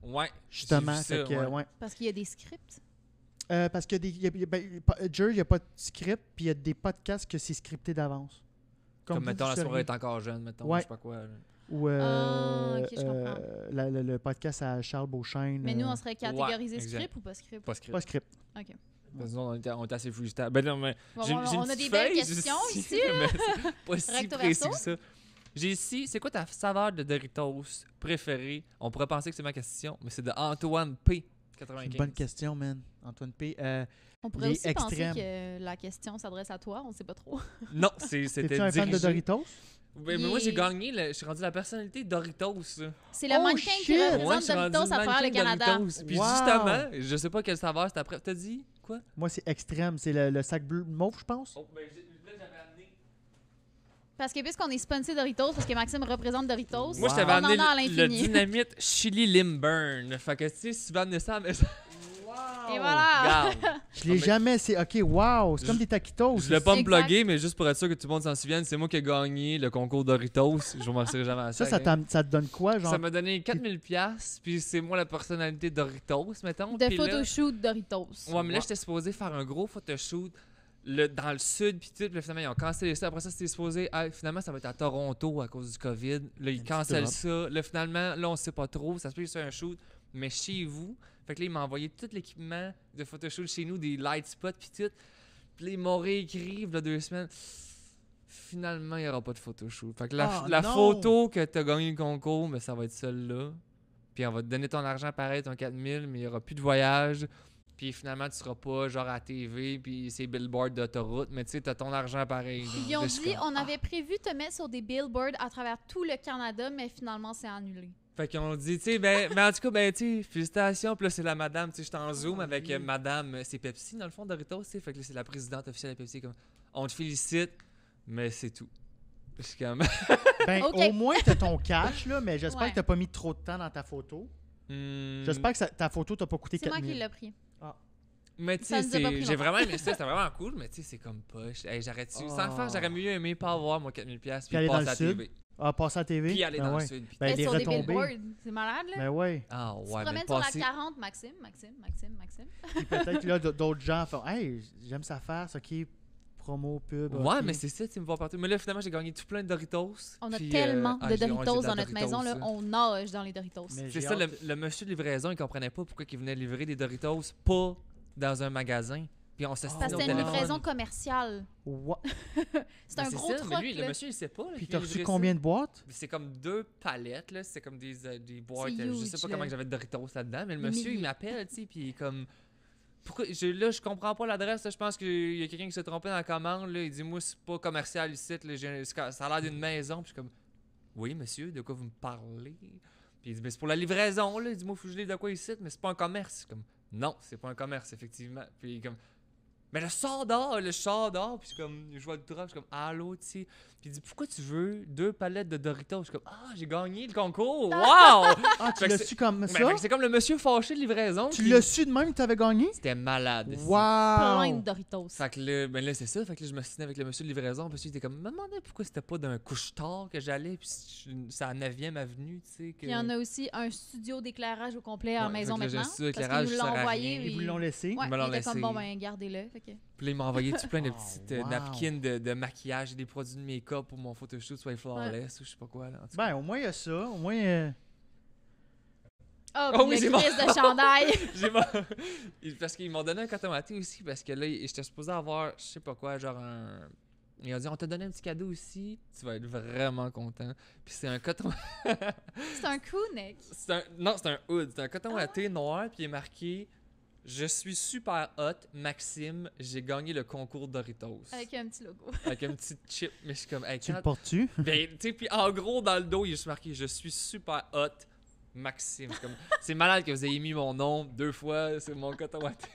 Ouais. justement. J'ai vu Fait ça, que, ouais. ouais. Parce qu'il y a des scripts. Parce que Joe, il n'y a pas de script, puis il y a des podcasts que c'est scripté d'avance. Comme vous, mettons, vous la seriez. soirée est encore jeune, mettons, Ouais. je sais pas quoi. là. Ou Ah, ok, je comprends. le podcast à Charles Beauchesne. Mais nous, on serait catégorisé exact. script ou pas script? Pas script. Pas script. OK. Parce que nous, on était assez freestyle. Ben non, mais Bon, j'ai on une a petite des belles feuille questions ici. mais c'est pas si Recto précis verso. que ça. J'ai ici, c'est quoi ta saveur de Doritos préférée? On pourrait penser que c'est ma question, mais c'est de Antoine P. 95. Bonne question, man. Antoine P. On pourrait Les aussi extrêmes. penser que la question s'adresse à toi, on sait pas trop. Non, c'était T'es-tu un fan de dirigé. Doritos? Mais moi, j'ai Il- gagné. Je suis rendu la personnalité Doritos. C'est le Oh, mannequin shit! qui Ouais, je représente suis rendu Doritos à travers le mannequin Canada. Doritos. Puis Wow! justement, je sais pas quelle saveur c'était après. T'as dit quoi? Moi, c'est extrême. C'est le sac bleu mauve, je pense. Oh, ben, là, j'avais amené. Parce que puisqu'on est sponsé Doritos, parce que Maxime représente Doritos, Moi, je Wow. t'avais on amené en a à le l'infini. dynamite chili limburn. Fait que, tu sais, si tu veux amener ça à la maison, Et voilà! regarde. Je l'ai jamais. C'est OK, wow. C'est comme des taquitos. Je voulais pas me Exact. plugger, mais juste pour être sûr que tout le monde s'en souvienne, c'est moi qui ai gagné le concours Doritos. Je vous remercierai jamais à ça. Ça te donne quoi, genre? Ça m'a donné 4000$, puis c'est moi la personnalité Doritos, mettons. De Puis là- photoshoot Doritos. Ouais, mais là, j'étais supposé faire un gros photoshoot dans le sud, puis tout. Puis là, finalement, ils ont cancellé ça. Après ça, c'était supposé. Finalement, ça va être à Toronto à cause du COVID. Là, ils Un cancellent petit ça. Là, finalement, là, on sait pas trop. Ça se peut que c'est un shoot, mais chez vous. Fait que là, ils m'ont envoyé tout l'équipement de photoshoot chez nous, des light spots, puis tout. Puis là, ils m'ont réécrit, là, 2 semaines. Finalement, il n'y aura pas de photoshoot. Fait que la, Oh, la non! photo que tu as gagné le concours, mais ça va être celle-là. Puis on va te donner ton argent pareil, ton 4000, mais il n'y aura plus de voyage. Puis finalement, tu seras pas genre à la TV, puis c'est billboard d'autoroute, mais tu sais, t'as ton argent pareil. genre. Ils ont Là, je suis dit, comme, on avait prévu de te mettre sur des billboards à travers tout le Canada, mais finalement, c'est annulé. Fait qu'ils ont dit, tu sais, ben, mais en tout cas, ben, tu sais, félicitations. Puis là, c'est la madame, tu sais, j'étais en Zoom avec madame, c'est Pepsi, dans le fond, Doritos, tu sais. Fait que là, c'est la présidente officielle de Pepsi, comme, on te félicite, mais c'est tout. Je suis comme, Ben, OK. au moins, t'as ton cash, là, mais j'espère Ouais. que t'as pas mis trop de temps dans ta photo. J'espère que ta photo t'a pas coûté C'est moi 4000. qui l'ai pris. Mais tu Ça sais, nous a pas pris j'ai longtemps. vraiment aimé ça, c'était vraiment cool, mais tu sais, c'est comme poche. Hey, j'arrête-tu? Sans le faire, j'aurais mieux aimé pas avoir mon 4000$ puis Puis aller dans passer le à la sud. TV. Ah, passer à la TV? Puis aller Ben dans ouais. le sud. puis Ben, Mais des sur des retombées. billboards. C'est malade, là? Ben ouais. Ah Tu te ouais, mais promènes sur la passer... 40, Maxime. Puis peut-être que là, d'autres gens font Hey, j'aime sa face, ok, promo, pub. Ouais, ok. mais c'est ça, tu me vois partout. Mais là, finalement, j'ai gagné tout plein de Doritos. On a puis, tellement ah, de j'ai- Doritos j'ai de la dans notre Doritos, maison, là. ça. On nage dans les Doritos. Mais C'est j'ai ça, hâte. le monsieur de livraison, il comprenait pas pourquoi il venait livrer des Doritos pas dans un magasin. Puis on s'est Parce que au c'était une téléphone. livraison commerciale. Wa- C'est un Mais gros ça, truc, mais lui, là. le monsieur, il sait pas. là, Puis qu'il t'as vient reçu livrer combien ça. de boîtes? C'est comme 2 palettes, là. C'est comme des boîtes. C'est Je huge, sais pas là. comment j'avais de Doritos là-dedans, mais le Des monsieur, il milliers. m'appelle, tu sais, puis il est comme. Pourquoi là, je comprends pas l'adresse. Là, je pense qu'il y a quelqu'un qui s'est trompé dans la commande. Là. Il dit, moi, c'est pas commercial ici. Là, ça a l'air d'une maison. Puis je suis comme, oui, monsieur, de quoi vous me parlez? Puis il dit, mais c'est pour la livraison. Là. Il dit, moi, il faut que je livre de quoi ici, mais c'est pas un commerce. Je suis comme, non, c'est pas un commerce, effectivement. Puis il est comme, mais le sort dehors. Puis je suis comme, je vois le truck, je suis comme, allô, tu sais. Puis il dit, pourquoi tu veux 2 palettes de Doritos? Je suis comme, ah, j'ai gagné le concours. Wow! Ah, tu Fait que l'as c'est- su comme Ben, ça? fait que c'est comme le monsieur fâché de livraison. Tu qui- l'as su de même que t'avais gagné? C'était malade. Plein de Wow! Doritos. Fait que là, ben là, c'est ça. Fait que là, je me suis avec le monsieur de livraison. Puis il était comme, me demandait pourquoi c'était pas d'un couche-tard que j'allais. Puis c'est à 9e avenue, tu sais. Que... Puis il y en a aussi un studio d'éclairage au complet à la Ouais, maison fait que là, j'ai maintenant. su, Parce éclairage, qu'ils nous ça l'ont sert à envoyé. rien. Ils vous l'ont laissé? Ouais, Ils me l'ont il était comme, laissé. bon, ben, gardez-le. Fait que... Puis là, il m'a envoyé tout plein de Oh, petites wow. napkins de maquillage et des produits de make-up pour mon photoshoot soit flawless ou je sais pas quoi. Là, en tout cas. Ben, au moins, il y a ça. Au moins. Oh, Oh puis oui, le c'est bon. crise de chandail. J'ai pas- Parce qu'ils m'ont donné un coton watté aussi, parce que là, j'étais supposé avoir, je sais pas quoi, genre un. Ils ont dit, on t'a donné un petit cadeau aussi, tu vas être vraiment content. Puis c'est un coton. C'est un crewneck. Non, c'est un hood. C'est un coton watté noir, puis il est marqué je suis super hot, Maxime, j'ai gagné le concours Doritos. Avec un petit logo. Avec un petit chip, mais je suis comme, hey, Tu le quand- portes-tu? Ben, tu sais, puis en gros, dans le dos, il est juste marqué je suis super hot, Maxime. Je suis comme, c'est malade que vous ayez mis mon nom 2 fois sur mon coton watté.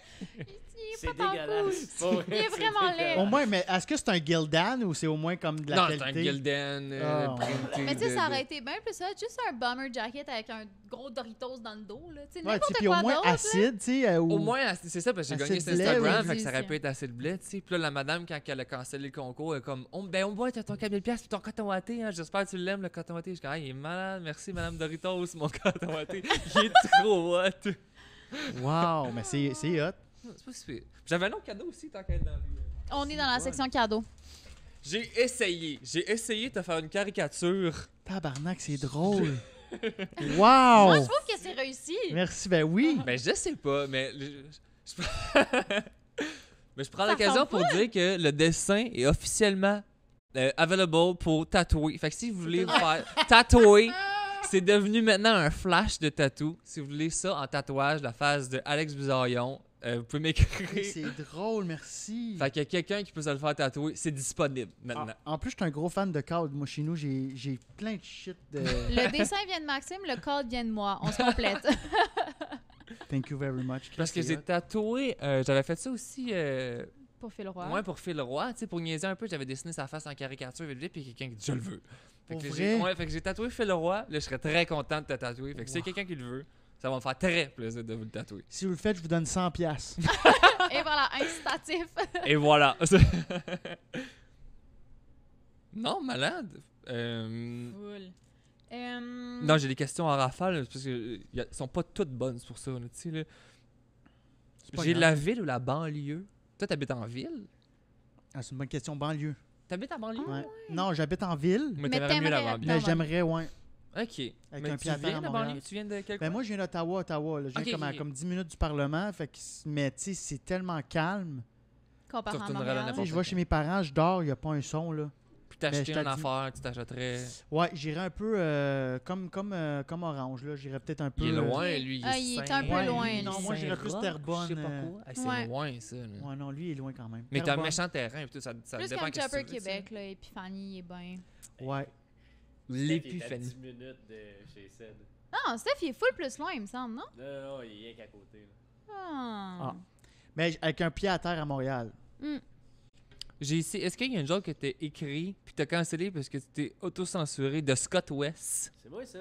Il C'est est pas tant cool. dégueulasse. Pas vrai, Il est c'est vraiment laid. Au moins, mais est-ce que c'est un Gildan ou c'est au moins comme de la Non, c'est qualité? un Gildan Ah. printé. Mais tu sais, de- ça de- aurait été bien plus ça. Juste un bomber jacket avec un gros Doritos dans le dos. Là. Tu sais, Ouais, n'importe tu sais, puis quoi au moins d'autre. là. acide, tu sais. Au moins, c'est ça, parce que j'ai gagné Acide sur blé, Instagram, oui. fait que ça aurait Délicieux. pu être assez de blé, tu sais. Puis là, la madame, quand elle a cancellé le concours, elle est comme, ben, au moins, t'as ton 4000$ puis ton coton watté, hein. J'espère que tu l'aimes, le coton watté. Je suis comme, ah, il est malade, merci, madame Doritos, mon coton watté. Il est trop hot. Wow, mais c'est hot. C'est pas si pire. J'avais un autre cadeau aussi, tant qu'elle est dans les... On est dans la section cadeau. J'ai essayé de te faire une caricature. Tabarnak, c'est drôle. Moi, Wow! je trouve que c'est réussi. Merci, ben oui. Ben, je sais pas, mais... mais je prends Ça l'occasion ressemble pour dire que le dessin est officiellement available pour tatouer. Fait que si vous voulez vous faire tatouer C'est devenu maintenant un flash de tatou. Si vous voulez ça en tatouage, la face de Alex Bizarillon, vous pouvez m'écrire. C'est drôle, merci. Fait qu'il y a quelqu'un qui peut se le faire tatouer. C'est disponible maintenant. En plus, je suis un gros fan de cadre. Moi, chez nous, j'ai plein de shit de... Le dessin vient de Maxime, le code vient de moi. On se complète. Thank you very much. Parce que j'ai tatoué, j'avais fait ça aussi Pour Phil Roy. ouais, pour Phil Roy, tu sais, pour niaiser un peu, j'avais dessiné sa face en caricature vite vite, puis quelqu'un qui dit je le veux. Fait Pour que vrai? fait que j'ai tatoué Phil Roy, là je serais très content de te tatouer. Fait que si c'est quelqu'un qui le veut, ça va me faire très plaisir de vous le tatouer. Si vous le faites, je vous donne 100$. Et voilà, incitatif. Et voilà. Non, malade. Cool. Non, j'ai des questions en rafale parce que elles sont pas toutes bonnes c'est pour ça. Là, tu sais, là. C'est pas J'ai grave. la ville ou la banlieue. Toi, t'habites en ville? Ah, c'est une bonne question. Banlieue. T'habites en banlieue? Ouais. Non, j'habite en ville, Mais Mais t'aimerais mieux la t'aimerais banlieue. mais Non, j'aimerais, ouais. Ok. Avec Mais un tu pied à terre viens à de Montréal. banlieue? Tu viens de quel Ben coin? moi, je viens d'Ottawa, Ottawa. Là. Je viens Ok, comme à ok. comme 10 minutes du Parlement. Fait que, mais tu sais, c'est tellement calme. Comparé Tu à retournerais là Montréal. Tu sais, n'importe je vais chez mes parents, je dors, il n'y a pas un son. Là. Puis t'acheter je une te dis- affaire, tu t'achèterais. Ouais, j'irais un peu comme Orange. Là. J'irais peut-être un peu. Il est loin, lui. Ah, il est un peu Ouais, loin, lui, lui. non, moi, j'irais plus Terrebonne. Je sais pas quoi. Ah, c'est Ouais. loin, ça. Là. Ouais, non, lui, il est loin quand même. Mais t'as un Terrebonne. méchant terrain, et tout, ça Plus dépend comme qu'est-ce que tu Chopper veux, tu sais. Québec, là, Épiphanie, il est bien. Ouais. Il est à L'épiphanie. 10 minutes de chez Ced. Non, Steph, il est full plus loin, il me semble, non? Non, il est rien qu'à côté. Là. Ah. Mais avec un pied à terre à Montréal. Hmm. J'ai ici. Est-ce qu'il y a une joke que t'as écrit puis t'as cancellé parce que tu t'es auto-censuré de Scott West? C'est moi ça.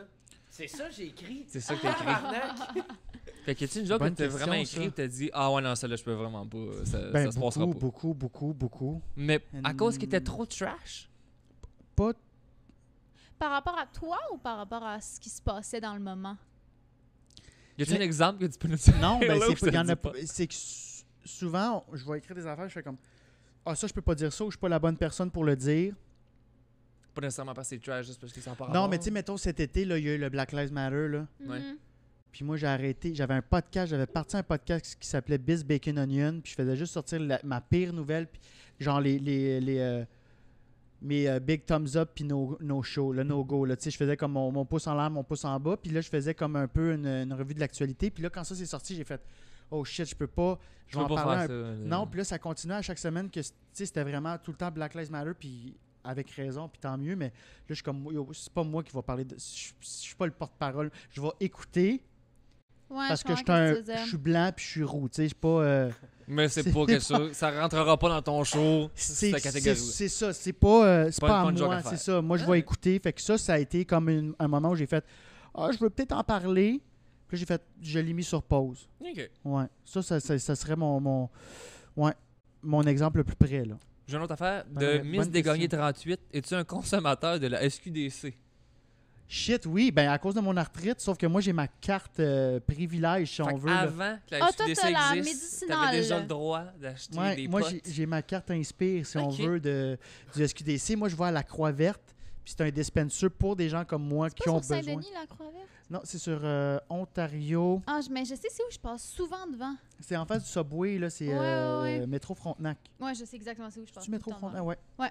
C'est ça que j'ai écrit. C'est ça que t'as écrit. Tabarnak. Fait que y a-tu une joke que Bonne t'as question, vraiment écrit ça. ou t'as dit ah ouais non celle-là je peux vraiment pas, ça Ben, se passera pas. beaucoup. Mais à cause qu'il était trop trash. Pas Par rapport à toi ou par rapport à ce qui se passait dans le moment? Y a-tu Je- un exemple que tu peux nous dire? Non, ben Là où ça il y en dit a pas. pas. C'est que souvent, je vais écrire des affaires, je fais comme ah ça je peux pas dire ça ou je suis pas la bonne personne pour le dire. Pas nécessairement parce que c'est trash juste parce que ça n'a pas Non, rapport. mais tu sais mettons cet été là, il y a eu le Black Lives Matter là. Ouais. Mhm. Puis moi j'ai arrêté, j'avais un podcast, j'avais parti un podcast qui s'appelait Biz Bacon Onion, puis je faisais juste sortir ma pire nouvelle puis genre mes big thumbs up puis no show, le no go là, tu sais je faisais comme mon pouce en l'air, mon pouce en bas, puis là je faisais comme un peu une revue de l'actualité, puis là quand ça s'est sorti, j'ai fait oh shit, je peux pas, je Je vais peux en pas parler faire un ça. Non, puis là, ça continuait à chaque semaine que tu sais, c'était vraiment tout le temps Black Lives Matter, puis avec raison, puis tant mieux, mais là, je suis comme, yo, c'est pas moi qui va parler de. Je suis pas le porte-parole. Je vais écouter Ouais, parce que je comprends ce que tu suis veux dire. je suis blanc, puis je suis roux, tu sais, je suis pas. Mais c'est C'est pas quelque pas- chose. Ça rentrera pas dans ton show. Cette catégorie. C'est ça, c'est pas Pas une à bonne joke à moi, faire. c'est ça. Moi, je vais écouter. Fait que ça a été comme un moment où j'ai fait, ah, je veux peut-être en parler. Puis là, j'ai fait, je l'ai mis sur pause. Ok. Ouais, ça serait mon exemple le plus près, là. J'ai une autre affaire. Bonne- De bonne Miss Dégagné question. 38, es-tu un consommateur de la SQDC? Shit, oui, ben à cause de mon arthrite, sauf que moi j'ai ma carte privilège, si Fait on veut. là. avant que la Ah, toi, SQDC t'as la existe, médicinale. t'avais déjà le droit d'acheter Ouais, des moi potes. j'ai ma carte Inspire, si on Ok. veut, du SQDC. Moi je vais à la Croix-Verte, puis c'est un dispenser pour des gens comme moi C'est qui pas ont sur besoin. Saint-Denis, la Croix-Verte? Non, c'est sur Ontario. Ah, mais je sais c'est où je passe souvent devant. C'est en face du Subway, là, c'est Ouais. Métro Frontenac. Ouais, je sais exactement c'est où je passe. C'est Métro tout le temps Frontenac, ouais. Ouais.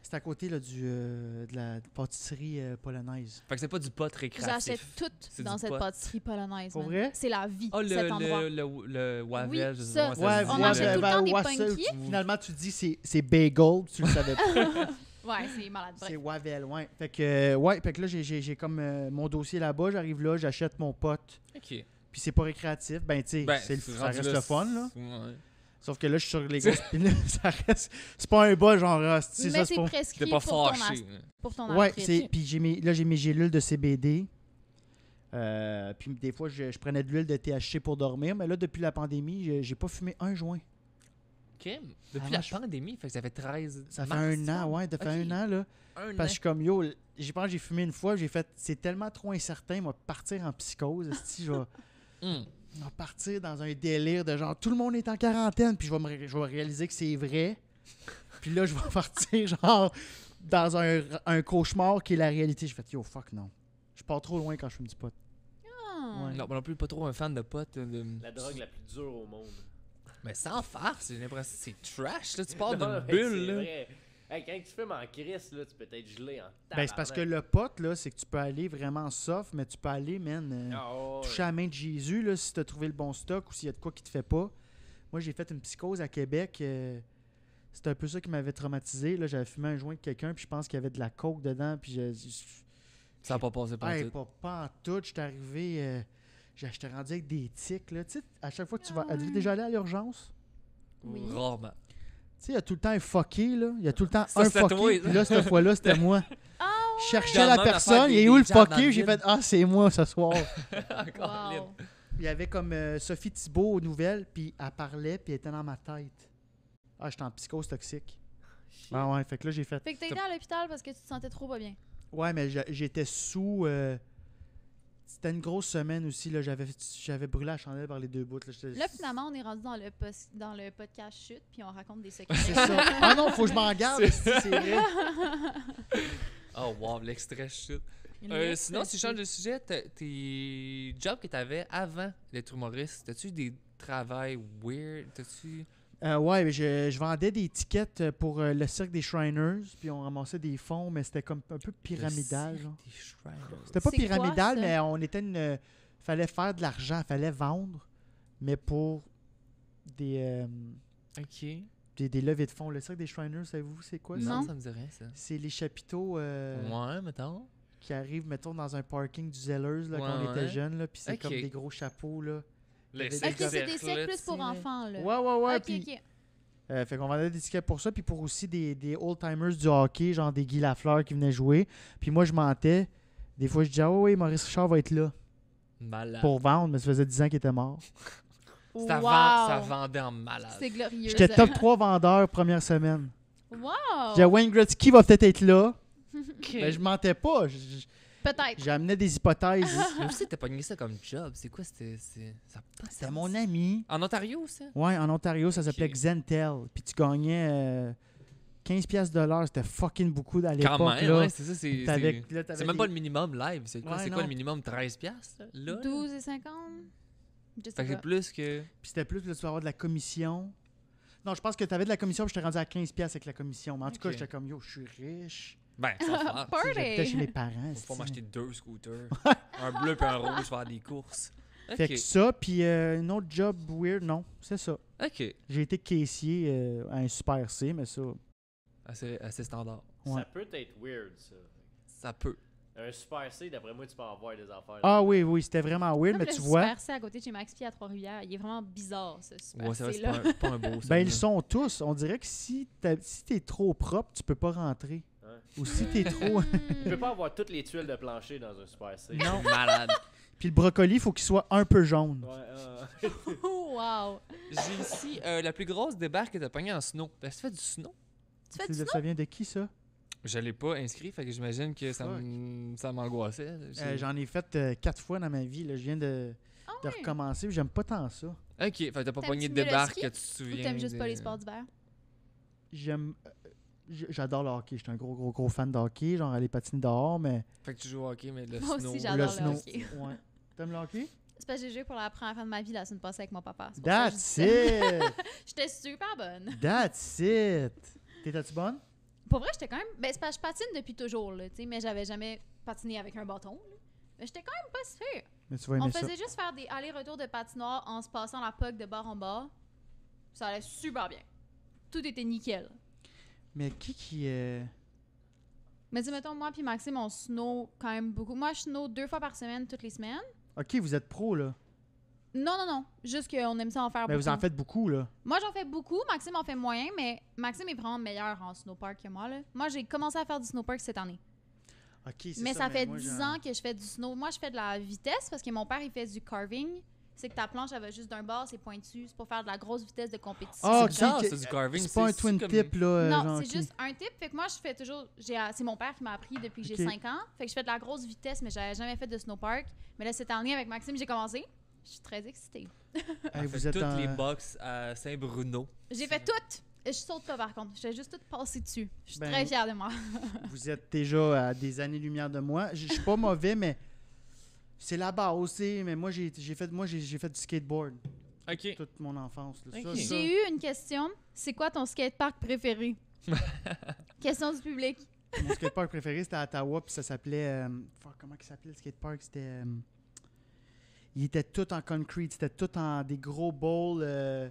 C'est à côté là, de la pâtisserie polonaise. Fait que c'est pas du pot récréatif. J'achète tout C'est dans du cette pot. pâtisserie polonaise. Pour man. vrai? C'est la vie, Ah, cet endroit. le Wavel, Oui, je sais ça. pas comment Ouais, se dit. On achète tout le temps des Wassel, punkies. finalement tu dis c'est bagel, tu le savais pas. Ouais, c'est malade. C'est Bref. Wavel, ouais. Fait que là, j'ai comme mon dossier là-bas, j'arrive là, j'achète mon pote. Ok. Puis c'est pas récréatif, ben tu sais, Ben, ça rendu reste là, le fun, là. Ouais. Sauf que là, je suis sur les grosses pilules, ça reste. C'est pas un bas, genre, ah, c'est ça, Mais c'est c'est pas. prescrit T'es pas pour ton, fâché. pour ton Ouais, arthrite. puis j'ai mes gélules de CBD. Puis des fois, je prenais de l'huile de THC pour dormir, mais là, depuis la pandémie, j'ai pas fumé un joint. Kim, depuis Ah, la moi, je- pandémie, fait que ça fait 13 Ça fait mars, un an, ouais, ça fait Ok. un an, là. Un Parce que je an. suis comme, yo, je pense que j'ai fumé une fois, j'ai fait, c'est tellement trop incertain, moi, partir en psychose, esti, je vais partir dans un délire de genre, tout le monde est en quarantaine, puis je vais réaliser que c'est vrai. Puis là, je vais partir, genre, dans un cauchemar qui est la réalité. J'ai fait, yo, fuck, non. Je pars trop loin quand je fume du pot. Ah. Ouais. Non, moi non plus, pas trop un fan de potes. La drogue la plus dure au monde. Mais sans farce, j'ai l'impression que c'est trash. Là. Tu parles Non, d'une mais bulle. c'est Là. vrai. Hey, quand tu fumes en crise, là, tu peux être gelé en Ben, c'est parce que tabarnak. le pot, là, c'est que tu peux aller vraiment soft, mais tu peux aller, man, Ah, ouais. toucher à la main de Jésus, là, si tu as trouvé le bon stock ou s'il y a de quoi qui te fait pas. Moi, j'ai fait une psychose à Québec. C'était un peu ça qui m'avait traumatisé. Là, j'avais fumé un joint de quelqu'un, puis je pense qu'il y avait de la coke dedans, puis Ça n'a pas passé par hey, tout. pas en tout. J'étais arrivé, j'étais rendu avec des tics, là. Tu sais, à chaque fois que tu vas... Êtes-vous déjà allé à l'urgence? Oui. Rarement. Tu sais, il y a tout le temps un fucké, là. Il y a tout le temps Ça, un c'était toi, fucké. ça. Puis là, cette fois-là, c'était moi. Ah Je cherchais Dans la le même personne. affaire, Il est des où le jabs dans fucké? le J'ai vide. fait « Ah, c'est moi ce soir. » Encore wow. libre. Il y avait comme Sophie Thibault aux nouvelles, puis elle parlait, puis elle était dans ma tête. Ah, j'étais en psychose toxique. Shit. Ah ouais, fait que là, j'ai fait... Fait que t'as été à l'hôpital parce que tu te sentais trop pas bien. Ouais, mais j'étais sous... C'était une grosse semaine aussi, là. J'avais brûlé la chandelle par les deux bouts. Là, finalement, on est rendu dans le podcast chute, puis on raconte des secrets. C'est ça. Ah non, faut que je m'en garde, c'est vrai. Oh wow, l'extrait chute. L'extrait Sinon, si je chute. change de sujet, tes jobs que t'avais avant d'être humoriste, t'as-tu des travails weird? T'as-tu... Ouais, mais je vendais des tickets pour le cirque des Shriners, puis on ramassait des fonds, mais c'était comme un peu pyramidal. Genre. Des Shriners. C'était pas C'est quoi, pyramidal, ça? mais on était une... fallait faire de l'argent, fallait vendre, mais pour des Ok. des levées de fonds. Le cirque des Shriners, savez-vous c'est quoi ça? Non. Ça me dit rien, ça. C'est les chapiteaux Ouais, mettons. qui arrivent, mettons, dans un parking du Zellers là, quand Ouais, on était ouais. jeunes, là, puis c'est Ok. comme des gros chapeaux, là. Les Ok, Ok, cercles, c'est des là, cercles plus tu pour sais. enfants, là. Ouais, Ok, puis... ok. Fait qu'on vendait des tickets pour ça, puis pour aussi des old-timers du hockey, genre des Guy Lafleur qui venaient jouer. Puis moi, je mentais. Des fois, je disais « Ah oui, Maurice Richard va être là Malade. pour vendre », mais ça faisait 10 ans qu'il était mort. Ça, Wow. ça vendait en malade. C'est glorieux. J'étais ça. top 3 vendeur première semaine. Wow. Oh. J'ai Wayne Gretzky va peut-être être là. Ok. Mais je mentais pas. Peut-être. J'amenais des hypothèses. Mais aussi, t'as pogné ça comme job. C'est quoi? Ça a pas de C'était sens. mon ami. En Ontario, ça? Ouais, en Ontario, ça s'appelait Ok. Xentel. Puis tu gagnais 15 piastres de l'heure. C'était fucking beaucoup à l'époque. Quand même, là. ouais, c'est ça. C'est même pas le minimum live. C'est quoi, Ouais, c'est non. quoi le minimum? 13 piastres? Là? 12,50. Je sais Fait que c'est pas. plus que... Puis c'était plus, là, tu vas avoir de la commission. Non, je pense que tu avais de la commission, puis j'étais rendu à 15 piastres avec la commission. Mais en tout cas, Ok. j'étais comme, yo, je suis riche. Ben, ça va. Party. J'habitais chez mes parents. Faut pas esti. m'acheter 2 scooters. Un bleu puis un rouge, faire des courses. Fait que Ok. ça, puis un autre job weird, non, c'est ça. Ok. J'ai été caissier à un Super C, mais ça, Assez standard. Ouais. Ça peut être weird, ça. Ça peut. Un Super C, d'après moi, tu peux en voir des affaires. Ah oui, c'était vraiment weird, Comme mais le tu vois, Super C à côté de chez Max P à Trois-Rivières. Il est vraiment bizarre, ce Super Ouais, c'est vrai, C c'est là. pas un beau. ben ils sont tous. On dirait que si t'es trop propre, tu peux pas rentrer. Ouais. Ou si t'es trop... Tu peux pas avoir toutes les tuiles de plancher dans un Super C. Non. Malade. Puis le brocoli, faut qu'il soit un peu jaune. Ouais, Wow. J'ai ici la plus grosse débarque que t'as pognée en snow. Est-ce que tu fais du snow? Tu fais du snow? Ça vient de qui, ça? Je l'ai pas inscrit, fait que j'imagine que ça m'angoissait. J'en ai fait 4 fois dans ma vie. Là. Je viens de Ah de ouais. recommencer, puis j'aime pas tant ça. Ok, fait que t'as pas T'aimes-tu pogné de mieux le débarque ski que tu te souviens. Ou t'aimes juste pas de- les sports d'hiver? J'aime... J'adore le hockey. Je suis un gros fan de hockey. Genre aller patiner dehors, mais... Fait que tu joues au hockey, mais le Moi snow. aussi, j'adore le snow. hockey. Ouais. T'aimes le hockey? C'est parce que j'ai joué pour la première fois de ma vie la semaine passée avec mon papa. C'est pour ça que je dis That's ça. it! J'étais super bonne. That's it! T'étais-tu bonne? Pour vrai, j'étais quand même. Ben, c'est parce que je patine depuis toujours, là, tu sais, mais j'avais jamais patiné avec un bâton. Là. Mais j'étais quand même pas si pire. Mais tu vas aimer On ça. faisait juste faire des allers-retours de patinoire en se passant la puck de bord en bord. Ça allait super bien. Tout était nickel. Mais qui Mais dis, mettons, moi puis Maxime, on snow quand même beaucoup. Moi, je snow 2 fois par semaine, toutes les semaines. OK, vous êtes pro, là. Non. Juste qu'on aime ça en faire Mais beaucoup. vous en faites beaucoup, là. Moi, j'en fais beaucoup. Maxime en fait moyen, mais Maxime est vraiment meilleur en snowpark que moi. Là. Moi, j'ai commencé à faire du snowpark cette année. OK, c'est Mais ça fait moi, 10 j'en- ans que je fais du snow. Moi, je fais de la vitesse parce que mon père, il fait du carving. C'est que ta planche, elle va juste d'un bord, c'est pointu. C'est pour faire de la grosse vitesse de compétition. Ah, C'est OK, bizarre, ok. ça, du carving. C'est pas un twin comme- tip, là. Non, genre, c'est ok. juste un type. Fait que moi, je fais toujours... C'est mon père qui m'a appris depuis que j'ai Ok. 5 ans. Fait que je fais de la grosse vitesse, mais j'avais jamais fait de snowpark. Mais là, cette année, avec Maxime, j'ai commencé. Je suis très excitée. Hey, Elle vous fait êtes toutes en- les box à Saint-Bruno. J'ai fait toutes. Je saute pas, par contre. Je fais juste tout passer dessus. Je suis Ben, très fière de moi. Vous êtes déjà à des années-lumière de moi. Je suis pas mauvais, mais c'est la base aussi. Mais moi, j'ai fait du skateboard Ok. toute mon enfance. Là. Ça, Ok. ça. J'ai eu une question. C'est quoi ton skatepark préféré? Question du public. Mon skatepark préféré, c'était à Ottawa, puis ça s'appelait... comment il s'appelait le skatepark? C'était... il était tout en concrete, c'était tout en des gros bowls.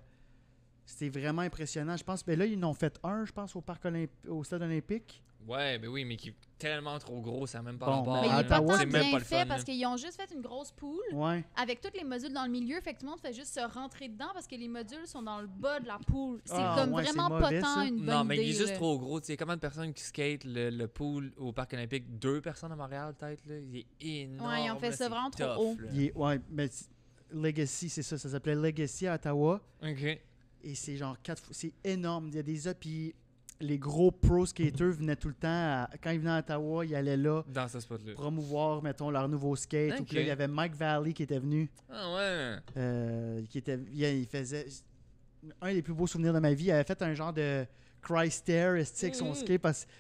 C'était vraiment impressionnant. Je pense, mais là, ils en ont fait un, je pense, au stade olympique. Ouais, ben oui, mais qui est tellement trop gros, ça n'a même pas Bon, rapport. mais Mais il à est pas Ottawa, tant c'est même bien pas le fait fun, parce là. qu'ils ont juste fait une grosse poule Ouais. avec toutes les modules dans le milieu. Fait que tout le monde fait juste se rentrer dedans parce que les modules sont dans le bas de la poule. C'est Ah, comme ouais, vraiment c'est pas mauvais, tant ça. une bonne Non, mais il est idée, juste là. trop gros. Tu sais, combien de personnes qui skate le pool au Parc Olympique? 2 personnes à Montréal, peut-être, là? Il est énorme. Ouais, ils ont fait là, ça c'est vraiment trop tough, haut. là. Ouais, mais Legacy, c'est ça. Ça s'appelait Legacy à Ottawa. OK. Et c'est genre 4 fois. C'est énorme. Il y a des puis les gros pro skaters venaient tout le temps. Quand ils venaient à Ottawa, ils allaient là Dans ce spot-là. promouvoir, mettons, leur nouveau skate. Ou Ok. puis là, il y avait Mike Valley qui était venu. Ah ouais. Il faisait un des plus beaux souvenirs de ma vie. Il avait fait un genre de Cry-Stair avec son skate. Parce que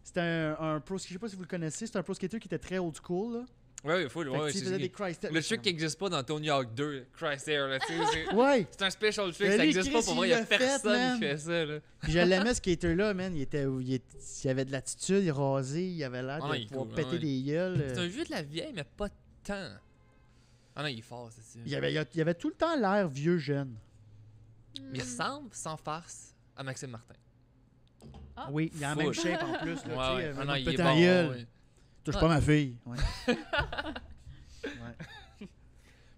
c'était un pro skater. Je sais pas si vous le connaissez. C'est un pro skater qui était très old school. Là. Ouais, il faut le Fait que, voir. tu sais, il faisait des Cry-Stair. Le truc qui n'existe pas dans Tony Hawk 2, Chrysler, là, tu sais, c'est- Ouais. c'est un special trick, Mais ça lui, n'existe pas Chris, pour vrai, il il n'y a l'a fait, personne man. qui fait ça, là. Puis je l'aimais, ce skater-là, man. Il avait de l'attitude, il est rasé, il avait l'air Ah, de il est pouvoir cool, péter ouais. des gueules. C'est un vieux de la vieille, mais pas tant. Ah non, il est fort, c'est ça. Il avait tout le temps l'air vieux jeune. Mais il ressemble, sans farce, à Maxime Martin. Ah. Oui, il a la même Full. shape en plus. Là, Ouais, tu sais, ouais. Ah non, il est péter bon. la gueule. Ouais. Touche Ouais. pas ma fille. Ouais.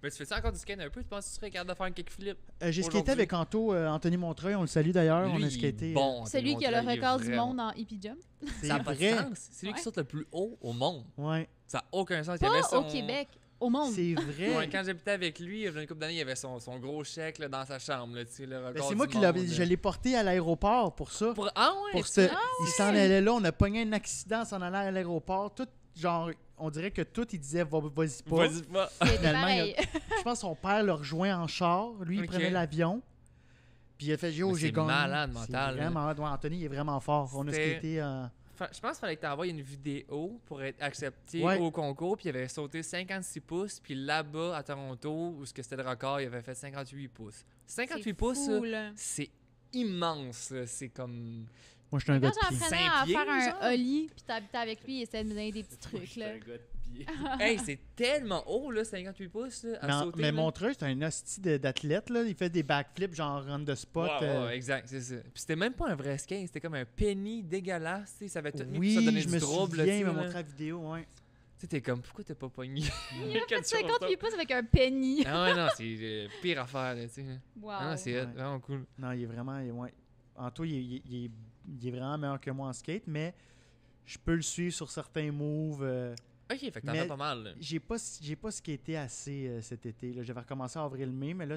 Mais tu fais-tu encore du skate un peu? Tu penses que tu serais capable de faire quelques flips? J'ai skaté Aujourd'hui. avec Anthony Montreuil, on le salue d'ailleurs. On Lui, a il est skaté. bon. Celui qui a le record du monde en hippie jump. C'est Ça n'a pas de vrai. sens. C'est lui Ouais. qui saute le plus haut au monde. Ouais, Ça n'a aucun sens. Il y avait Pas son... au Québec, au monde. c'est vrai. Ouais, quand j'habitais avec lui, il y a une couple d'années, il y avait son gros chèque là, dans sa chambre. Là, tu sais, le Ben, record c'est du moi qui monde, je l'ai porté à l'aéroport pour ça. Ah ouais? Pour ce, il s'en allait là, on a pogné un accident, s'en allait à l'aéroport. Tout, genre, on dirait que tout, il disait vas-y pas. Vas-y pas. C'était Finalement, pareil. Je pense que son père le rejoint en char. Lui, il Ok. prenait l'avion. Puis il a fait Mais j'ai c'est gagné. malade C'est mental, Vraiment, malade. Ouais, Anthony, il est vraiment fort. On a C'était- skaté. Je pense qu'il fallait que tu envoies une vidéo pour être accepté Ouais. au concours. Puis il avait sauté 56 pouces. Puis là-bas, à Toronto, où c'était le record, il avait fait 58 pouces. 58 C'est pouces, fou, là. c'est immense. Là. C'est comme... Moi, je suis un gars Quand de pied. j'apprenais 5 à pieds, faire un genre? ollie, puis t'habitais avec lui, il essayait de me donner des petits trucs, J'étais là. un gars de pied. Hey, c'est tellement haut, là, 58 pouces, là, à sauter. Mais là. Montreuil, c'est un hostie d'athlète. Là. Il fait des backflips, genre run de spot. Ouais, exact, c'est ça. Puis c'était même pas un vrai skate, c'était comme un penny dégueulasse, tu sais, ça avait tout mis pour Oui, ça donnait je du me trouble. là, souviens, tu il sais, m'a là. montré la vidéo. Ouais. Tu sais, t'es comme, pourquoi t'as pas pogné? Il a fait 58 pouces avec un penny. Ah ouais, non, c'est pire affaire, là, tu sais. Wow. Ah non, c'est Ouais. vraiment cool. Non, il est vraiment. Ouais. Anto, il est vraiment meilleur que moi en skate, mais je peux le suivre sur certains moves. Ok, fait que t'en Mais- as pas mal, là. J'ai pas skaté assez cet été. Là. J'avais recommencé en avril-mai, mais là,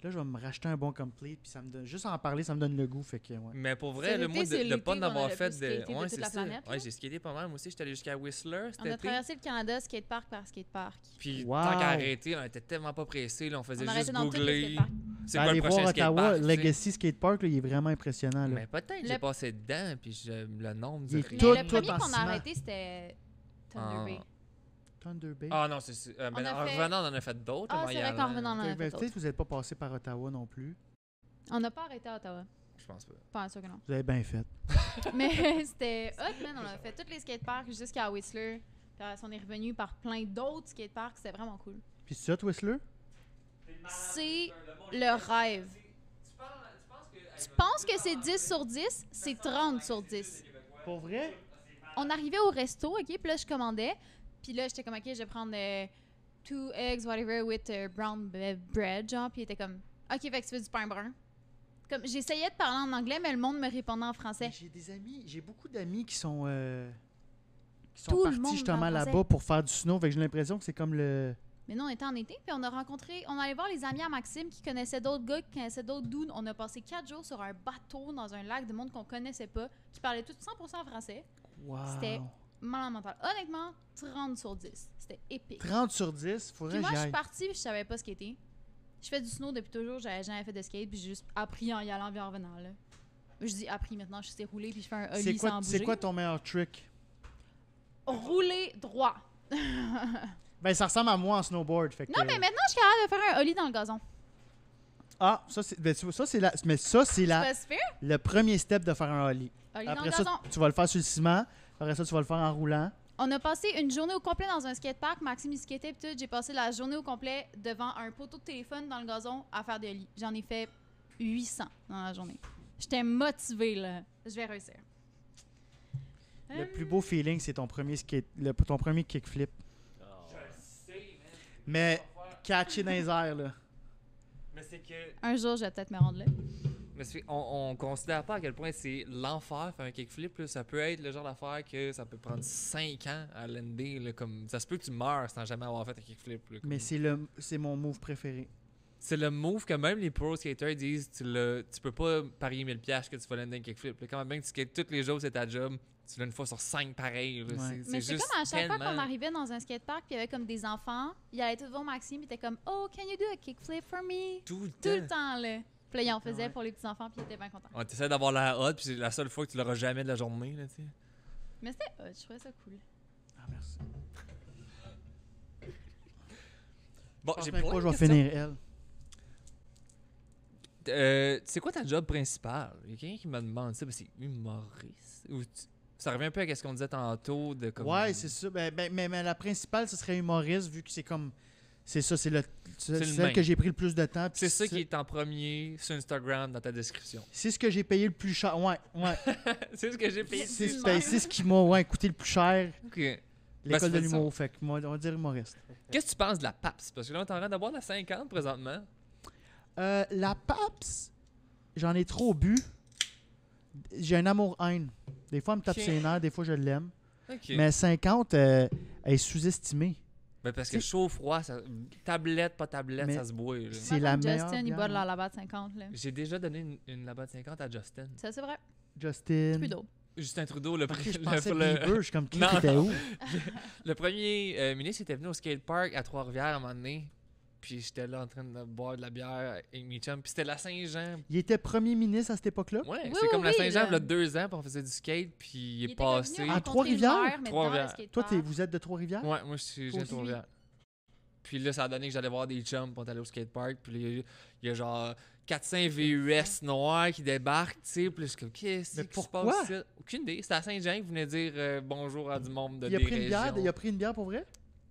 je vais me racheter un bon complete. Puis ça me donne, juste en parler, ça me donne le goût. Fait que, ouais. Mais pour Cet vrai, le été, moi, c'est de l'été pas qu'on en a avoir le fait plus de. skaté de Ouais, toute c'est la ça. planète, Ouais, là. j'ai skaté pas mal. Moi aussi, j'étais allé jusqu'à Whistler cet On a été. traversé le Canada skatepark par skatepark. Puis Wow. tant qu'à arrêter, on était tellement pas pressés, là, on faisait On a juste arrêté dans tous les googler. skateparks. C'est quoi Allez le prochain voir Ottawa, skatepark? tu sais. Legacy Skatepark, là, il est vraiment impressionnant. Là. Mais peut-être Le- j'ai passé dedans, puis le nombre Il est de Mais tout- le premier en qu'on a ciment. arrêté, c'était Thunder Ah. Bay. Thunder Bay. Ah non, c'est. On Mais a en fait- revenant, on en a fait d'autres. Ah, à c'est vrai Montréal, qu'en revenant, on en a fait Peut-être d'autres. que vous n'êtes pas passé par Ottawa non plus. On n'a pas arrêté à Ottawa. Je pense pas. Pas sûr que non. Vous avez bien fait. Mais c'était hot, man. On a fait tous les skateparks jusqu'à Whistler. Puis après, on est revenu par plein d'autres skateparks. C'était vraiment cool. Puis c'est ça, Whistler? C'est le rêve. Tu penses que c'est 10 sur 10? C'est 30 sur 10. Pour vrai? On arrivait au resto, OK? Puis là, je commandais. Puis là, j'étais comme, OK, je vais prendre 2 eggs, whatever, with brown bread, genre. Puis il était comme, OK, fait que tu veux du pain brun? Comme, j'essayais de parler en anglais, mais le monde me répondait en français. J'ai beaucoup d'amis qui sont Tout le partis monde justement parle là-bas français. pour faire du snow. Fait que j'ai l'impression que c'est comme le... Mais nous, on était en été, puis on a rencontré, on allait voir les amis à Maxime qui connaissaient d'autres gars, qui connaissaient d'autres dudes. On a passé 4 jours sur un bateau dans un lac de monde qu'on connaissait pas, qui parlait tout 100% français. Wow. C'était malade mental. Honnêtement, 30 sur 10. C'était épique. 30 sur 10, faudrait Puis moi, que je j'y suis aille. partie, puis je savais pas skater. Je fais du snow depuis toujours, j'avais jamais fait de skate, puis j'ai juste appris en y allant puis en revenant, là. Je dis appris maintenant, je sais rouler, puis je fais un ollie sans bouger. C'est quoi ton meilleur trick? Rouler droit. Ben, ça ressemble à moi en snowboard. Fait que, Non, mais maintenant, je suis capable de faire un ollie dans le gazon. Ah, ça, c'est, ben, tu vois, ça, c'est la, mais ça, c'est C'est pas super. le premier step de faire un ollie. Ollie dans Après le ça, gazon. tu vas le faire sur le ciment. Après ça, tu vas le faire en roulant. On a passé une journée au complet dans un skatepark. Maxime, il skatait pis tout. J'ai passé la journée au complet devant un poteau de téléphone dans le gazon à faire des ollies. J'en ai fait 800 dans la journée. J'étais motivée, là. Je vais réussir. Le plus beau feeling, c'est ton premier ton premier kickflip. Oh. Mais catcher dans les airs, là. Mais c'est que. Un jour, je vais peut-être me rendre là. Mais on considère pas à quel point c'est l'enfer faire un kickflip. Là. Ça peut être le genre d'affaire que ça peut prendre 5 ans à lander. Là, comme, ça se peut que tu meurs sans jamais avoir fait un kickflip. Là, comme. Mais c'est mon move préféré. C'est le move que même les pro skaters disent tu peux pas parier 1000$ que tu vas lander un kickflip. Là, quand même, que tu skates tous les jours, c'est ta job. Tu l'as une fois sur 5 pareil. Là. Ouais. Mais c'est juste comme à chaque fois tellement- qu'on arrivait dans un skatepark, puis il y avait comme des enfants, ils allaient tout devant Maxime, puis ils étaient comme « Oh, can you do a kickflip for me? » Tout le Tout temps. le temps, là. Puis là, ils en faisaient Ouais. pour les petits-enfants, puis ils étaient bien contents. On essaie d'avoir la hot, puis c'est la seule fois que tu l'auras jamais de la journée. Là, tu sais. Mais c'était hot, je trouvais ça cool. Ah, merci. Bon, Je pense j'ai même plein pas de je vais questions. finir elle. C'est quoi ta job principale? Il y a quelqu'un qui me demande ça, c'est humoriste? Ça revient un peu à ce qu'on disait tantôt de comme... Ouais, c'est ça. Mais la principale, ce serait humoriste, vu que c'est comme. C'est ça, c'est le celle main. que j'ai pris le plus de temps. puis C'est ça qui est en premier sur Instagram dans ta description. C'est ce que j'ai payé le plus cher. Ouais, ouais. C'est ce que j'ai payé. c'est du ben, même. c'est ce qui m'a coûté le plus cher, Ok. Ben, l'école ça de fait du l'humour. Fait que moi, on va dire humoriste. Qu'est-ce que tu penses de la PAPS? Parce que là, on est en train d'avoir la 50 présentement. La PAPS, j'en ai trop bu. J'ai un amour-haine. Des fois, elle me tape Ok. ses nerfs, des fois, je l'aime. Ok. Mais 50, elle est sous-estimée. Ben, parce que chaud-froid, tablette, pas tablette, Mais ça se boit. là. c'est la Justin, meilleure il bière, boit de la hein. Labatt 50, là. J'ai déjà donné une là-bas de 50 à Justin. Ça, c'est vrai. Justin. Trudeau. Justin Trudeau, le, Ok, je le- pensais le- Bieber, je suis comme qui Non, était où? le premier ministre était venu au skatepark à Trois-Rivières à un moment donné. Puis j'étais là en train de boire de la bière avec mes chums. Puis c'était la Saint-Jean. Il était premier ministre à cette époque-là? Ouais, Oui, c'est oui, comme la oui, Saint-Jean, là. il y a 2 ans, puis on faisait du skate, puis il est était comme passé. venu À rencontrer Trois-Rivières? une mère, mais dans le Trois-Rivières. skatepark. Toi, vous êtes de Trois-Rivières? Ouais, moi, je viens de Aussi. Trois-Rivières. Puis là, ça a donné que j'allais voir des chums pour aller au skatepark. Puis là, il y a genre 400 VUS noirs qui débarquent, tu sais. Puis là, je suis comme, qu'est-ce Mais qui se pourquoi? passe ici? Aucune idée. C'était à Saint-Jean qui venait dire bonjour à du monde de Il a des pris une bière, régions. il a pris une bière pour vrai?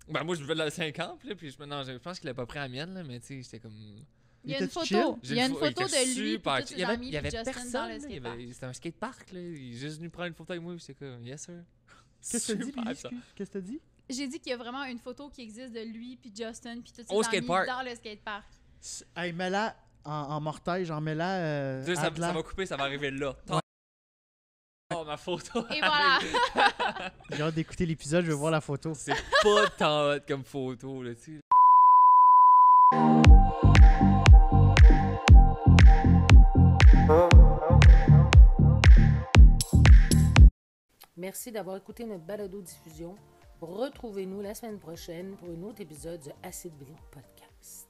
Ben, moi, je buvais de la 50, puis là, puis non, je pense qu'il a pas pris la mienne, là, mais tu sais, j'étais comme... Il y a Il une était photo. J'ai Il y a une il photo était de lui et super tous chill. ses amis Il y avait puis Justin personne, dans là, le skatepark. c'était un skatepark, là. Il est juste venu prendre une photo avec moi, puis j'étais comme, yes, sir. Qu'est-ce que t'as dit, Super, Billy? ça. Qu'est-ce que t'as dit? J'ai dit qu'il y a vraiment une photo qui existe de lui puis Justin puis tous ses Au amis skatepark. dans le skatepark. Hey, mets-la en mortail, j'en mets-la. Tu sais, ça va couper, ça va arriver là. Oh, ma photo. Et voilà. J'ai hâte d'écouter l'épisode, je veux voir la photo. C'est pas tant hot comme photo, là, tu sais. Merci d'avoir écouté notre balado-diffusion. Retrouvez-nous la semaine prochaine pour un autre épisode de Acid Billy Podcast.